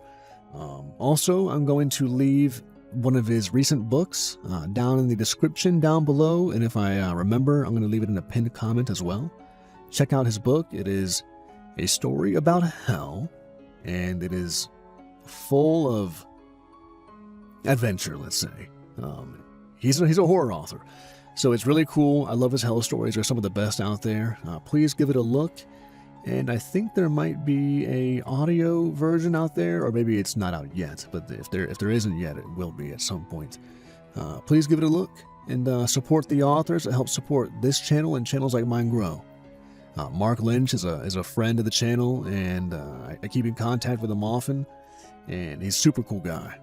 Also, I'm going to leave one of his recent books down in the description down below, and if I remember, I'm going to leave it in a pinned comment as well. Check out his book. It is a story about hell, and it is full of adventure, let's say. He's a horror author, so it's really cool. I love his hell stories. They're some of the best out there. Please give it a look. And I think there might be a audio version out there, or maybe it's not out yet, but if there isn't yet, it will be at some point. Please give it a look and support the authors. It helps support this channel and channels like mine grow. Mark Lynch is a friend of the channel, and I keep in contact with him often, and he's a super cool guy.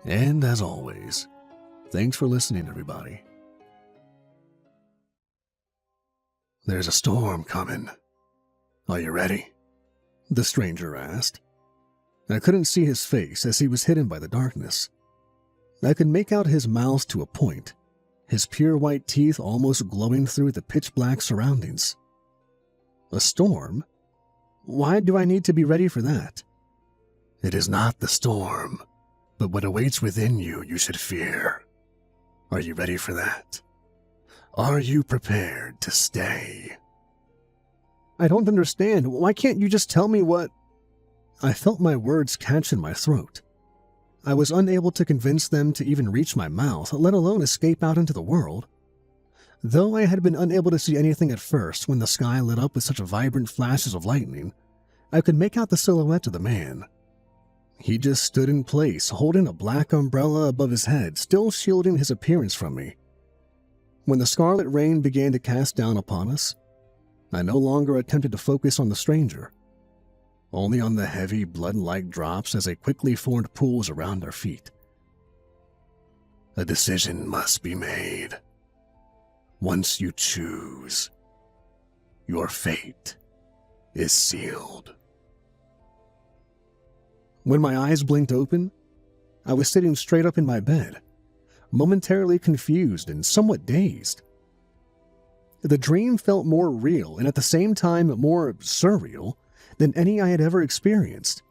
And as always, thanks for listening, everybody. There's a storm coming. Are you ready? The stranger asked. I couldn't see his face as he was hidden by the darkness. I could make out his mouth to a point, his pure white teeth almost glowing through the pitch-black surroundings. A storm? Why do I need to be ready for that? It is not the storm, but what awaits within you should fear. Are you ready for that? Are you prepared to stay? I don't understand. Why can't you just tell me what... I felt my words catch in my throat. I was unable to convince them to even reach my mouth, let alone escape out into the world. Though I had been unable to see anything at first when the sky lit up with such vibrant flashes of lightning, I could make out the silhouette of the man. He just stood in place, holding a black umbrella above his head, still shielding his appearance from me. When the scarlet rain began to cast down upon us, I no longer attempted to focus on the stranger, only on the heavy, blood-like drops as they quickly formed pools around our feet. A decision must be made. Once you choose, your fate is sealed. When my eyes blinked open, I was sitting straight up in my bed, momentarily confused and somewhat dazed. The dream felt more real and at the same time more surreal than any I had ever experienced.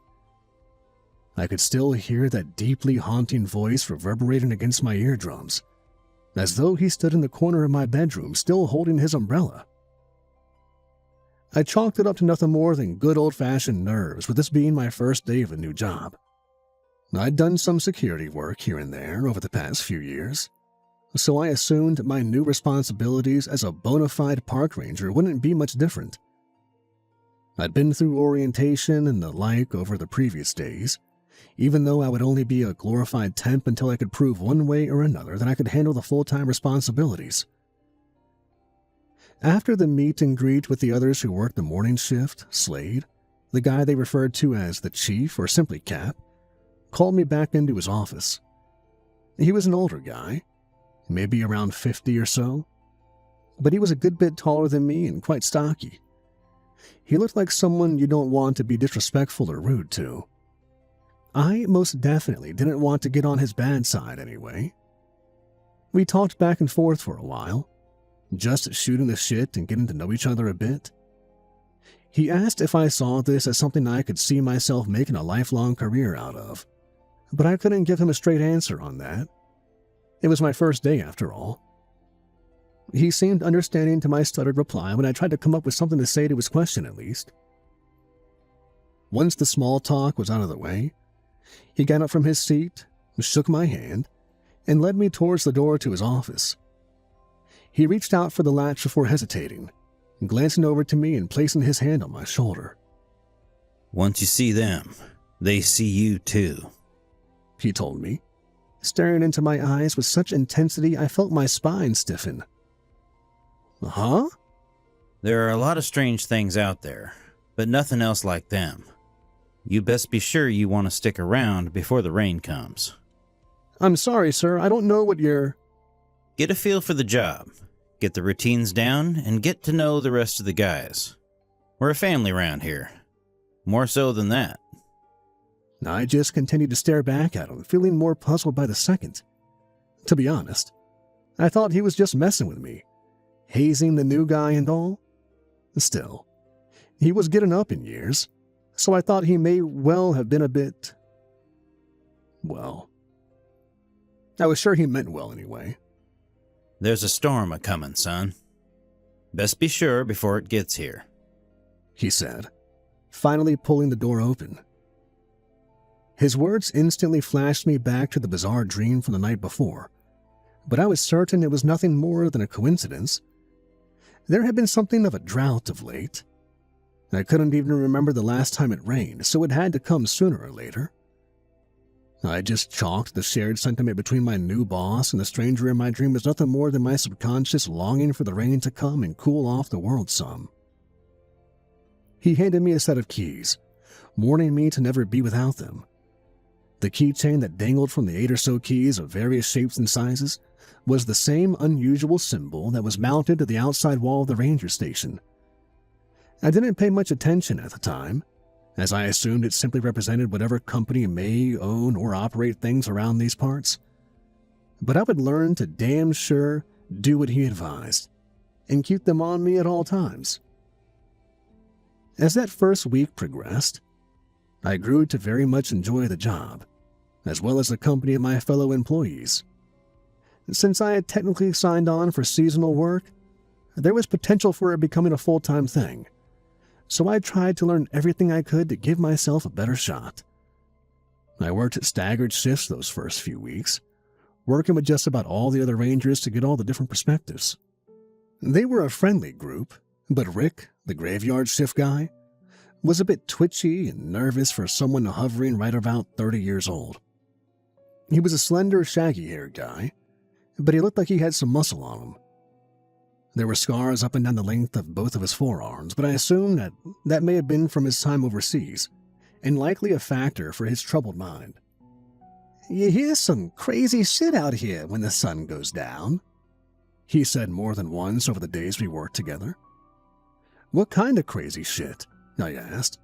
I could still hear that deeply haunting voice reverberating against my eardrums, as though he stood in the corner of my bedroom still holding his umbrella. I chalked it up to nothing more than good old-fashioned nerves, with this being my first day of a new job. I'd done some security work here and there over the past few years, so I assumed my new responsibilities as a bona fide park ranger wouldn't be much different. I'd been through orientation and the like over the previous days, even though I would only be a glorified temp until I could prove one way or another that I could handle the full-time responsibilities. After the meet and greet with the others who worked the morning shift, Slade, the guy they referred to as the Chief or simply Cap, called me back into his office. He was an older guy, maybe around 50 or so, but he was a good bit taller than me and quite stocky. He looked like someone you don't want to be disrespectful or rude to. I most definitely didn't want to get on his bad side anyway. We talked back and forth for a while, just shooting the shit and getting to know each other a bit. He asked if I saw this as something I could see myself making a lifelong career out of, but I couldn't give him a straight answer on that. It was my first day after all. He seemed understanding to my stuttered reply when I tried to come up with something to say to his question at least. Once the small talk was out of the way, he got up from his seat, shook my hand, and led me towards the door to his office. He reached out for the latch before hesitating, glancing over to me and placing his hand on my shoulder. Once you see them, they see you too, he told me, staring into my eyes with such intensity I felt my spine stiffen. Huh? There are a lot of strange things out there, but nothing else like them. You best be sure you want to stick around before the rain comes. I'm sorry, sir. I don't know what you're... Get a feel for the job, get the routines down, and get to know the rest of the guys. We're a family around here. More so than that. I just continued to stare back at him, feeling more puzzled by the second. To be honest, I thought he was just messing with me, hazing the new guy and all. Still, he was getting up in years, so I thought he may well have been a bit... well, I was sure he meant well anyway. There's a storm a-comin', son. Best be sure before it gets here, he said, finally pulling the door open. His words instantly flashed me back to the bizarre dream from the night before, but I was certain it was nothing more than a coincidence. There had been something of a drought of late. I couldn't even remember the last time it rained, so it had to come sooner or later. I just chalked the shared sentiment between my new boss and the stranger in my dream as nothing more than my subconscious longing for the rain to come and cool off the world some. He handed me a set of keys, warning me to never be without them. The keychain that dangled from the 8 or so keys of various shapes and sizes was the same unusual symbol that was mounted to the outside wall of the ranger station. I didn't pay much attention at the time, as I assumed it simply represented whatever company may own or operate things around these parts. But I would learn to damn sure do what he advised, and keep them on me at all times. As that first week progressed, I grew to very much enjoy the job, as well as the company of my fellow employees. Since I had technically signed on for seasonal work, there was potential for it becoming a full-time thing, so I tried to learn everything I could to give myself a better shot. I worked at staggered shifts those first few weeks, working with just about all the other rangers to get all the different perspectives. They were a friendly group, but Rick, the graveyard shift guy, was a bit twitchy and nervous for someone hovering right about 30 years old. He was a slender, shaggy-haired guy, but he looked like he had some muscle on him. There were scars up and down the length of both of his forearms, but I assumed that may have been from his time overseas, and likely a factor for his troubled mind. "You hear some crazy shit out here when the sun goes down," he said more than once over the days we worked together. "What kind of crazy shit?" I asked,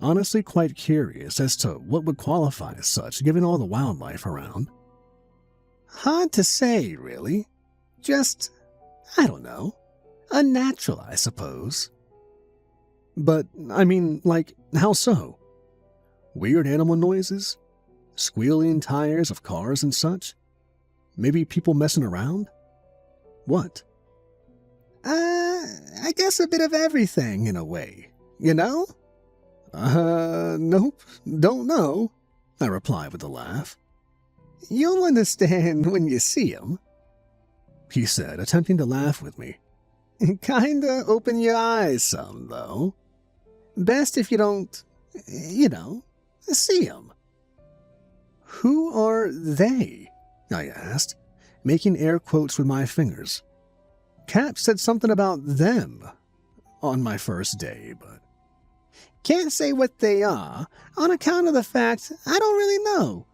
honestly quite curious as to what would qualify as such, given all the wildlife around. "Hard to say, really. Just, I don't know, unnatural, I suppose." "But, I mean, like, how so? Weird animal noises? Squealing tires of cars and such? Maybe people messing around? What?" I guess a bit of everything in a way, you know?" Nope, don't know," I replied with a laugh. "You'll understand when you see him," he said, attempting to laugh with me. "Kinda open your eyes some, though. Best if you don't, see him." "Who are they?" I asked, making air quotes with my fingers. Cap said something about them on my first day, but... "Can't say what they are, on account of the fact I don't really know.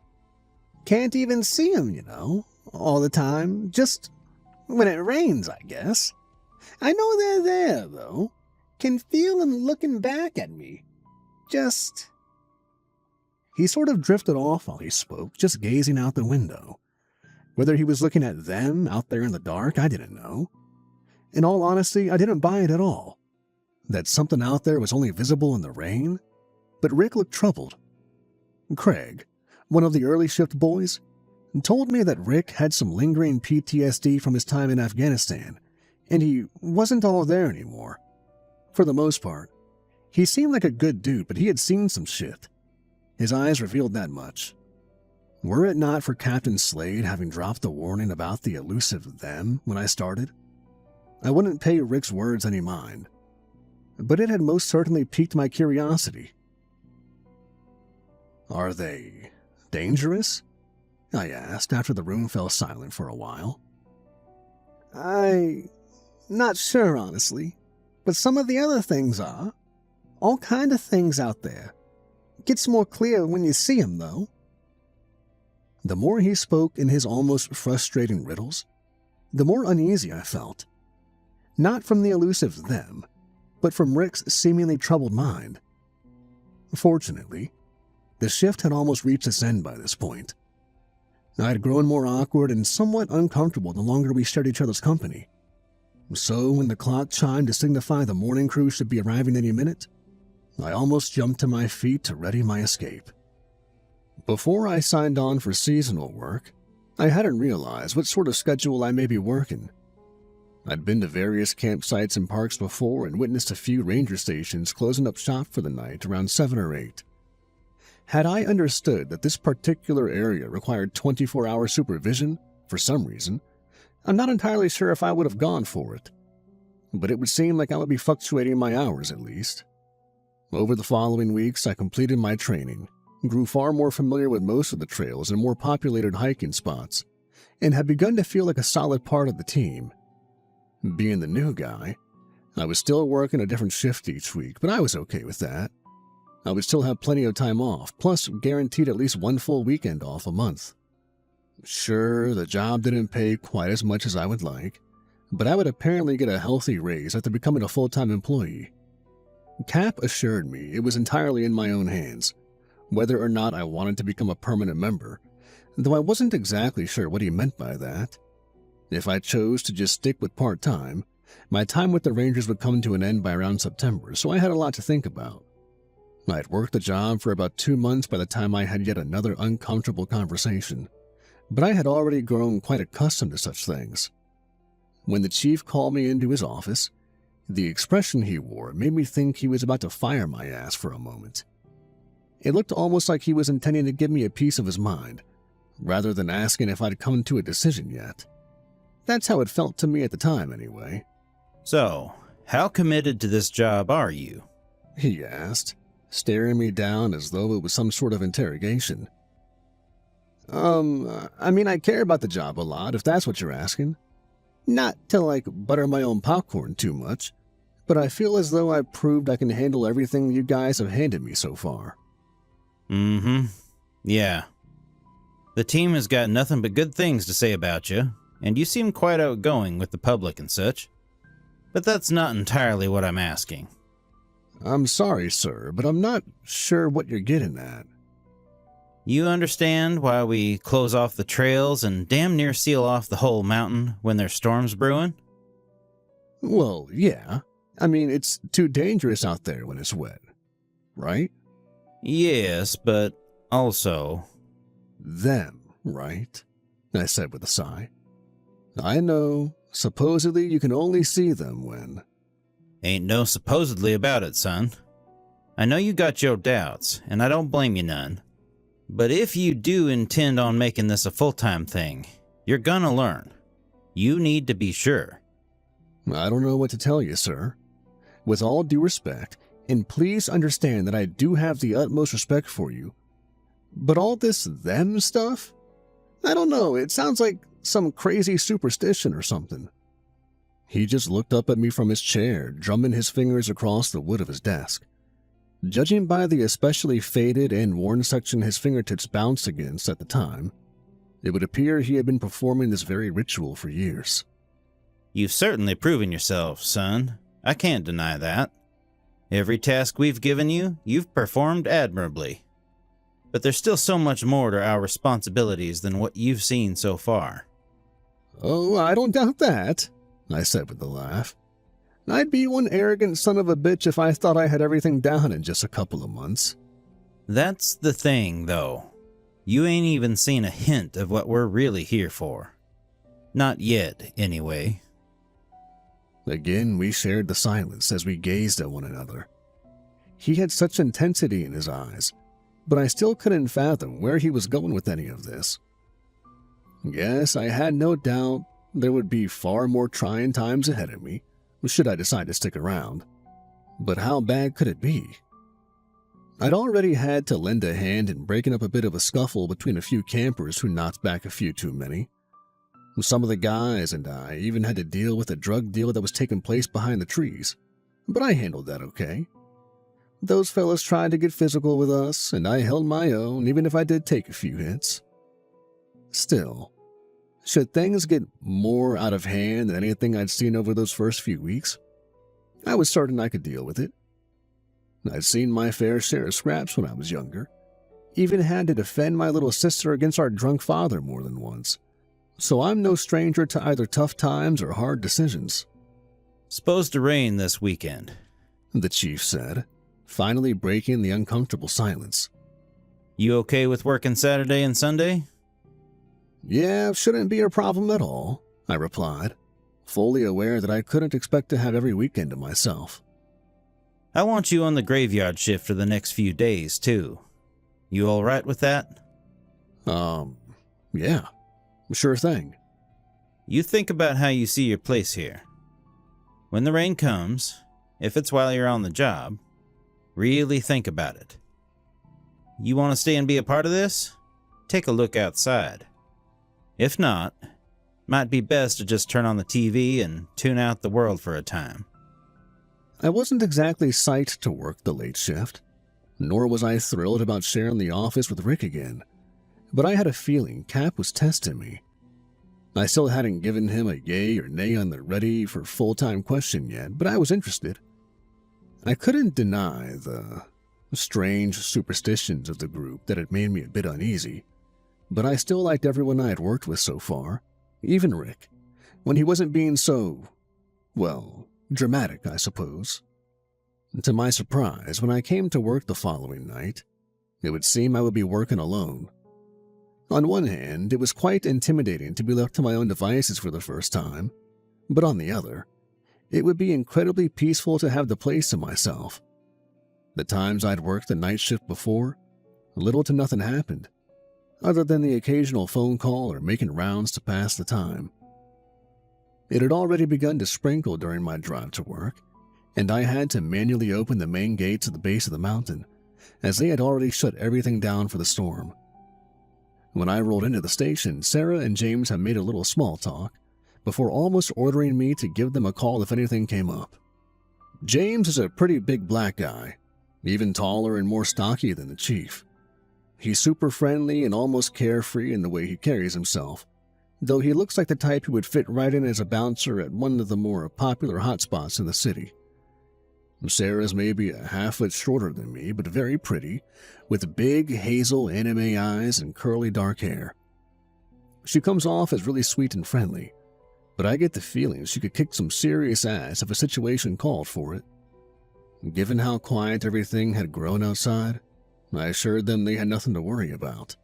Can't even see them, all the time, just when it rains, I guess. I know they're there, though. Can feel them looking back at me. Just..." He sort of drifted off while he spoke, just gazing out the window. Whether he was looking at them out there in the dark, I didn't know. In all honesty, I didn't buy it at all. That something out there was only visible in the rain, but Rick looked troubled. Craig, one of the early shift boys, told me that Rick had some lingering PTSD from his time in Afghanistan, and he wasn't all there anymore. For the most part, he seemed like a good dude, but he had seen some shit. His eyes revealed that much. Were it not for Captain Slade having dropped the warning about the elusive them when I started, I wouldn't pay Rick's words any mind. But it had most certainly piqued my curiosity. "Are they dangerous?" I asked after the room fell silent for a while. not sure, honestly. But some of the other things are. All kind of things out there. Gets more clear when you see 'em, though. The more he spoke in his almost frustrating riddles, the more uneasy I felt. Not from the elusive them, but from Rick's seemingly troubled mind. Fortunately, the shift had almost reached its end by this point. I had grown more awkward and somewhat uncomfortable the longer we shared each other's company. So when the clock chimed to signify the morning crew should be arriving any minute, I almost jumped to my feet to ready my escape. Before I signed on for seasonal work, I hadn't realized what sort of schedule I may be working. I'd been to various campsites and parks before and witnessed a few ranger stations closing up shop for the night around 7 or 8. Had I understood that this particular area required 24-hour supervision, for some reason, I'm not entirely sure if I would have gone for it. But it would seem like I would be fluctuating my hours at least. Over the following weeks, I completed my training, grew far more familiar with most of the trails and more populated hiking spots, and had begun to feel like a solid part of the team. Being the new guy, I was still working a different shift each week, but I was okay with that. I would still have plenty of time off, plus guaranteed at least one full weekend off a month. Sure, the job didn't pay quite as much as I would like, but I would apparently get a healthy raise after becoming a full-time employee. Cap assured me it was entirely in my own hands, whether or not I wanted to become a permanent member, though I wasn't exactly sure what he meant by that. If I chose to just stick with part-time, my time with the Rangers would come to an end by around September, so I had a lot to think about. I had worked the job for about 2 months by the time I had yet another uncomfortable conversation, but I had already grown quite accustomed to such things. When the chief called me into his office, the expression he wore made me think he was about to fire my ass for a moment. It looked almost like he was intending to give me a piece of his mind, rather than asking if I'd come to a decision yet. That's how it felt to me at the time, anyway. So, how committed to this job are you? He asked, staring me down as though it was some sort of interrogation. I care about the job a lot, if that's what you're asking. Not to, butter my own popcorn too much, but I feel as though I've proved I can handle everything you guys have handed me so far. Yeah. The team has got nothing but good things to say about you, and you seem quite outgoing with the public and such. But that's not entirely what I'm asking. I'm sorry, sir, but I'm not sure what you're getting at. You understand why we close off the trails and damn near seal off the whole mountain when there's storms brewing? Well, yeah. It's too dangerous out there when it's wet, right? Yes, but also... Them, right? I said with a sigh. I know, supposedly you can only see them when... Ain't no supposedly about it, son. I know you got your doubts, and I don't blame you none. But if you do intend on making this a full-time thing, you're gonna learn. You need to be sure. I don't know what to tell you, sir. With all due respect, and please understand that I do have the utmost respect for you, but all this them stuff? I don't know, it sounds like some crazy superstition or something. He just looked up at me from his chair, drumming his fingers across the wood of his desk. Judging by the especially faded and worn section his fingertips bounced against at the time, it would appear he had been performing this very ritual for years. You've certainly proven yourself, son. I can't deny that. Every task we've given you, you've performed admirably. But there's still so much more to our responsibilities than what you've seen so far. Oh, I don't doubt that, I said with a laugh. I'd be one arrogant son of a bitch if I thought I had everything down in just a couple of months. That's the thing, though. You ain't even seen a hint of what we're really here for. Not yet, anyway. Again, we shared the silence as we gazed at one another. He had such intensity in his eyes, but I still couldn't fathom where he was going with any of this. Yes, I had no doubt there would be far more trying times ahead of me, should I decide to stick around. But how bad could it be? I'd already had to lend a hand in breaking up a bit of a scuffle between a few campers who knocked back a few too many. Some of the guys and I even had to deal with a drug deal that was taking place behind the trees, but I handled that okay. Those fellas tried to get physical with us, and I held my own even if I did take a few hits. Still, should things get more out of hand than anything I'd seen over those first few weeks, I was certain I could deal with it. I'd seen my fair share of scraps when I was younger, even had to defend my little sister against our drunk father more than once, so I'm no stranger to either tough times or hard decisions. Supposed to rain this weekend, The chief said, finally breaking the uncomfortable silence. You okay with working Saturday and Sunday? Yeah, shouldn't be a problem at all, I replied, fully aware that I couldn't expect to have every weekend to myself. I want you on the graveyard shift for the next few days, too. You all right with that? Yeah, sure thing. You think about how you see your place here. When the rain comes, if it's while you're on the job, really think about it. You want to stay and be a part of this? Take a look outside. If not, might be best to just turn on the TV and tune out the world for a time. I wasn't exactly psyched to work the late shift, nor was I thrilled about sharing the office with Rick again, but I had a feeling Cap was testing me. I still hadn't given him a yay or nay on the ready for full-time question yet, but I was interested. I couldn't deny the strange superstitions of the group that had made me a bit uneasy, but I still liked everyone I had worked with so far, even Rick, when he wasn't being so, well, dramatic, I suppose. To my surprise, when I came to work the following night, it would seem I would be working alone. On one hand, it was quite intimidating to be left to my own devices for the first time, but on the other, it would be incredibly peaceful to have the place to myself. The times I'd worked the night shift before, little to nothing happened, other than the occasional phone call or making rounds to pass the time. It had already begun to sprinkle during my drive to work, and I had to manually open the main gates at the base of the mountain, as they had already shut everything down for the storm. When I rolled into the station, Sarah and James had made a little small talk, before almost ordering me to give them a call if anything came up. James is a pretty big black guy, even taller and more stocky than the chief. He's super friendly and almost carefree in the way he carries himself, though he looks like the type who would fit right in as a bouncer at one of the more popular hotspots in the city. Sarah's maybe a half-foot shorter than me, but very pretty, with big hazel anime eyes and curly dark hair. She comes off as really sweet and friendly, but I get the feeling she could kick some serious ass if a situation called for it. Given how quiet everything had grown outside, I assured them they had nothing to worry about.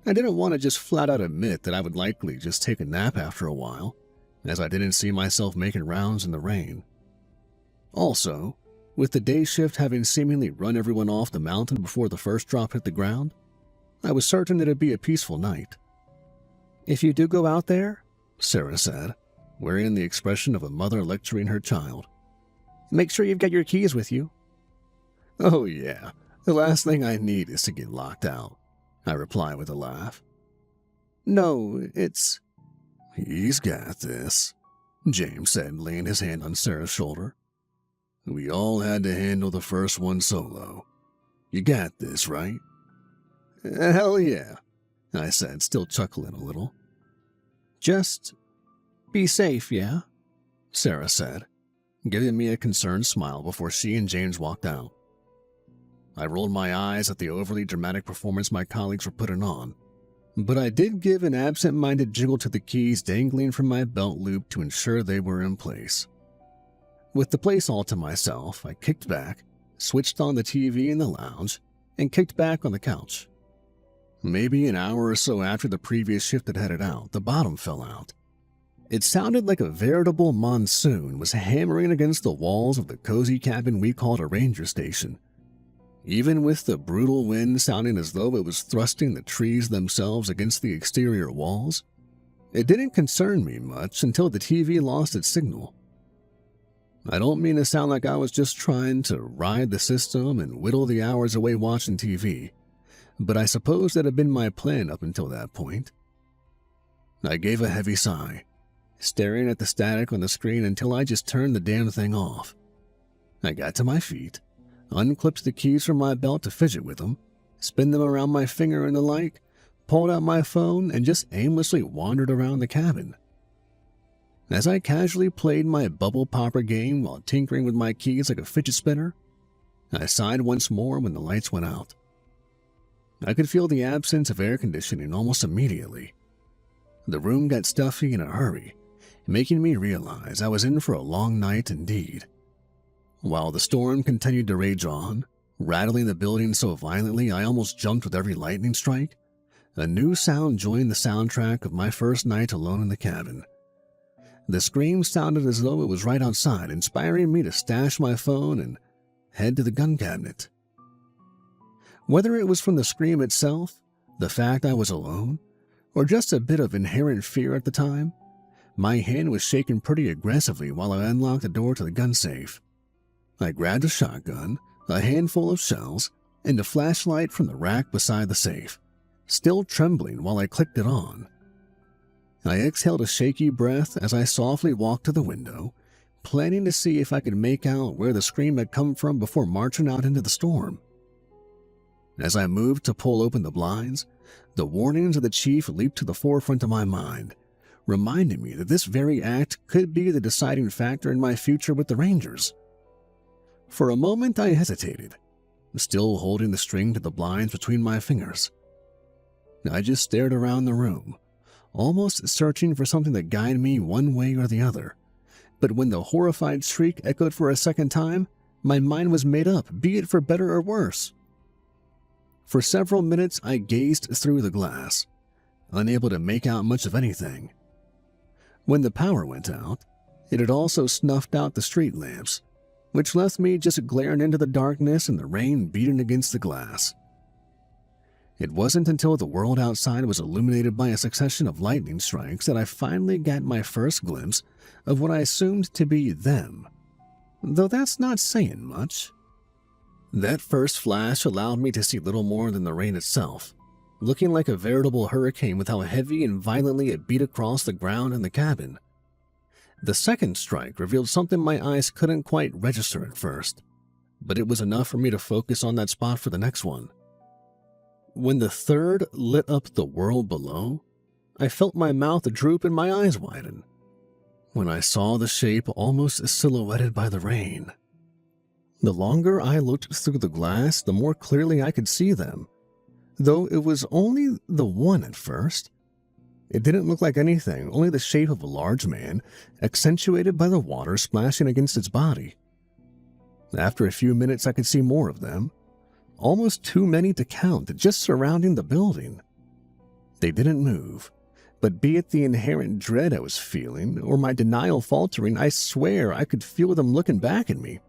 I didn't want to just flat out admit that I would likely just take a nap after a while, as I didn't see myself making rounds in the rain. Also, with the day shift having seemingly run everyone off the mountain before the first drop hit the ground, I was certain it'd be a peaceful night. "If you do go out there," Sarah said, wearing the expression of a mother lecturing her child, "make sure you've got your keys with you." "Oh yeah, the last thing I need is to get locked out," I replied with a laugh. "No, it's—" "He's got this," James said, laying his hand on Sarah's shoulder. "We all had to handle the first one solo. You got this, right?" "Hell yeah," I said, still chuckling a little. "Just be safe, yeah?" Sarah said, giving me a concerned smile before she and James walked out. I rolled my eyes at the overly dramatic performance my colleagues were putting on, but I did give an absent-minded jiggle to the keys dangling from my belt loop to ensure they were in place. With the place all to myself, I kicked back, switched on the TV in the lounge, and kicked back on the couch. Maybe an hour or so after the previous shift had headed out, the bottom fell out. It sounded like a veritable monsoon was hammering against the walls of the cozy cabin we called a ranger station. Even with the brutal wind sounding as though it was thrusting the trees themselves against the exterior walls, it didn't concern me much until the TV lost its signal. I don't mean to sound like I was just trying to ride the system and whittle the hours away watching TV, but I suppose that had been my plan up until that point. I gave a heavy sigh, staring at the static on the screen until I just turned the damn thing off. I got to my feet, unclipped the keys from my belt to fidget with them, spin them around my finger and the like, pulled out my phone, and just aimlessly wandered around the cabin. As I casually played my bubble popper game while tinkering with my keys like a fidget spinner, I sighed once more when the lights went out. I could feel the absence of air conditioning almost immediately. The room got stuffy in a hurry, making me realize I was in for a long night indeed. While the storm continued to rage on, rattling the building so violently I almost jumped with every lightning strike, a new sound joined the soundtrack of my first night alone in the cabin. The scream sounded as though it was right outside, inspiring me to stash my phone and head to the gun cabinet. Whether it was from the scream itself, the fact I was alone, or just a bit of inherent fear at the time, my hand was shaking pretty aggressively while I unlocked the door to the gun safe. I grabbed a shotgun, a handful of shells, and a flashlight from the rack beside the safe, still trembling while I clicked it on. I exhaled a shaky breath as I softly walked to the window, planning to see if I could make out where the scream had come from before marching out into the storm. As I moved to pull open the blinds, the warnings of the chief leaped to the forefront of my mind, reminding me that this very act could be the deciding factor in my future with the Rangers. For a moment I hesitated, still holding the string to the blinds between my fingers. I just stared around the room, almost searching for something to guide me one way or the other. But when the horrified shriek echoed for a second time, my mind was made up, be it for better or worse. For several minutes I gazed through the glass, unable to make out much of anything. When the power went out, it had also snuffed out the street lamps, which left me just glaring into the darkness and the rain beating against the glass. It wasn't until the world outside was illuminated by a succession of lightning strikes that I finally got my first glimpse of what I assumed to be them, though that's not saying much. That first flash allowed me to see little more than the rain itself, looking like a veritable hurricane with how heavy and violently it beat across the ground in the cabin. The second strike revealed something my eyes couldn't quite register at first, but it was enough for me to focus on that spot for the next one. When the third lit up the world below, I felt my mouth droop and my eyes widen when I saw the shape almost silhouetted by the rain. The longer I looked through the glass, the more clearly I could see them, though it was only the one at first. It didn't look like anything, only the shape of a large man, accentuated by the water splashing against its body. After a few minutes I could see more of them, almost too many to count, just surrounding the building. They didn't move, but be it the inherent dread I was feeling or my denial faltering, I swear I could feel them looking back at me.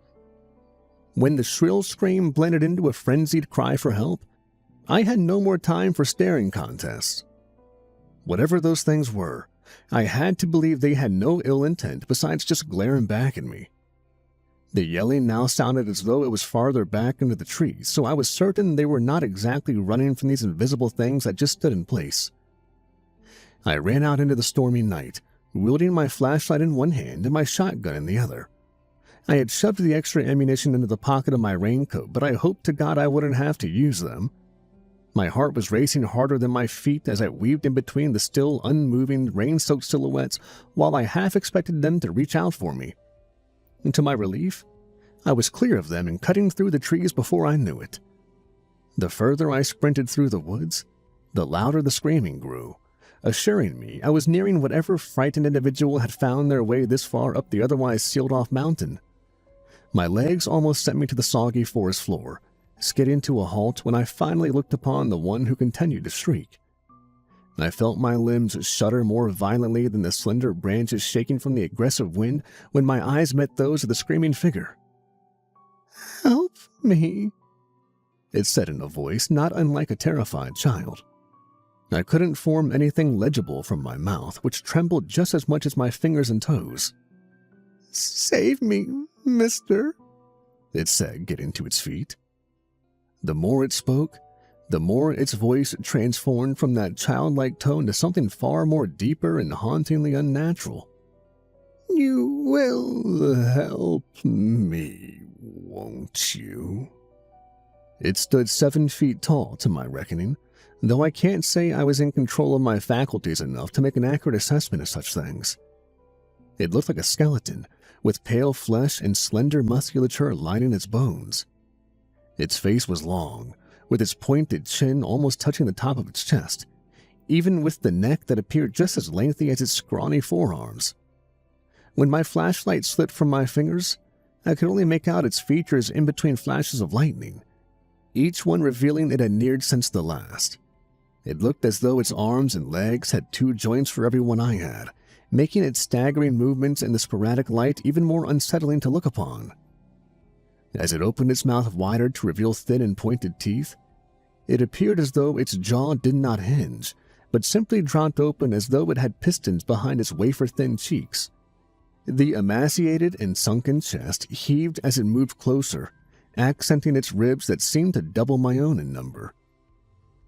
When the shrill scream blended into a frenzied cry for help, I had no more time for staring contests. Whatever those things were, I had to believe they had no ill intent besides just glaring back at me. The yelling now sounded as though it was farther back into the trees, so I was certain they were not exactly running from these invisible things that just stood in place. I ran out into the stormy night, wielding my flashlight in one hand and my shotgun in the other. I had shoved the extra ammunition into the pocket of my raincoat, but I hoped to God I wouldn't have to use them. My heart was racing harder than my feet as I weaved in between the still unmoving, rain-soaked silhouettes while I half expected them to reach out for me. And to my relief, I was clear of them and cutting through the trees before I knew it. The further I sprinted through the woods, the louder the screaming grew, assuring me I was nearing whatever frightened individual had found their way this far up the otherwise sealed-off mountain. My legs almost sent me to the soggy forest floor, skidding to a halt when I finally looked upon the one who continued to shriek. I felt my limbs shudder more violently than the slender branches shaking from the aggressive wind when my eyes met those of the screaming figure. "Help me," it said in a voice not unlike a terrified child. I couldn't form anything legible from my mouth, which trembled just as much as my fingers and toes. "Save me, mister," it said, getting to its feet. The more it spoke, the more its voice transformed from that childlike tone to something far more deeper and hauntingly unnatural. "You will help me, won't you?" It stood 7 feet tall to my reckoning, though I can't say I was in control of my faculties enough to make an accurate assessment of such things. It looked like a skeleton, with pale flesh and slender musculature lining its bones. Its face was long, with its pointed chin almost touching the top of its chest, even with the neck that appeared just as lengthy as its scrawny forearms. When my flashlight slipped from my fingers, I could only make out its features in between flashes of lightning, each one revealing it had neared since the last. It looked as though its arms and legs had 2 joints for every one I had, making its staggering movements in the sporadic light even more unsettling to look upon. As it opened its mouth wider to reveal thin and pointed teeth, it appeared as though its jaw did not hinge, but simply dropped open as though it had pistons behind its wafer-thin cheeks. The emaciated and sunken chest heaved as it moved closer, accenting its ribs that seemed to double my own in number.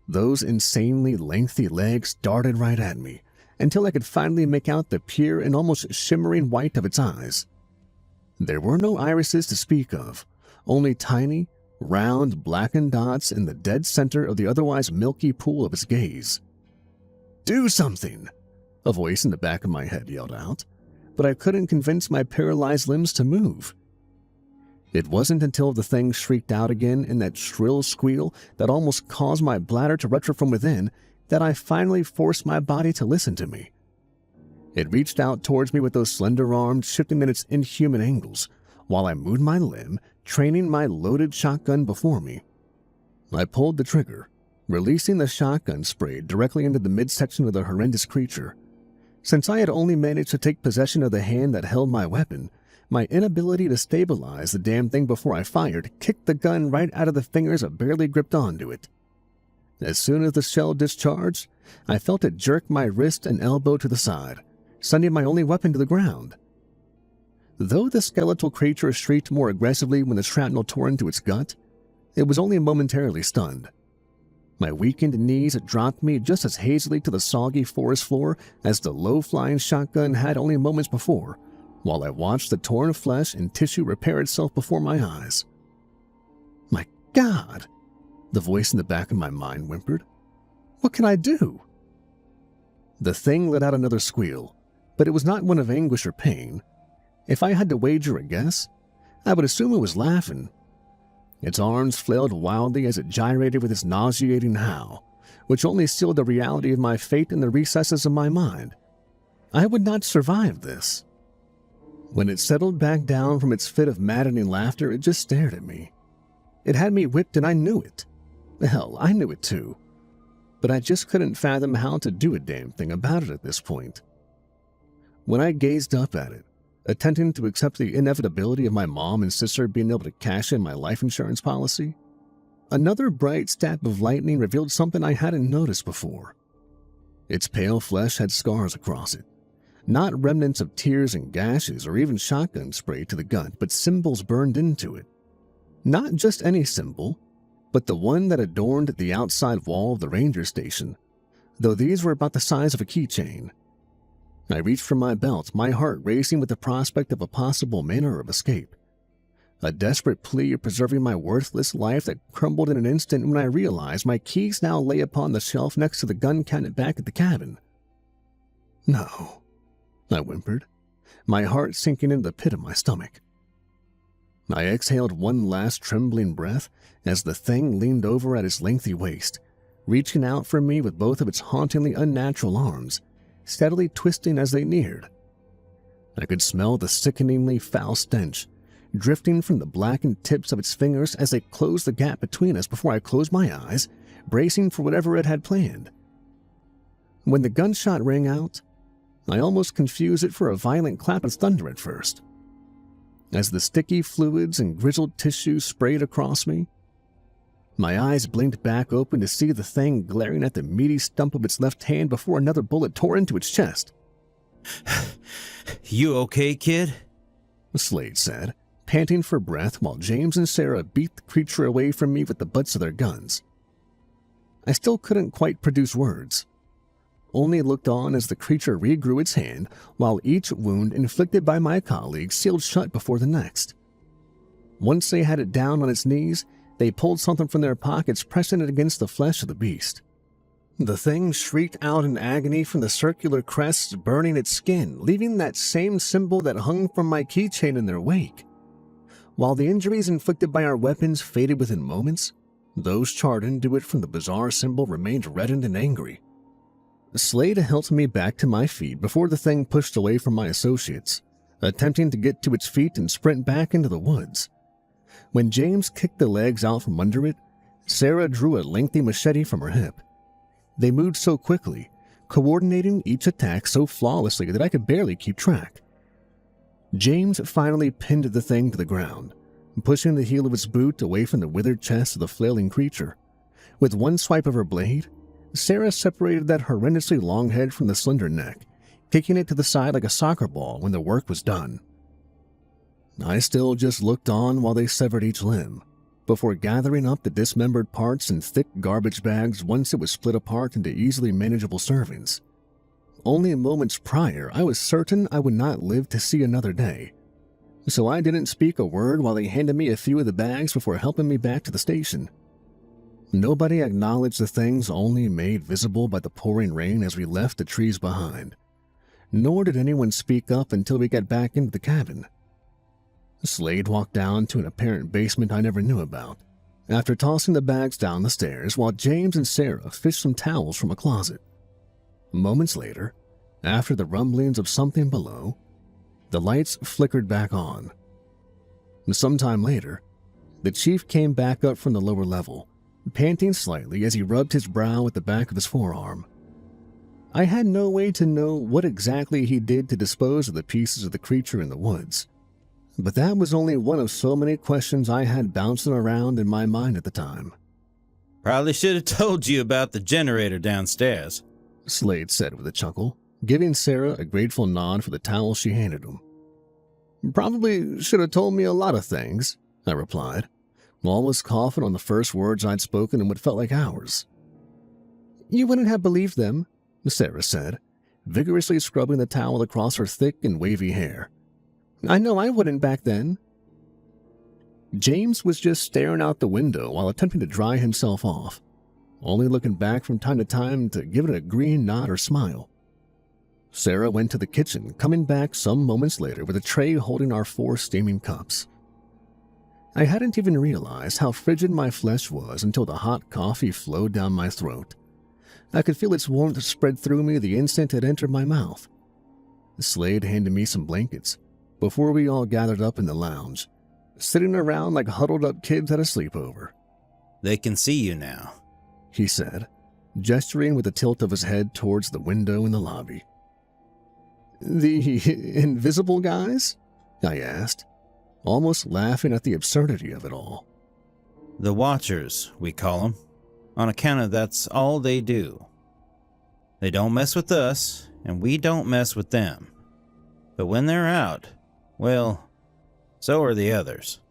Those insanely lengthy legs darted right at me, until I could finally make out the pure and almost shimmering white of its eyes. There were no irises to speak of, only tiny, round, blackened dots in the dead center of the otherwise milky pool of its gaze. "Do something!" a voice in the back of my head yelled out, but I couldn't convince my paralyzed limbs to move. It wasn't until the thing shrieked out again in that shrill squeal that almost caused my bladder to rupture from within that I finally forced my body to listen to me. It reached out towards me with those slender arms shifting at its inhuman angles, while I moved my limb, training my loaded shotgun before me. I pulled the trigger, releasing the shotgun spray directly into the midsection of the horrendous creature. Since I had only managed to take possession of the hand that held my weapon, my inability to stabilize the damn thing before I fired kicked the gun right out of the fingers that barely gripped onto it. As soon as the shell discharged, I felt it jerk my wrist and elbow to the side, sending my only weapon to the ground. Though the skeletal creature shrieked more aggressively when the shrapnel tore into its gut, it was only momentarily stunned. My weakened knees dropped me just as hazily to the soggy forest floor as the low-flying shotgun had only moments before, while I watched the torn flesh and tissue repair itself before my eyes. "My God!" the voice in the back of my mind whimpered. "What can I do?" The thing let out another squeal, but it was not one of anguish or pain. If I had to wager a guess, I would assume it was laughing. Its arms flailed wildly as it gyrated with its nauseating howl, which only sealed the reality of my fate in the recesses of my mind. I would not survive this. When it settled back down from its fit of maddening laughter, it just stared at me. It had me whipped and I knew it. Hell, I knew it too. But I just couldn't fathom how to do a damn thing about it at this point. When I gazed up at it, attempting to accept the inevitability of my mom and sister being able to cash in my life insurance policy, another bright stab of lightning revealed something I hadn't noticed before. Its pale flesh had scars across it. Not remnants of tears and gashes or even shotgun spray to the gut, but symbols burned into it. Not just any symbol, but the one that adorned the outside wall of the ranger station, though these were about the size of a keychain. I reached for my belt, my heart racing with the prospect of a possible manner of escape. A desperate plea of preserving my worthless life that crumbled in an instant when I realized my keys now lay upon the shelf next to the gun cabinet back at the cabin. "No," I whimpered, my heart sinking into the pit of my stomach. I exhaled one last trembling breath as the thing leaned over at its lengthy waist, reaching out for me with both of its hauntingly unnatural arms, steadily twisting as they neared. I could smell the sickeningly foul stench, drifting from the blackened tips of its fingers as they closed the gap between us before I closed my eyes, bracing for whatever it had planned. When the gunshot rang out, I almost confused it for a violent clap of thunder at first. As the sticky fluids and grizzled tissue sprayed across me, my eyes blinked back open to see the thing glaring at the meaty stump of its left hand before another bullet tore into its chest. "You okay, kid?" Slade said, panting for breath while James and Sarah beat the creature away from me with the butts of their guns. I still couldn't quite produce words. Only looked on as the creature regrew its hand while each wound inflicted by my colleague sealed shut before the next. Once they had it down on its knees, they pulled something from their pockets, pressing it against the flesh of the beast. The thing shrieked out in agony from the circular crests burning its skin, leaving that same symbol that hung from my keychain in their wake. While the injuries inflicted by our weapons faded within moments, those charred into it from the bizarre symbol remained reddened and angry. Slade helped me back to my feet before the thing pushed away from my associates, attempting to get to its feet and sprint back into the woods. When James kicked the legs out from under it, Sarah drew a lengthy machete from her hip. They moved so quickly, coordinating each attack so flawlessly that I could barely keep track. James finally pinned the thing to the ground, pushing the heel of its boot away from the withered chest of the flailing creature. With one swipe of her blade, Sarah separated that horrendously long head from the slender neck, kicking it to the side like a soccer ball when the work was done. I still just looked on while they severed each limb, before gathering up the dismembered parts in thick garbage bags once it was split apart into easily manageable servings. Only moments prior, I was certain I would not live to see another day, so I didn't speak a word while they handed me a few of the bags before helping me back to the station. Nobody acknowledged the things only made visible by the pouring rain as we left the trees behind, nor did anyone speak up until we got back into the cabin. Slade walked down to an apparent basement I never knew about, after tossing the bags down the stairs while James and Sarah fished some towels from a closet. Moments later, after the rumblings of something below, the lights flickered back on. Sometime later, the chief came back up from the lower level, panting slightly as he rubbed his brow at the back of his forearm. I had no way to know what exactly he did to dispose of the pieces of the creature in the woods, but that was only one of so many questions I had bouncing around in my mind at the time. Probably should have told you about the generator downstairs, Slade said with a chuckle, giving Sarah a grateful nod for the towel she handed him. Probably should have told me a lot of things, I replied, almost coughing on the first words I'd spoken in what felt like hours. You wouldn't have believed them, Sarah said, vigorously scrubbing the towel across her thick and wavy hair. I know I wouldn't back then. James was just staring out the window while attempting to dry himself off, only looking back from time to time to give it a green nod or smile. Sarah went to the kitchen, coming back some moments later with a tray holding our 4 steaming cups. I hadn't even realized how frigid my flesh was until the hot coffee flowed down my throat. I could feel its warmth spread through me the instant it entered my mouth. Slade handed me some blankets before we all gathered up in the lounge, sitting around like huddled-up kids at a sleepover. They can see you now, he said, gesturing with a tilt of his head towards the window in the lobby. The invisible guys? I asked, almost laughing at the absurdity of it all. The Watchers, we call them, on account of that's all they do. They don't mess with us, and we don't mess with them. But when they're out, well, so are the others.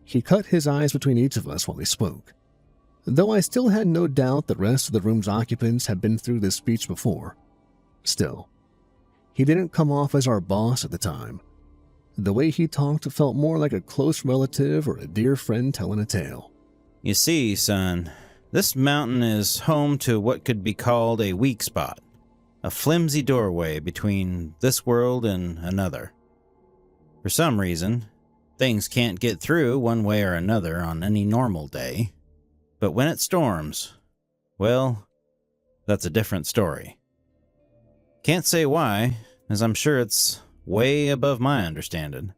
He cut his eyes between each of us while he spoke, though I still had no doubt the rest of the room's occupants had been through this speech before. Still, he didn't come off as our boss at the time. The way he talked felt more like a close relative or a dear friend telling a tale. You see, son, this mountain is home to what could be called a weak spot, a flimsy doorway between this world and another. For some reason, things can't get through one way or another on any normal day, but when it storms, well, that's a different story. Can't say why, as I'm sure it's way above my understanding,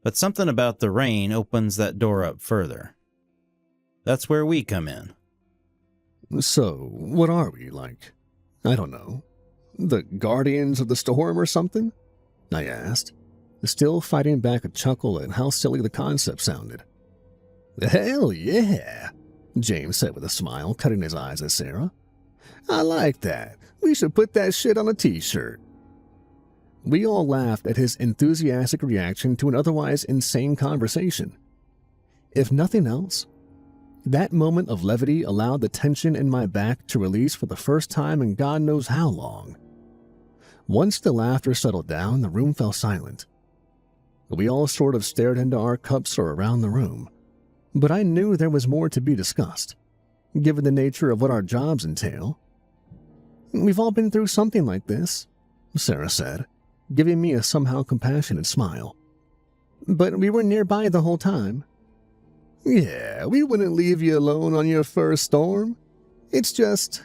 but something about the rain opens that door up further. That's where we come in. So, what are we, like? I don't know. The Guardians of the Storm or something? I asked, still fighting back a chuckle at how silly the concept sounded. Hell yeah, James said with a smile, cutting his eyes at Sarah. I like that. We should put that shit on a t-shirt. We all laughed at his enthusiastic reaction to an otherwise insane conversation. If nothing else, That moment of levity allowed the tension in my back to release for the first time in God knows how long. Once the laughter settled down, the room fell silent. We all sort of stared into our cups or around the room, but I knew there was more to be discussed, given the nature of what our jobs entail. "We've all been through something like this," Sarah said, giving me a somehow compassionate smile. "But we were nearby the whole time." "Yeah, we wouldn't leave you alone on your first storm. It's just,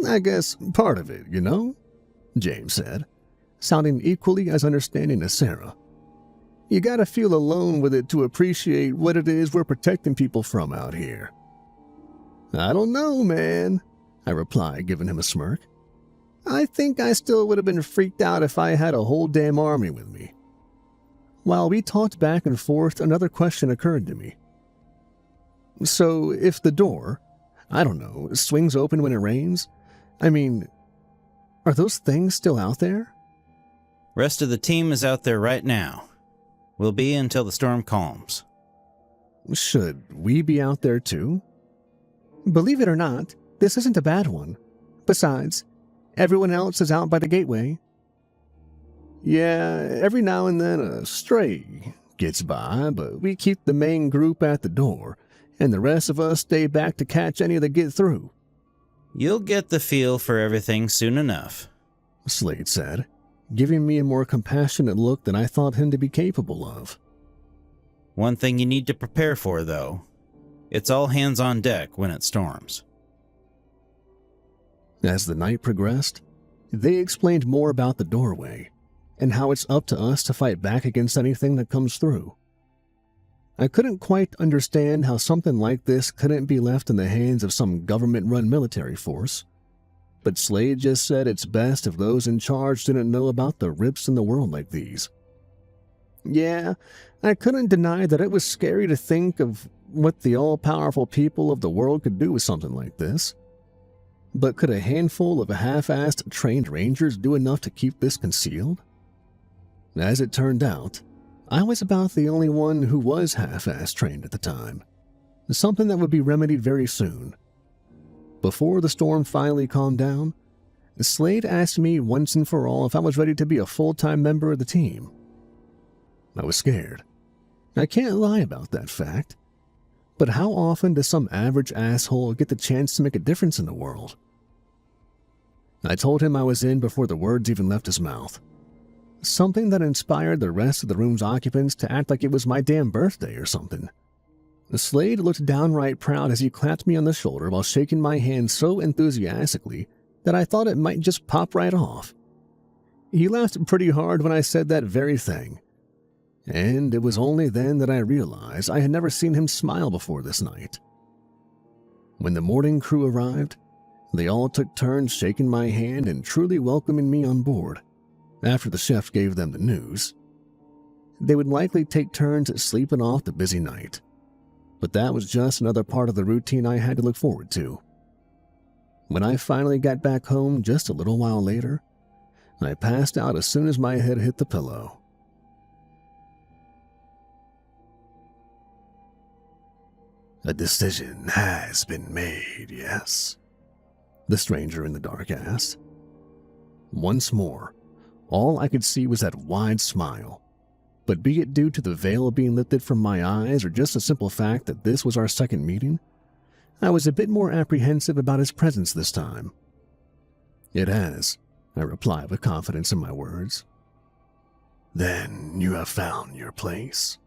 I guess, part of it, you know?" James said, sounding equally as understanding as Sarah. "You gotta feel alone with it to appreciate what it is we're protecting people from out here." "I don't know, man," I replied, giving him a smirk. "I think I still would have been freaked out if I had a whole damn army with me." While we talked back and forth, another question occurred to me. "So if the door, I don't know, swings open when it rains, I mean, are those things still out there?" Rest of the team is out there right now. We'll be until the storm calms. "Should we be out there too?" "Believe it or not, this isn't a bad one. Besides, everyone else is out by the gateway." "Yeah, every now and then a stray gets by, but we keep the main group at the door, and the rest of us stay back to catch any that get through." You'll get the feel for everything soon enough, Slade said, giving me a more compassionate look than I thought him to be capable of. One thing you need to prepare for, though. It's all hands on deck when it storms. As the night progressed, they explained more about the doorway and how it's up to us to fight back against anything that comes through. I couldn't quite understand how something like this couldn't be left in the hands of some government-run military force, but Slade just said it's best if those in charge didn't know about the rips in the world like these. Yeah, I couldn't deny that it was scary to think of what the all-powerful people of the world could do with something like this. But could a handful of half-assed trained rangers do enough to keep this concealed? As it turned out, I was about the only one who was half-assed trained at the time, something that would be remedied very soon. Before the storm finally calmed down, Slade asked me once and for all if I was ready to be a full-time member of the team. I was scared. I can't lie about that fact. But how often does some average asshole get the chance to make a difference in the world? I told him I was in before the words even left his mouth. Something that inspired the rest of the room's occupants to act like it was my damn birthday or something. Slade looked downright proud as he clapped me on the shoulder while shaking my hand so enthusiastically that I thought it might just pop right off. He laughed pretty hard when I said that very thing. And it was only then that I realized I had never seen him smile before this night. When the morning crew arrived, they all took turns shaking my hand and truly welcoming me on board. After the chef gave them the news, they would likely take turns sleeping off the busy night. But that was just another part of the routine I had to look forward to. When I finally got back home just a little while later, I passed out as soon as my head hit the pillow. "A decision has been made, yes?" the stranger in the dark asked. Once more, all I could see was that wide smile. But be it due to the veil being lifted from my eyes or just the simple fact that this was our second meeting, I was a bit more apprehensive about his presence this time. "It has," I replied with confidence in my words. "Then you have found your place?"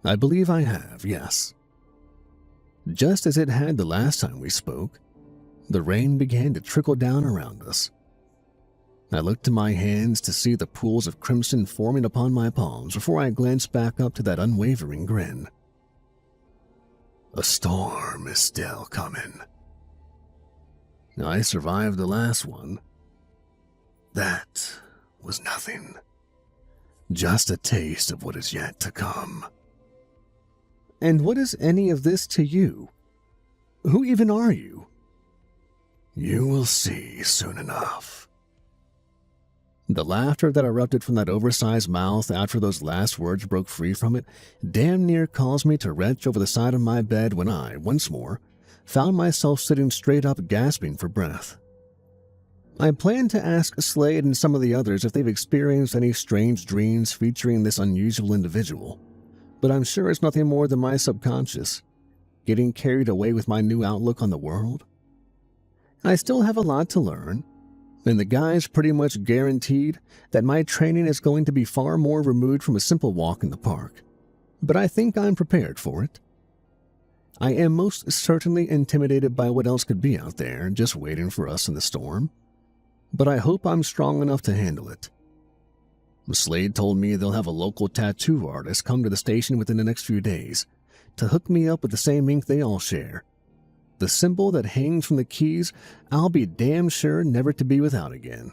"I believe I have, yes." Just as it had the last time we spoke, the rain began to trickle down around us. I looked to my hands to see the pools of crimson forming upon my palms before I glanced back up to that unwavering grin. "A storm is still coming. I survived the last one. That was nothing. Just a taste of what is yet to come." "And what is any of this to you? Who even are you?" "You will see soon enough." The laughter that erupted from that oversized mouth after those last words broke free from it damn near caused me to retch over the side of my bed when I, once more, found myself sitting straight up gasping for breath. I planned to ask Slade and some of the others if they've experienced any strange dreams featuring this unusual individual, but I'm sure it's nothing more than my subconscious, getting carried away with my new outlook on the world. I still have a lot to learn, and the guys pretty much guaranteed that my training is going to be far more removed from a simple walk in the park, but I think I'm prepared for it. I am most certainly intimidated by what else could be out there just waiting for us in the storm, but I hope I'm strong enough to handle it. Slade told me they'll have a local tattoo artist come to the station within the next few days to hook me up with the same ink they all share. The symbol that hangs from the keys I'll be damn sure never to be without again.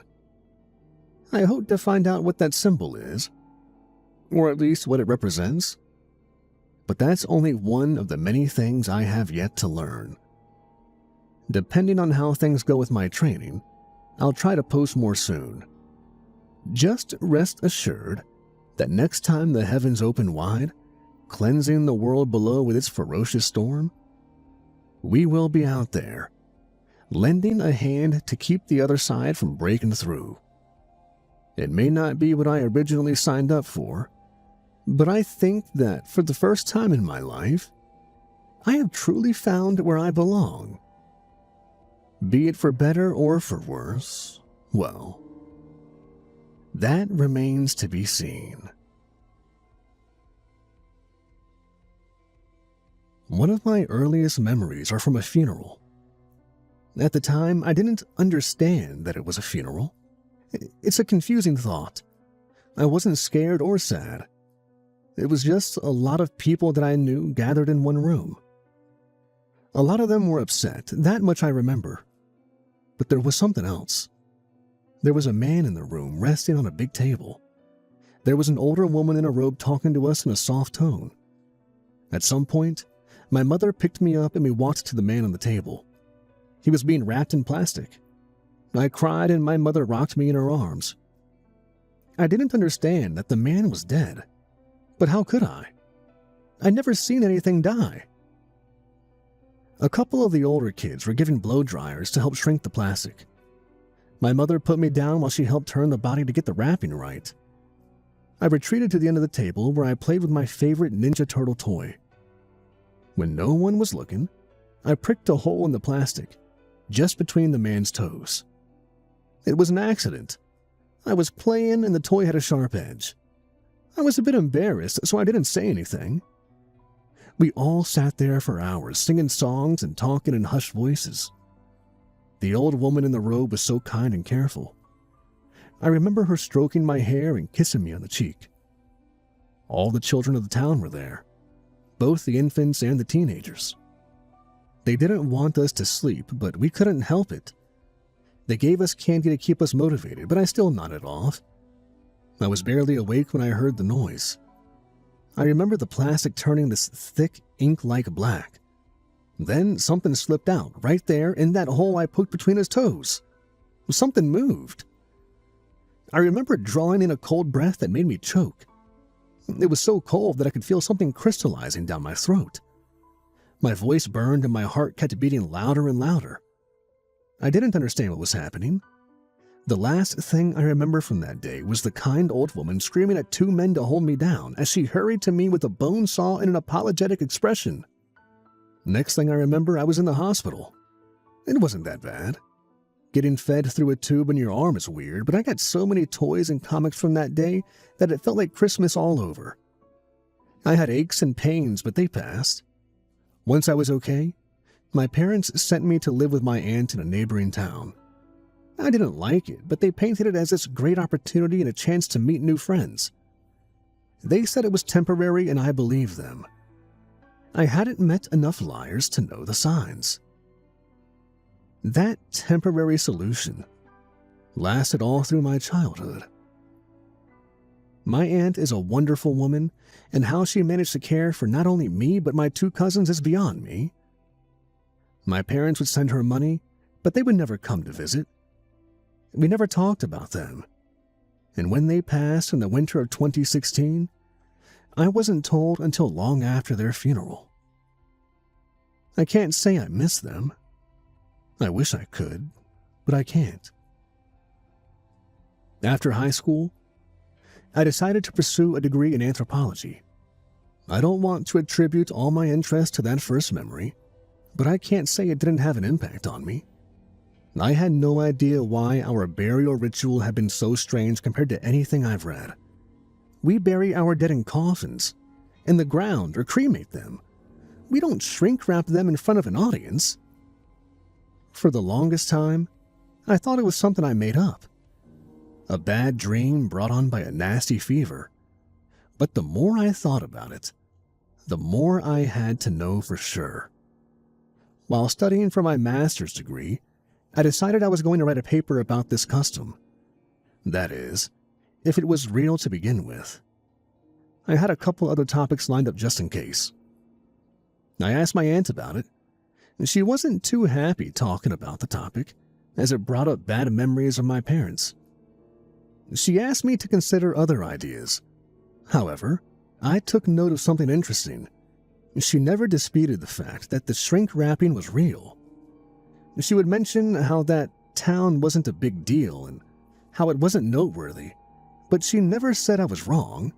I hope to find out what that symbol is, or at least what it represents. But that's only one of the many things I have yet to learn. Depending on how things go with my training, I'll try to post more soon. Just rest assured that next time the heavens open wide, cleansing the world below with its ferocious storm, we will be out there, lending a hand to keep the other side from breaking through. It may not be what I originally signed up for, but I think that for the first time in my life, I have truly found where I belong. Be it for better or for worse, well, that remains to be seen. One of my earliest memories are from a funeral. At the time, I didn't understand that it was a funeral. It's a confusing thought. I wasn't scared or sad. It was just a lot of people that I knew gathered in one room. A lot of them were upset, that much I remember. But there was something else. There was a man in the room resting on a big table. There was an older woman in a robe talking to us in a soft tone. At some point, my mother picked me up and we walked to the man on the table. He was being wrapped in plastic. I cried and my mother rocked me in her arms. I didn't understand that the man was dead. But how could I? I'd never seen anything die. A couple of the older kids were given blow dryers to help shrink the plastic. My mother put me down while she helped turn the body to get the wrapping right. I retreated to the end of the table where I played with my favorite Ninja Turtle toy. When no one was looking, I pricked a hole in the plastic, just between the man's toes. It was an accident. I was playing and the toy had a sharp edge. I was a bit embarrassed, so I didn't say anything. We all sat there for hours, singing songs and talking in hushed voices. The old woman in the robe was so kind and careful. I remember her stroking my hair and kissing me on the cheek. All the children of the town were there, both the infants and the teenagers. They didn't want us to sleep, but we couldn't help it. They gave us candy to keep us motivated, but I still nodded off. I was barely awake when I heard the noise. I remember the plastic turning this thick, ink-like black. Then something slipped out right there in that hole I poked between his toes. Something moved. I remember drawing in a cold breath that made me choke. It was so cold that I could feel something crystallizing down my throat. My voice burned and my heart kept beating louder and louder. I didn't understand what was happening. The last thing I remember from that day was the kind old woman screaming at two men to hold me down as she hurried to me with a bone saw and an apologetic expression. Next thing I remember, I was in the hospital. It wasn't that bad. Getting fed through a tube in your arm is weird, but I got so many toys and comics from that day that it felt like Christmas all over. I had aches and pains, but they passed. Once I was okay, my parents sent me to live with my aunt in a neighboring town. I didn't like it, but they painted it as this great opportunity and a chance to meet new friends. They said it was temporary, and I believed them. I hadn't met enough liars to know the signs. That temporary solution lasted all through my childhood. My aunt is a wonderful woman, and how she managed to care for not only me but my two cousins is beyond me. My parents would send her money, but they would never come to visit. We never talked about them. and when they passed in the winter of 2016, I wasn't told until long after their funeral. I can't say I miss them. I wish I could, but I can't. After high school, I decided to pursue a degree in anthropology. I don't want to attribute all my interest to that first memory, but I can't say it didn't have an impact on me. I had no idea why our burial ritual had been so strange compared to anything I've read. We bury our dead in coffins, in the ground, or cremate them. We don't shrink wrap them in front of an audience. For the longest time, I thought it was something I made up. A bad dream brought on by a nasty fever. But the more I thought about it, the more I had to know for sure. While studying for my master's degree, I decided I was going to write a paper about this custom. That is, if it was real to begin with. I had a couple other topics lined up just in case. I asked my aunt about it, and she wasn't too happy talking about the topic, as it brought up bad memories of my parents. She asked me to consider other ideas. However, I took note of something interesting. She never disputed the fact that the shrink wrapping was real. She would mention how that town wasn't a big deal and how it wasn't noteworthy, but she never said I was wrong.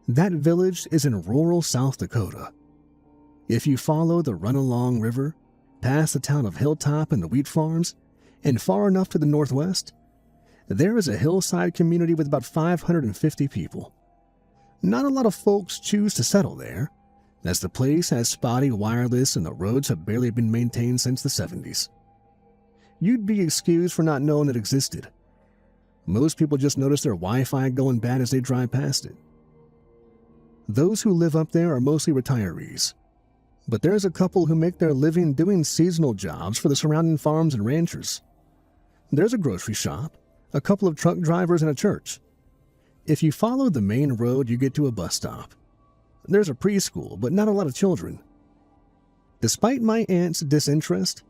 That village is in rural South Dakota. If you follow the Run-Along River, past the town of Hilltop and the wheat farms, and far enough to the northwest, there is a hillside community with about 550 people. Not a lot of folks choose to settle there, as the place has spotty wireless and the roads have barely been maintained since the 70s. You'd be excused for not knowing it existed. Most people just notice their Wi-Fi going bad as they drive past it. Those who live up there are mostly retirees, but there's a couple who make their living doing seasonal jobs for the surrounding farms and ranchers. There's a grocery shop, a couple of truck drivers, and a church. If you follow the main road, you get to a bus stop. There's a preschool, but not a lot of children. Despite my aunt's disinterest,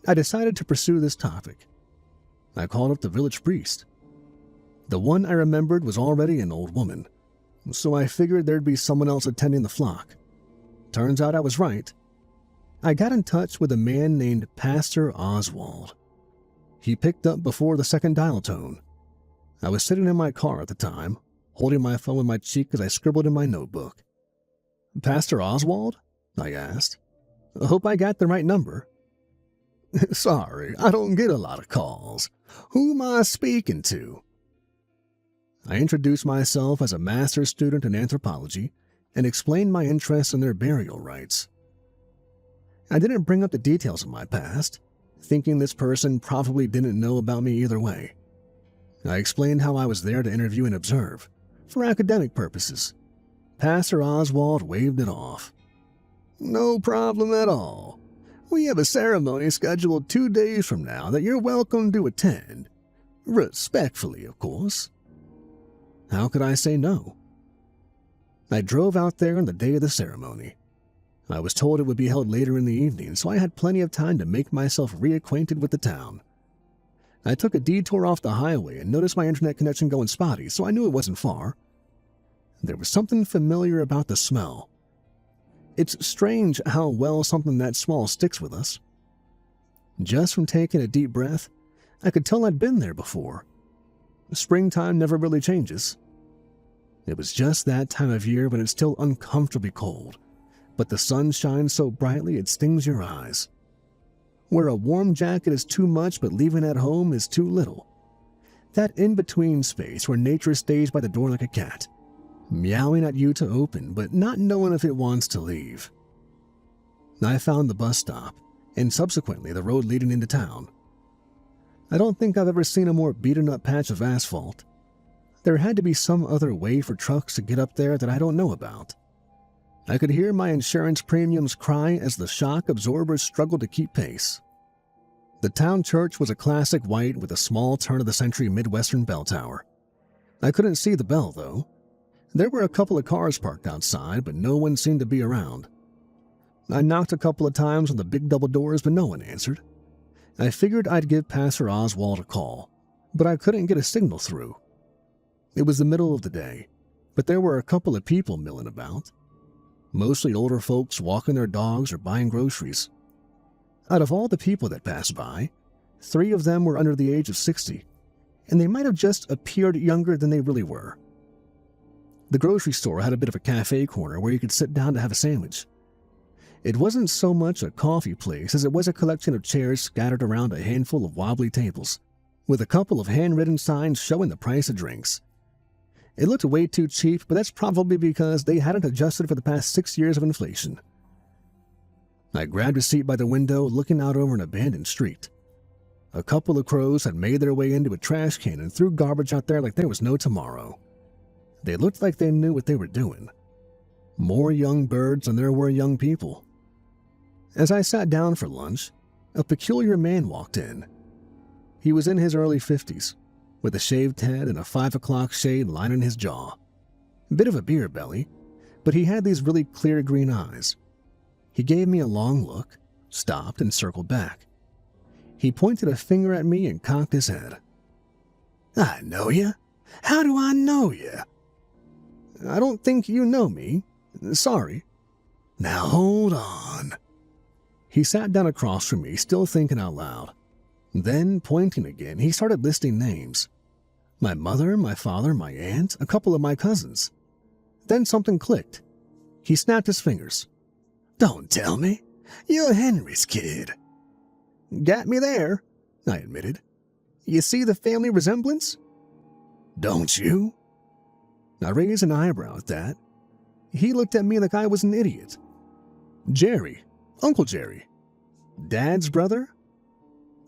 I decided to pursue this topic. I called up the village priest. The one I remembered was already an old woman, so I figured there'd be someone else attending the flock. Turns out I was right. I got in touch with a man named Pastor Oswald. He picked up before the second dial tone. I was sitting in my car at the time, holding my phone with my cheek as I scribbled in my notebook. "Pastor Oswald?" I asked. "I hope I got the right number." "Sorry, I don't get a lot of calls. Who am I speaking to?" I introduced myself as a master's student in anthropology and explained my interest in their burial rites. I didn't bring up the details of my past, thinking this person probably didn't know about me either way. I explained how I was there to interview and observe, for academic purposes. Pastor Oswald waved it off. "No problem at all. We have a ceremony scheduled 2 days from now that you're welcome to attend. Respectfully, of course." How could I say no? I drove out there on the day of the ceremony. I was told it would be held later in the evening, so I had plenty of time to make myself reacquainted with the town. I took a detour off the highway and noticed my internet connection going spotty, so I knew it wasn't far. There was something familiar about the smell. It's strange how well something that small sticks with us. Just from taking a deep breath, I could tell I'd been there before. Springtime never really changes. It was just that time of year when it's still uncomfortably cold, but the sun shines so brightly it stings your eyes. Where a warm jacket is too much but leaving at home is too little. That in-between space where nature stays by the door like a cat, meowing at you to open but not knowing if it wants to leave. I found the bus stop, and subsequently the road leading into town. I don't think I've ever seen a more beaten-up patch of asphalt. There had to be some other way for trucks to get up there that I don't know about. I could hear my insurance premiums cry as the shock absorbers struggled to keep pace. The town church was a classic white with a small turn-of-the-century Midwestern bell tower. I couldn't see the bell, though. There were a couple of cars parked outside, but no one seemed to be around. I knocked a couple of times on the big double doors, but no one answered. I figured I'd give Pastor Oswald a call, but I couldn't get a signal through. It was the middle of the day, but there were a couple of people milling about. Mostly older folks walking their dogs or buying groceries. Out of all the people that passed by, 3 of them were under the age of 60, and they might have just appeared younger than they really were. The grocery store had a bit of a cafe corner where you could sit down to have a sandwich. It wasn't so much a coffee place as it was a collection of chairs scattered around a handful of wobbly tables, with a couple of handwritten signs showing the price of drinks. It looked way too cheap, but that's probably because they hadn't adjusted for the past 6 years of inflation. I grabbed a seat by the window, looking out over an abandoned street. A couple of crows had made their way into a trash can and threw garbage out there like there was no tomorrow. They looked like they knew what they were doing. More young birds than there were young people. As I sat down for lunch, a peculiar man walked in. He was in his early 50s, with a shaved head and a 5 o'clock shade lining his jaw. A bit of a beer belly, but he had these really clear green eyes. He gave me a long look, stopped, and circled back. He pointed a finger at me and cocked his head. "I know you. How do I know you?" "I don't think you know me. Sorry." "Now hold on." He sat down across from me, still thinking out loud. Then, pointing again, he started listing names. My mother, my father, my aunt, a couple of my cousins. Then something clicked. He snapped his fingers. "Don't tell me. You're Henry's kid." "Got me there," I admitted. "You see the family resemblance?" "Don't you?" I raised an eyebrow at that. He looked at me like I was an idiot. "Jerry. Uncle Jerry. Dad's brother?"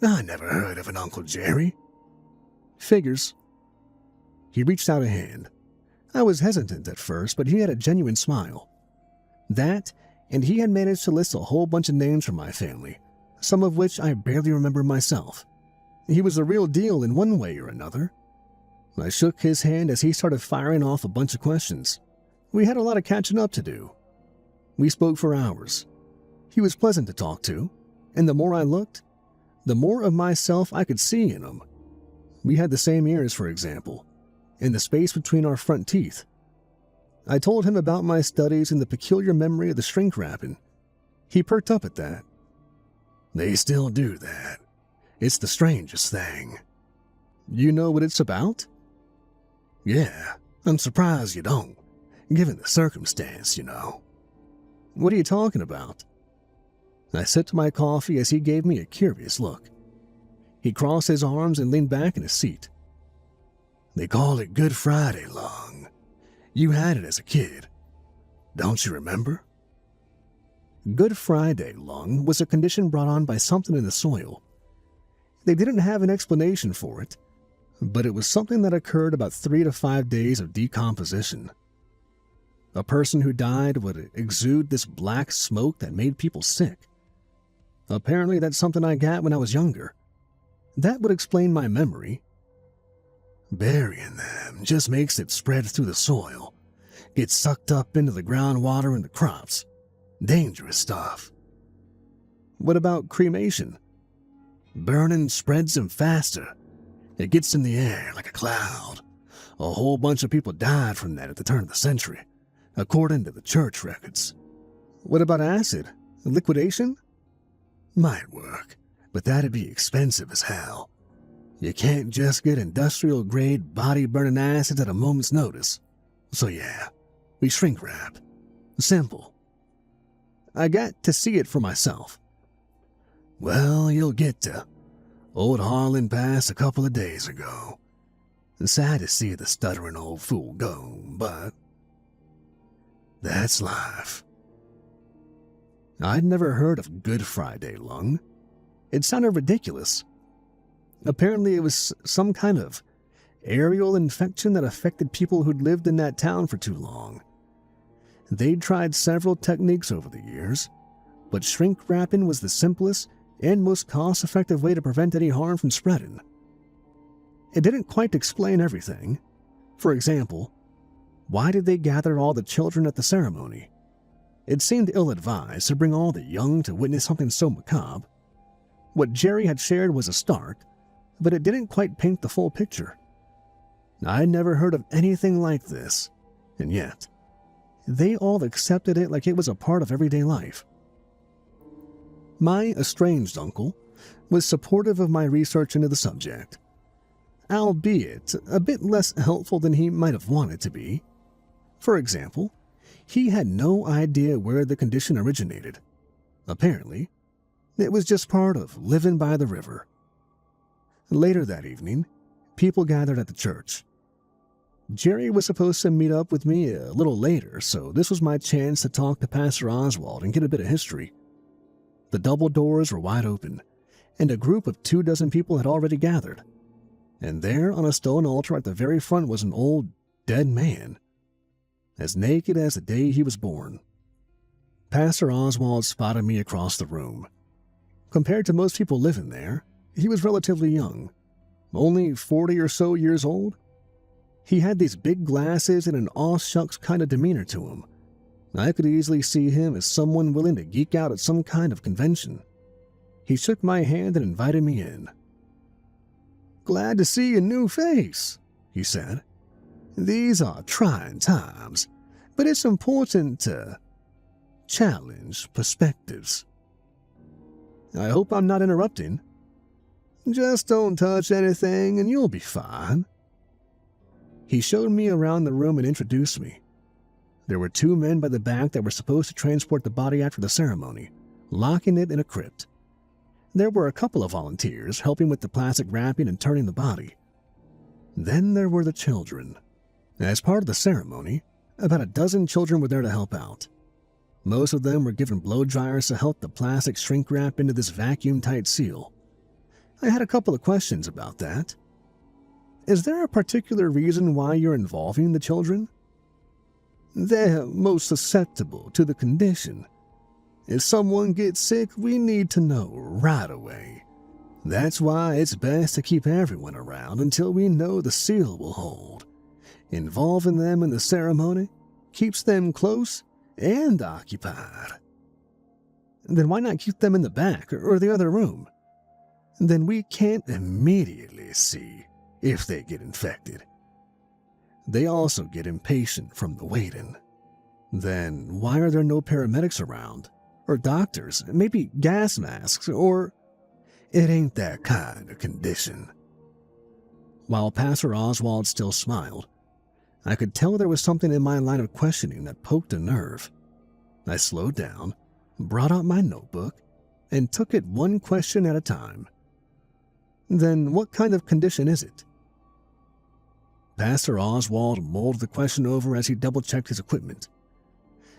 "I never heard of an Uncle Jerry." "Figures." He reached out a hand. I was hesitant at first, but he had a genuine smile. That, and he had managed to list a whole bunch of names from my family, some of which I barely remember myself. He was the real deal in one way or another. I shook his hand as he started firing off a bunch of questions. We had a lot of catching up to do. We spoke for hours. He was pleasant to talk to, and the more I looked, the more of myself I could see in him. We had the same ears, for example, and the space between our front teeth. I told him about my studies and the peculiar memory of the shrink wrapping. He perked up at that. "They still do that. It's the strangest thing." "You know what it's about?" "Yeah, I'm surprised you don't, given the circumstance, you know." "What are you talking about?" I sipped my coffee as he gave me a curious look. He crossed his arms and leaned back in his seat. "They call it Good Friday lung. You had it as a kid. Don't you remember?" Good Friday lung was a condition brought on by something in the soil. They didn't have an explanation for it, but it was something that occurred about 3 to 5 days of decomposition. A person who died would exude this black smoke that made people sick. Apparently that's something I got when I was younger. That would explain my memory. "Burying them just makes it spread through the soil, get sucked up into the groundwater and the crops. Dangerous stuff." "What about cremation?" "Burning spreads them faster. It gets in the air like a cloud. A whole bunch of people died from that at the turn of the century, according to the church records." "What about acid? Liquidation?" "Might work, but that'd be expensive as hell. You can't just get industrial-grade body-burning acids at a moment's notice. So yeah, we shrink wrap. Simple." I got to see it for myself. "Well, you'll get to. Old Harlan passed a couple of days ago. Sad to see the stuttering old fool go, but that's life." I'd never heard of Good Friday lung. It sounded ridiculous. Apparently it was some kind of aerial infection that affected people who'd lived in that town for too long. They'd tried several techniques over the years, but shrink wrapping was the simplest and most cost-effective way to prevent any harm from spreading. It didn't quite explain everything. For example, why did they gather all the children at the ceremony? It seemed ill-advised to bring all the young to witness something so macabre. What Jerry had shared was a start, but it didn't quite paint the full picture. I'd never heard of anything like this, and yet, they all accepted it like it was a part of everyday life. My estranged uncle was supportive of my research into the subject, albeit a bit less helpful than he might have wanted to be. For example, he had no idea where the condition originated. Apparently, it was just part of living by the river. Later that evening, people gathered at the church. Jerry was supposed to meet up with me a little later, so this was my chance to talk to Pastor Oswald and get a bit of history. The double doors were wide open, and a group of 24 people had already gathered. And there, on a stone altar at the very front, was an old, dead man, as naked as the day he was born. Pastor Oswald spotted me across the room. Compared to most people living there, he was relatively young, only 40 or so years old. He had these big glasses and an aw-shucks kind of demeanor to him. I could easily see him as someone willing to geek out at some kind of convention. He shook my hand and invited me in. "Glad to see a new face," he said. "These are trying times, but it's important to challenge perspectives." "I hope I'm not interrupting." "Just don't touch anything and you'll be fine." He showed me around the room and introduced me. There were 2 men by the back that were supposed to transport the body after the ceremony, locking it in a crypt. There were a couple of volunteers helping with the plastic wrapping and turning the body. Then there were the children. As part of the ceremony, about a dozen children were there to help out. Most of them were given blow dryers to help the plastic shrink wrap into this vacuum-tight seal. I had a couple of questions about that. "Is there a particular reason why you're involving the children?" "They're most susceptible to the condition. If someone gets sick, we need to know right away. That's why it's best to keep everyone around until we know the seal will hold. Involving them in the ceremony keeps them close and occupied." "Then why not keep them in the back or the other room?" "Then we can't immediately see if they get infected. They also get impatient from the waiting. Then why are there no paramedics around? Or doctors, maybe gas masks, or..." "It ain't that kind of condition." While Pastor Oswald still smiled, I could tell there was something in my line of questioning that poked a nerve. I slowed down, brought out my notebook, and took it one question at a time. "Then what kind of condition is it?" Pastor Oswald mulled the question over as he double-checked his equipment.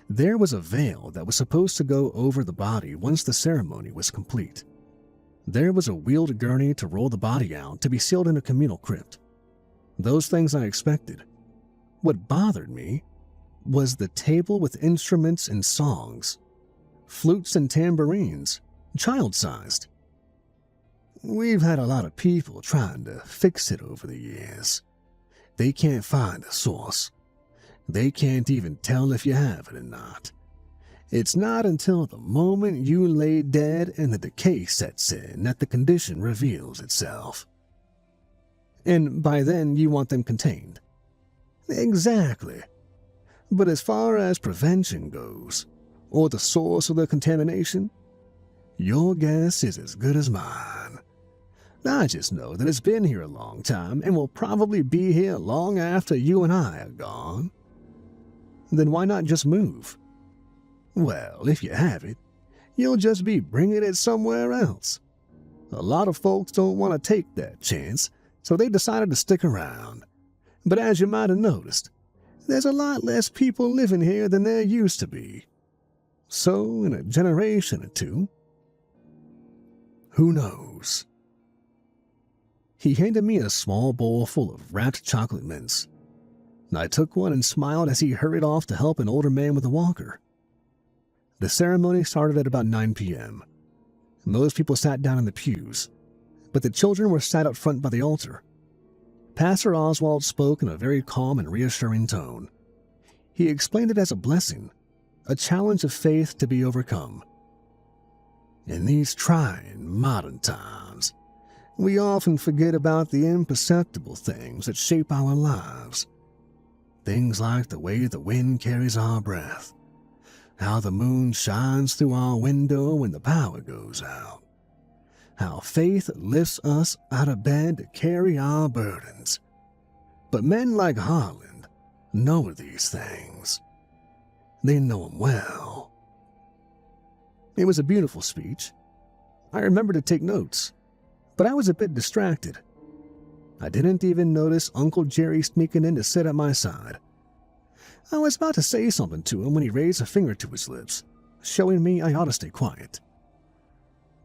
There was a veil that was supposed to go over the body once the ceremony was complete. There was a wheeled gurney to roll the body out to be sealed in a communal crypt. Those things I expected. What bothered me was the table with instruments and songs. Flutes and tambourines, child-sized. "We've had a lot of people trying to fix it over the years. They can't find a source. They can't even tell if you have it or not. It's not until the moment you lay dead and the decay sets in that the condition reveals itself." "And by then you want them contained?" "Exactly. But as far as prevention goes, or the source of the contamination, your guess is as good as mine. I just know that it's been here a long time and will probably be here long after you and I are gone." "Then why not just move?" "Well, if you have it, you'll just be bringing it somewhere else. A lot of folks don't want to take that chance, so they decided to stick around. But as you might have noticed, there's a lot less people living here than there used to be. So, in a generation or two, who knows?" He handed me a small bowl full of wrapped chocolate mints. I took one and smiled as he hurried off to help an older man with a walker. The ceremony started at about 9 p.m. Most people sat down in the pews, but the children were sat up front by the altar. Pastor Oswald spoke in a very calm and reassuring tone. He explained it as a blessing, a challenge of faith to be overcome. "In these trying modern times, We often forget about the imperceptible things that shape our lives. Things like the way the wind carries our breath, how the moon shines through our window when the power goes out, how faith lifts us out of bed to carry our burdens. But men like Harland know these things. They know them well. It was a beautiful speech. I remember to take notes, but I was a bit distracted. I didn't even notice Uncle Jerry sneaking in to sit at my side. I was about to say something to him when he raised a finger to his lips, showing me I ought to stay quiet.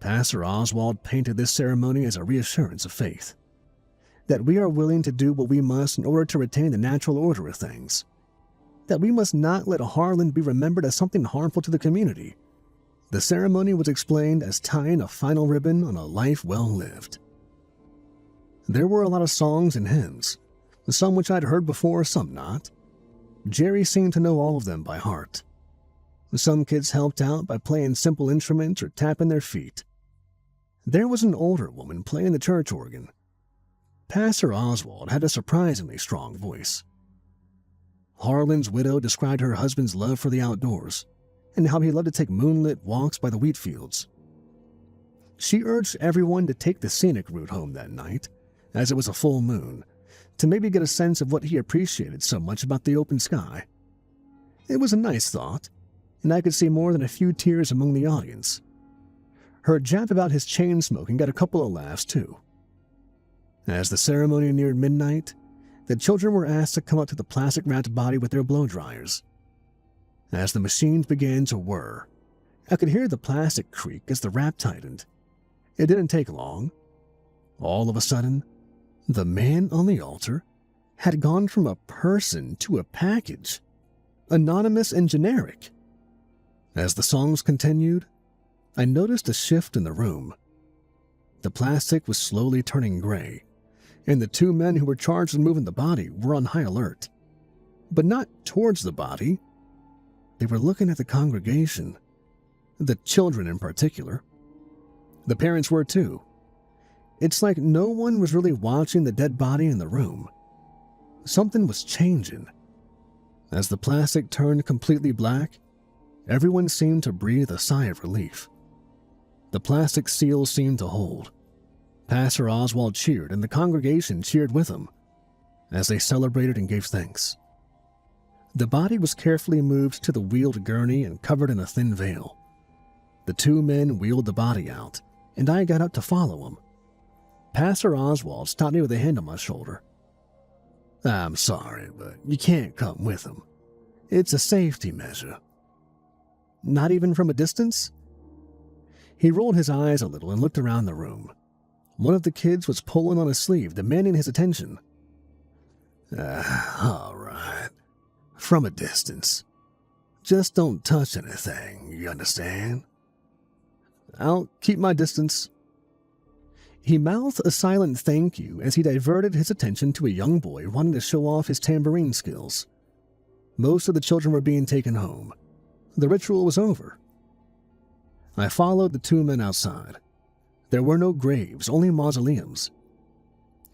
Pastor Oswald painted this ceremony as a reassurance of faith, that we are willing to do what we must in order to retain the natural order of things, that we must not let Harland be remembered as something harmful to the community. The ceremony was explained as tying a final ribbon on a life well lived. There were a lot of songs and hymns, some which I'd heard before, some not. Jerry seemed to know all of them by heart. Some kids helped out by playing simple instruments or tapping their feet. There was an older woman playing the church organ. Pastor Oswald had a surprisingly strong voice. Harlan's widow described her husband's love for the outdoors and how he loved to take moonlit walks by the wheat fields. She urged everyone to take the scenic route home that night, as it was a full moon, to maybe get a sense of what he appreciated so much about the open sky. It was a nice thought, and I could see more than a few tears among the audience. Her jab about his chain smoking got a couple of laughs too. As the ceremony neared midnight, the children were asked to come up to the plastic-wrapped body with their blow dryers. As the machines began to whir, I could hear the plastic creak as the wrap tightened. It didn't take long. All of a sudden, the man on the altar had gone from a person to a package, anonymous and generic. As the songs continued, I noticed a shift in the room. The plastic was slowly turning gray, and the two men who were charged with moving the body were on high alert. But not towards the body. They were looking at the congregation, the children in particular. The parents were too. It's like no one was really watching the dead body in the room. Something was changing. As the plastic turned completely black, everyone seemed to breathe a sigh of relief. The plastic seal seemed to hold. Pastor Oswald cheered, and the congregation cheered with him as they celebrated and gave thanks. The body was carefully moved to the wheeled gurney and covered in a thin veil. The two men wheeled the body out, and I got up to follow him. Pastor Oswald stopped me with a hand on my shoulder. "I'm sorry, but you can't come with him. It's a safety measure." "Not even from a distance?" He rolled his eyes a little and looked around the room. One of the kids was pulling on his sleeve, demanding his attention. All right. From a distance. Just don't touch anything, you understand?" "I'll keep my distance." He mouthed a silent thank you as he diverted his attention to a young boy wanting to show off his tambourine skills. Most of the children were being taken home. The ritual was over. I followed the two men outside. There were no graves, only mausoleums.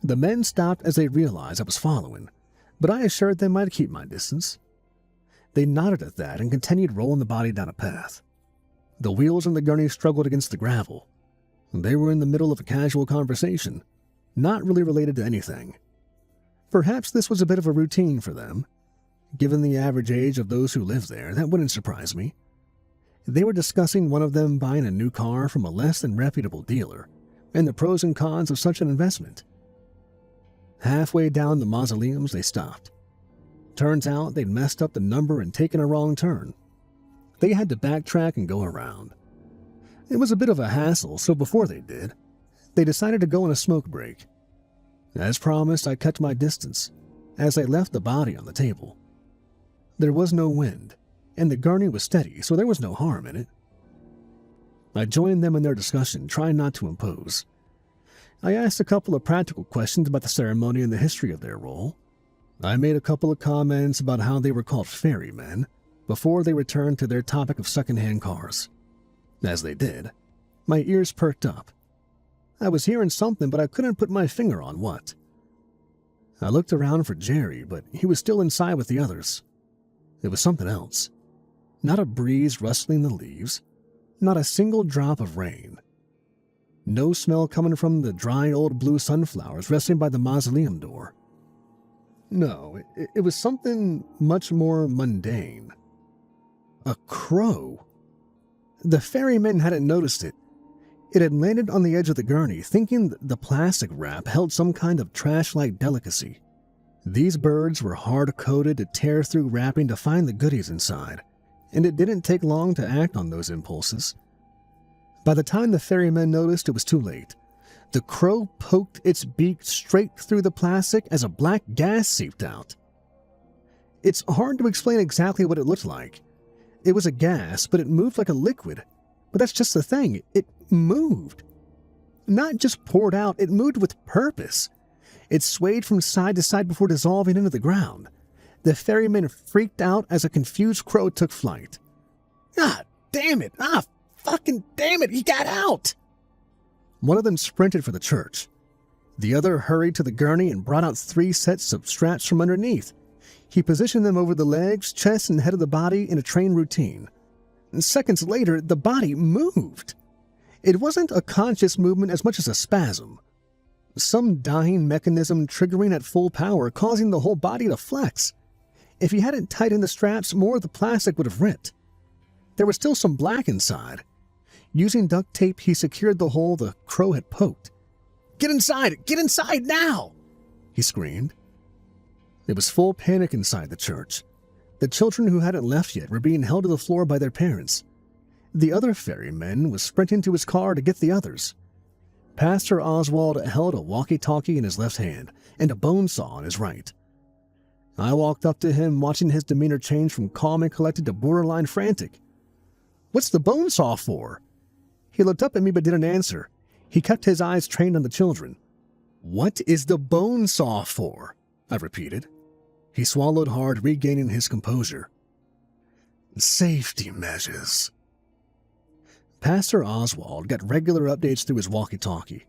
The men stopped as they realized I was following, but I assured them I'd keep my distance. They nodded at that and continued rolling the body down a path. The wheels on the gurney struggled against the gravel. They were in the middle of a casual conversation, not really related to anything. Perhaps this was a bit of a routine for them. Given the average age of those who live there, that wouldn't surprise me. They were discussing one of them buying a new car from a less than reputable dealer and the pros and cons of such an investment. Halfway down the mausoleums, they stopped. Turns out they'd messed up the number and taken a wrong turn. They had to backtrack and go around. It was a bit of a hassle, so before they did, they decided to go on a smoke break. As promised, I kept my distance as I left the body on the table. There was no wind, and the gurney was steady, so there was no harm in it. I joined them in their discussion, trying not to impose. I asked a couple of practical questions about the ceremony and the history of their role. I made a couple of comments about how they were called ferrymen before they returned to their topic of second-hand cars. As they did, my ears perked up. I was hearing something, but I couldn't put my finger on what. I looked around for Jerry, but he was still inside with the others. It was something else. Not a breeze rustling the leaves. Not a single drop of rain. No smell coming from the dry old blue sunflowers resting by the mausoleum door. No, it was something much more mundane. A crow. The ferryman hadn't noticed it. It had landed on the edge of the gurney, thinking the plastic wrap held some kind of trash-like delicacy. These birds were hard-coded to tear through wrapping to find the goodies inside, and it didn't take long to act on those impulses. By the time the ferryman noticed, it was too late. The crow poked its beak straight through the plastic as a black gas seeped out. It's hard to explain exactly what it looked like. It was a gas, but it moved like a liquid. But that's just the thing. It moved. Not just poured out, it moved with purpose. It swayed from side to side before dissolving into the ground. The ferryman freaked out as a confused crow took flight. Ah, damn it! Ah, fucking damn it! He got out! One of them sprinted for the church. The other hurried to the gurney and brought out 3 sets of straps from underneath. He positioned them over the legs, chest, and head of the body in a trained routine. And seconds later, the body moved. It wasn't a conscious movement as much as a spasm. Some dying mechanism triggering at full power, causing the whole body to flex. If he hadn't tightened the straps, more of the plastic would have ripped. There was still some black inside. Using duct tape, he secured the hole the crow had poked. "Get inside! Get inside now!" he screamed. It was full panic inside the church. The children who hadn't left yet were being held to the floor by their parents. The other ferryman was sprinting to his car to get the others. Pastor Oswald held a walkie-talkie in his left hand and a bone saw in his right. I walked up to him, watching his demeanor change from calm and collected to borderline frantic. "What's the bone saw for?" He looked up at me but didn't answer. He kept his eyes trained on the children. "What is the bone saw for?" I repeated. He swallowed hard, regaining his composure. "Safety measures." Pastor Oswald got regular updates through his walkie-talkie.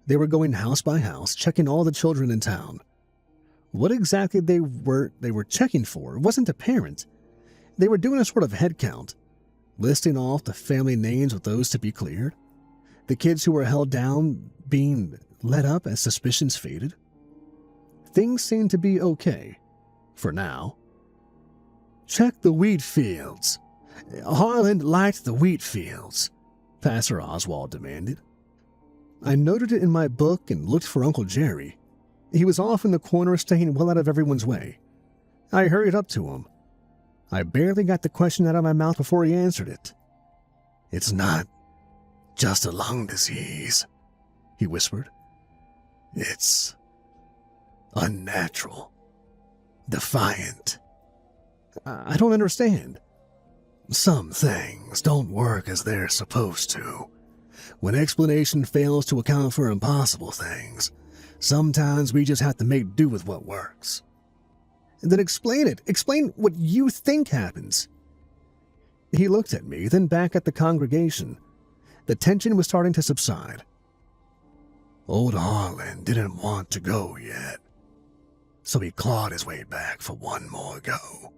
They were going house by house, checking all the children in town. What exactly they were checking for wasn't apparent. They were doing a sort of head count, listing off the family names of those to be cleared, the kids who were held down being let up as suspicions faded. Things seemed to be okay, for now. "Check the wheat fields. Harland liked the wheat fields," Pastor Oswald demanded. I noted it in my book and looked for Uncle Jerry. He was off in the corner, staying well out of everyone's way. I hurried up to him. I barely got the question out of my mouth before he answered it. "It's not just a lung disease," he whispered. "It's unnatural, defiant." I don't understand." "Some things don't work as they're supposed to. When explanation fails to account for impossible things, sometimes we just have to make do with what works." "Then explain it. Explain what you think happens." He looked at me, then back at the congregation. The tension was starting to subside. "Old Harlan didn't want to go yet, so he clawed his way back for one more go.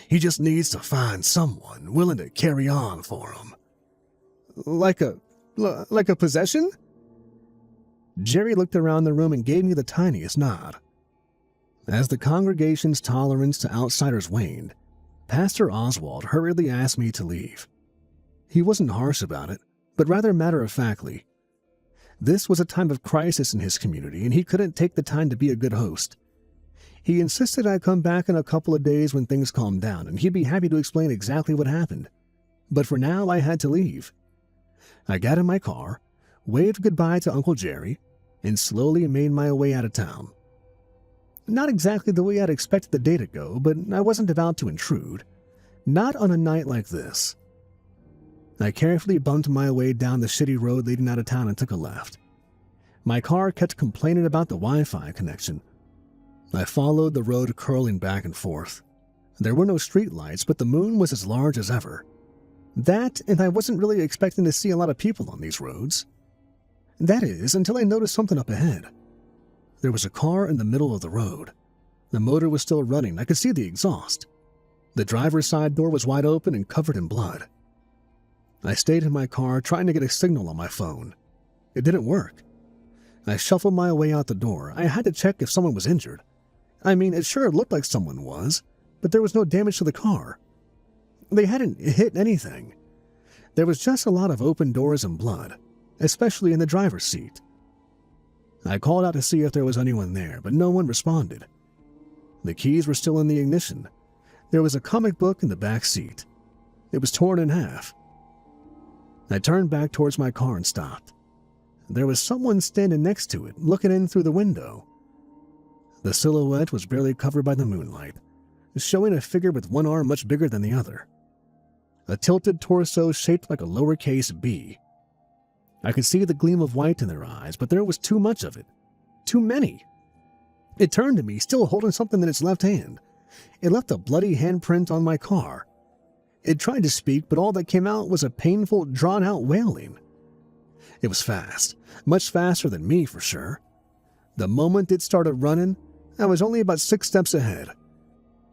He just needs to find someone willing to carry on for him." Like a possession?" Jerry looked around the room and gave me the tiniest nod. As the congregation's tolerance to outsiders waned, Pastor Oswald hurriedly asked me to leave. He wasn't harsh about it, but rather matter-of-factly. This was a time of crisis in his community, and he couldn't take the time to be a good host. He insisted I come back in a couple of days when things calmed down, and he'd be happy to explain exactly what happened. But for now, I had to leave. I got in my car, waved goodbye to Uncle Jerry, and slowly made my way out of town. Not exactly the way I'd expected the day to go, but I wasn't about to intrude. Not on a night like this. I carefully bumped my way down the shitty road leading out of town and took a left. My car kept complaining about the Wi-Fi connection. I followed the road curling back and forth. There were no streetlights, but the moon was as large as ever. That, and I wasn't really expecting to see a lot of people on these roads. That is, until I noticed something up ahead. There was a car in the middle of the road. The motor was still running. I could see the exhaust. The driver's side door was wide open and covered in blood. I stayed in my car trying to get a signal on my phone. It didn't work. I shuffled my way out the door. I had to check if someone was injured. I mean, it sure looked like someone was, but there was no damage to the car. They hadn't hit anything. There was just a lot of open doors and blood, especially in the driver's seat. I called out to see if there was anyone there, but no one responded. The keys were still in the ignition. There was a comic book in the back seat. It was torn in half. I turned back towards my car and stopped. There was someone standing next to it, looking in through the window. The silhouette was barely covered by the moonlight, showing a figure with one arm much bigger than the other. A tilted torso shaped like a lowercase b. I could see the gleam of white in their eyes, but there was too much of it. Too many. It turned to me, still holding something in its left hand. It left a bloody handprint on my car. It tried to speak, but all that came out was a painful, drawn-out wailing. It was fast, much faster than me for sure. The moment it started running, I was only about 6 steps ahead.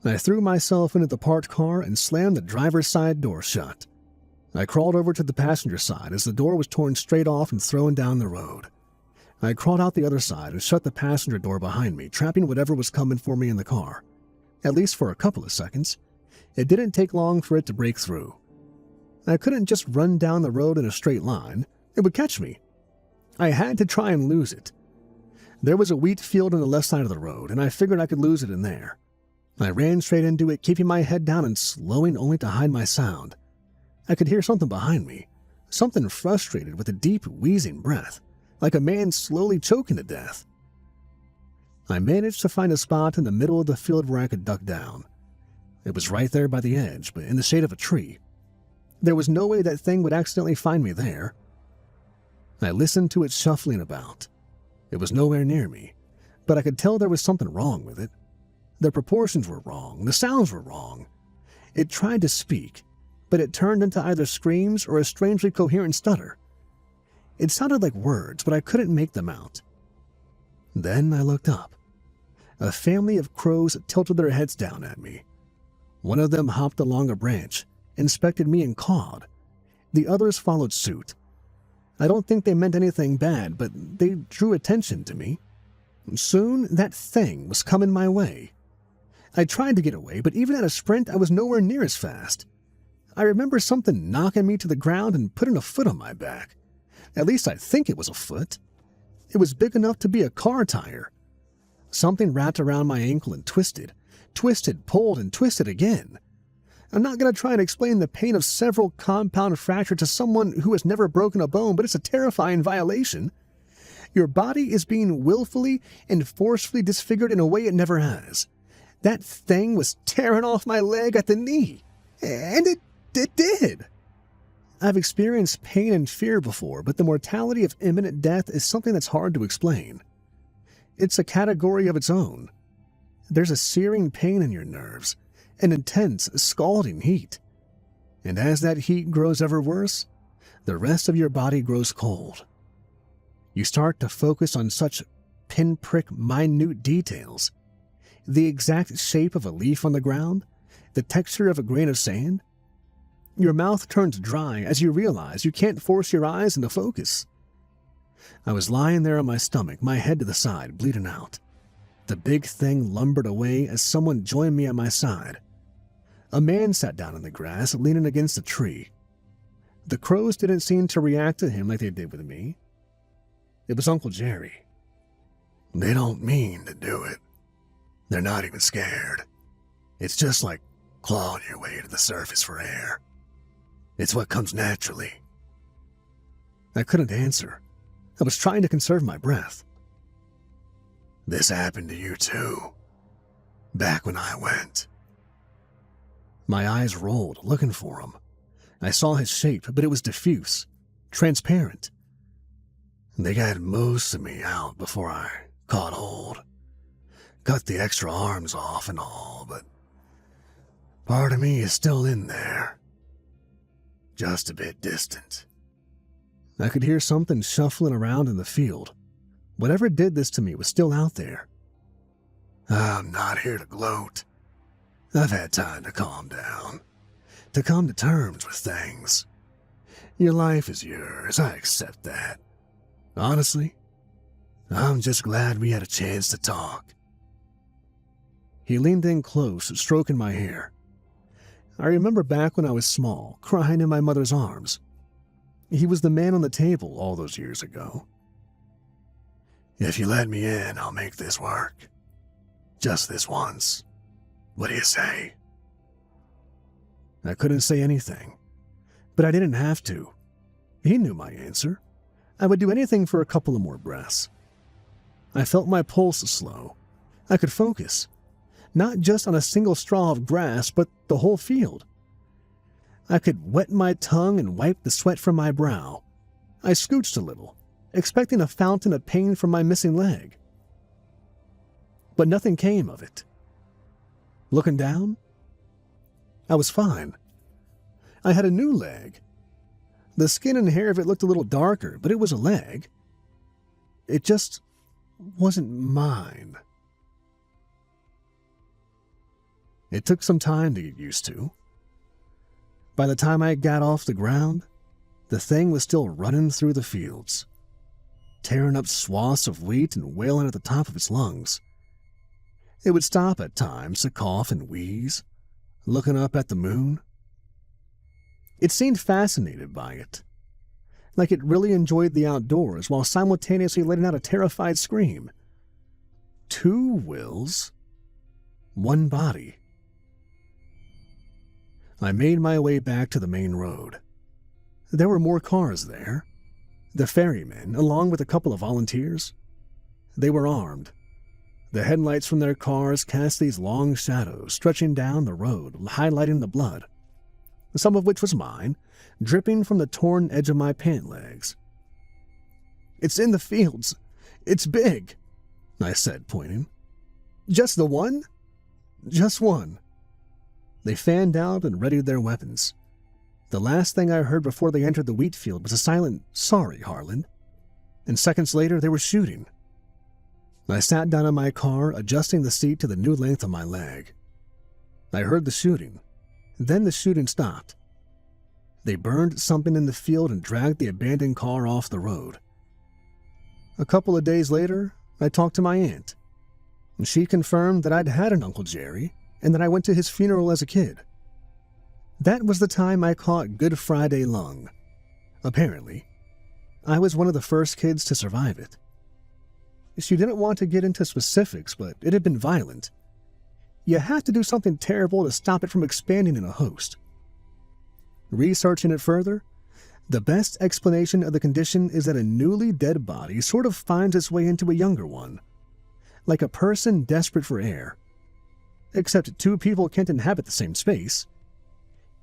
I threw myself into the parked car and slammed the driver's side door shut. I crawled over to the passenger side as the door was torn straight off and thrown down the road. I crawled out the other side and shut the passenger door behind me, trapping whatever was coming for me in the car. At least for a couple of seconds. It didn't take long for it to break through. I couldn't just run down the road in a straight line. It would catch me. I had to try and lose it. There was a wheat field on the left side of the road, and I figured I could lose it in there. I ran straight into it, keeping my head down and slowing only to hide my sound. I could hear something behind me, something frustrated with a deep, wheezing breath, like a man slowly choking to death. I managed to find a spot in the middle of the field where I could duck down. It was right there by the edge, but in the shade of a tree. There was no way that thing would accidentally find me there. I listened to it shuffling about. It was nowhere near me, but I could tell there was something wrong with it. The proportions were wrong, the sounds were wrong. It tried to speak, but it turned into either screams or a strangely coherent stutter. It sounded like words, but I couldn't make them out. Then I looked up. A family of crows tilted their heads down at me. One of them hopped along a branch, inspected me and cawed. The others followed suit. I don't think they meant anything bad, but they drew attention to me. Soon, that thing was coming my way. I tried to get away, but even at a sprint, I was nowhere near as fast. I remember something knocking me to the ground and putting a foot on my back. At least I think it was a foot. It was big enough to be a car tire. Something wrapped around my ankle and twisted, pulled, and twisted again. I'm not going to try and explain the pain of several compound fractures to someone who has never broken a bone, but it's a terrifying violation. Your body is being willfully and forcefully disfigured in a way it never has. That thing was tearing off my leg at the knee. And it did. I've experienced pain and fear before, but the mortality of imminent death is something that's hard to explain. It's a category of its own. There's a searing pain in your nerves, an intense, scalding heat. And as that heat grows ever worse, the rest of your body grows cold. You start to focus on such pinprick, minute details. The exact shape of a leaf on the ground, the texture of a grain of sand. Your mouth turns dry as you realize you can't force your eyes into focus. I was lying there on my stomach, my head to the side, bleeding out. The big thing lumbered away as someone joined me at my side. A man sat down in the grass, leaning against a tree. The crows didn't seem to react to him like they did with me. It was Uncle Jerry. They don't mean to do it. They're not even scared. It's just like clawing your way to the surface for air. It's what comes naturally. I couldn't answer. I was trying to conserve my breath. This happened to you too. Back when I went. My eyes rolled, looking for him. I saw his shape, but it was diffuse, transparent. They got most of me out before I caught hold. Cut the extra arms off and all, but part of me is still in there. Just a bit distant. I could hear something shuffling around in the field. Whatever did this to me was still out there. I'm not here to gloat. I've had time to calm down, to come to terms with things. Your life is yours, I accept that. Honestly, I'm just glad we had a chance to talk. He leaned in close, stroking my hair. I remember back when I was small, crying in my mother's arms. He was the man on the table all those years ago. If you let me in, I'll make this work. Just this once. What do you say? I couldn't say anything, but I didn't have to. He knew my answer. I would do anything for a couple of more breaths. I felt my pulse slow. I could focus, not just on a single straw of grass, but the whole field. I could wet my tongue and wipe the sweat from my brow. I scooched a little, expecting a fountain of pain from my missing leg. But nothing came of it. Looking down, I was fine. I had a new leg. The skin and hair of it looked a little darker, but it was a leg. It just wasn't mine. It took some time to get used to. By the time I got off the ground, the thing was still running through the fields, tearing up swaths of wheat and wailing at the top of its lungs. It would stop at times to cough and wheeze, looking up at the moon. It seemed fascinated by it, like it really enjoyed the outdoors while simultaneously letting out a terrified scream. 2 wills, 1 body. I made my way back to the main road. There were more cars there. The ferrymen, along with a couple of volunteers. They were armed. The headlights from their cars cast these long shadows stretching down the road, highlighting the blood, some of which was mine, dripping from the torn edge of my pant legs. "It's in the fields. It's big," I said, pointing. "Just the one?" "Just one." They fanned out and readied their weapons. The last thing I heard before they entered the wheat field was a silent, "Sorry, Harlan." And seconds later, they were shooting. I sat down in my car, adjusting the seat to the new length of my leg. I heard the shooting. Then the shooting stopped. They burned something in the field and dragged the abandoned car off the road. A couple of days later, I talked to my aunt. She confirmed that I'd had an Uncle Jerry and that I went to his funeral as a kid. That was the time I caught Good Friday lung. Apparently, I was one of the first kids to survive it. She didn't want to get into specifics, but it had been violent. You have to do something terrible to stop it from expanding in a host. Researching it further, the best explanation of the condition is that a newly dead body sort of finds its way into a younger one, like a person desperate for air. Except 2 people can't inhabit the same space.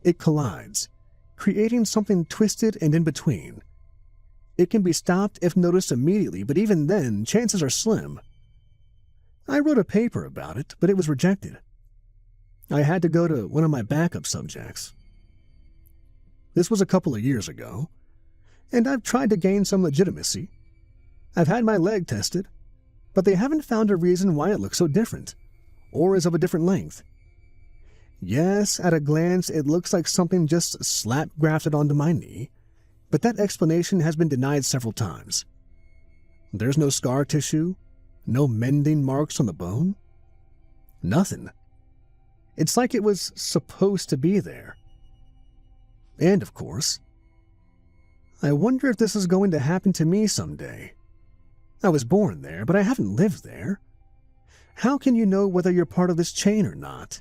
It collides, creating something twisted and in between. It can be stopped if noticed immediately, but even then, chances are slim. I wrote a paper about it, but it was rejected. I had to go to one of my backup subjects. This was a couple of years ago, and I've tried to gain some legitimacy. I've had my leg tested, but they haven't found a reason why it looks so different, or is of a different length. Yes, at a glance, it looks like something just slap-grafted onto my knee, but that explanation has been denied several times. There's no scar tissue, no mending marks on the bone. Nothing. It's like it was supposed to be there. And, of course, I wonder if this is going to happen to me someday. I was born there, but I haven't lived there. How can you know whether you're part of this chain or not?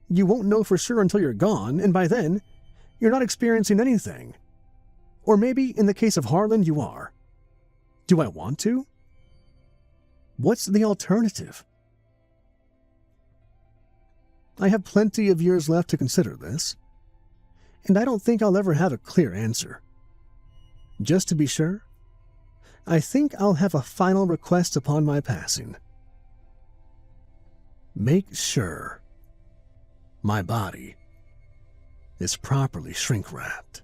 You won't know for sure until you're gone, and by then, you're not experiencing anything. Or maybe, in the case of Harlan, you are. Do I want to? What's the alternative? I have plenty of years left to consider this, and I don't think I'll ever have a clear answer. Just to be sure, I think I'll have a final request upon my passing. Make sure my body is properly shrink-wrapped.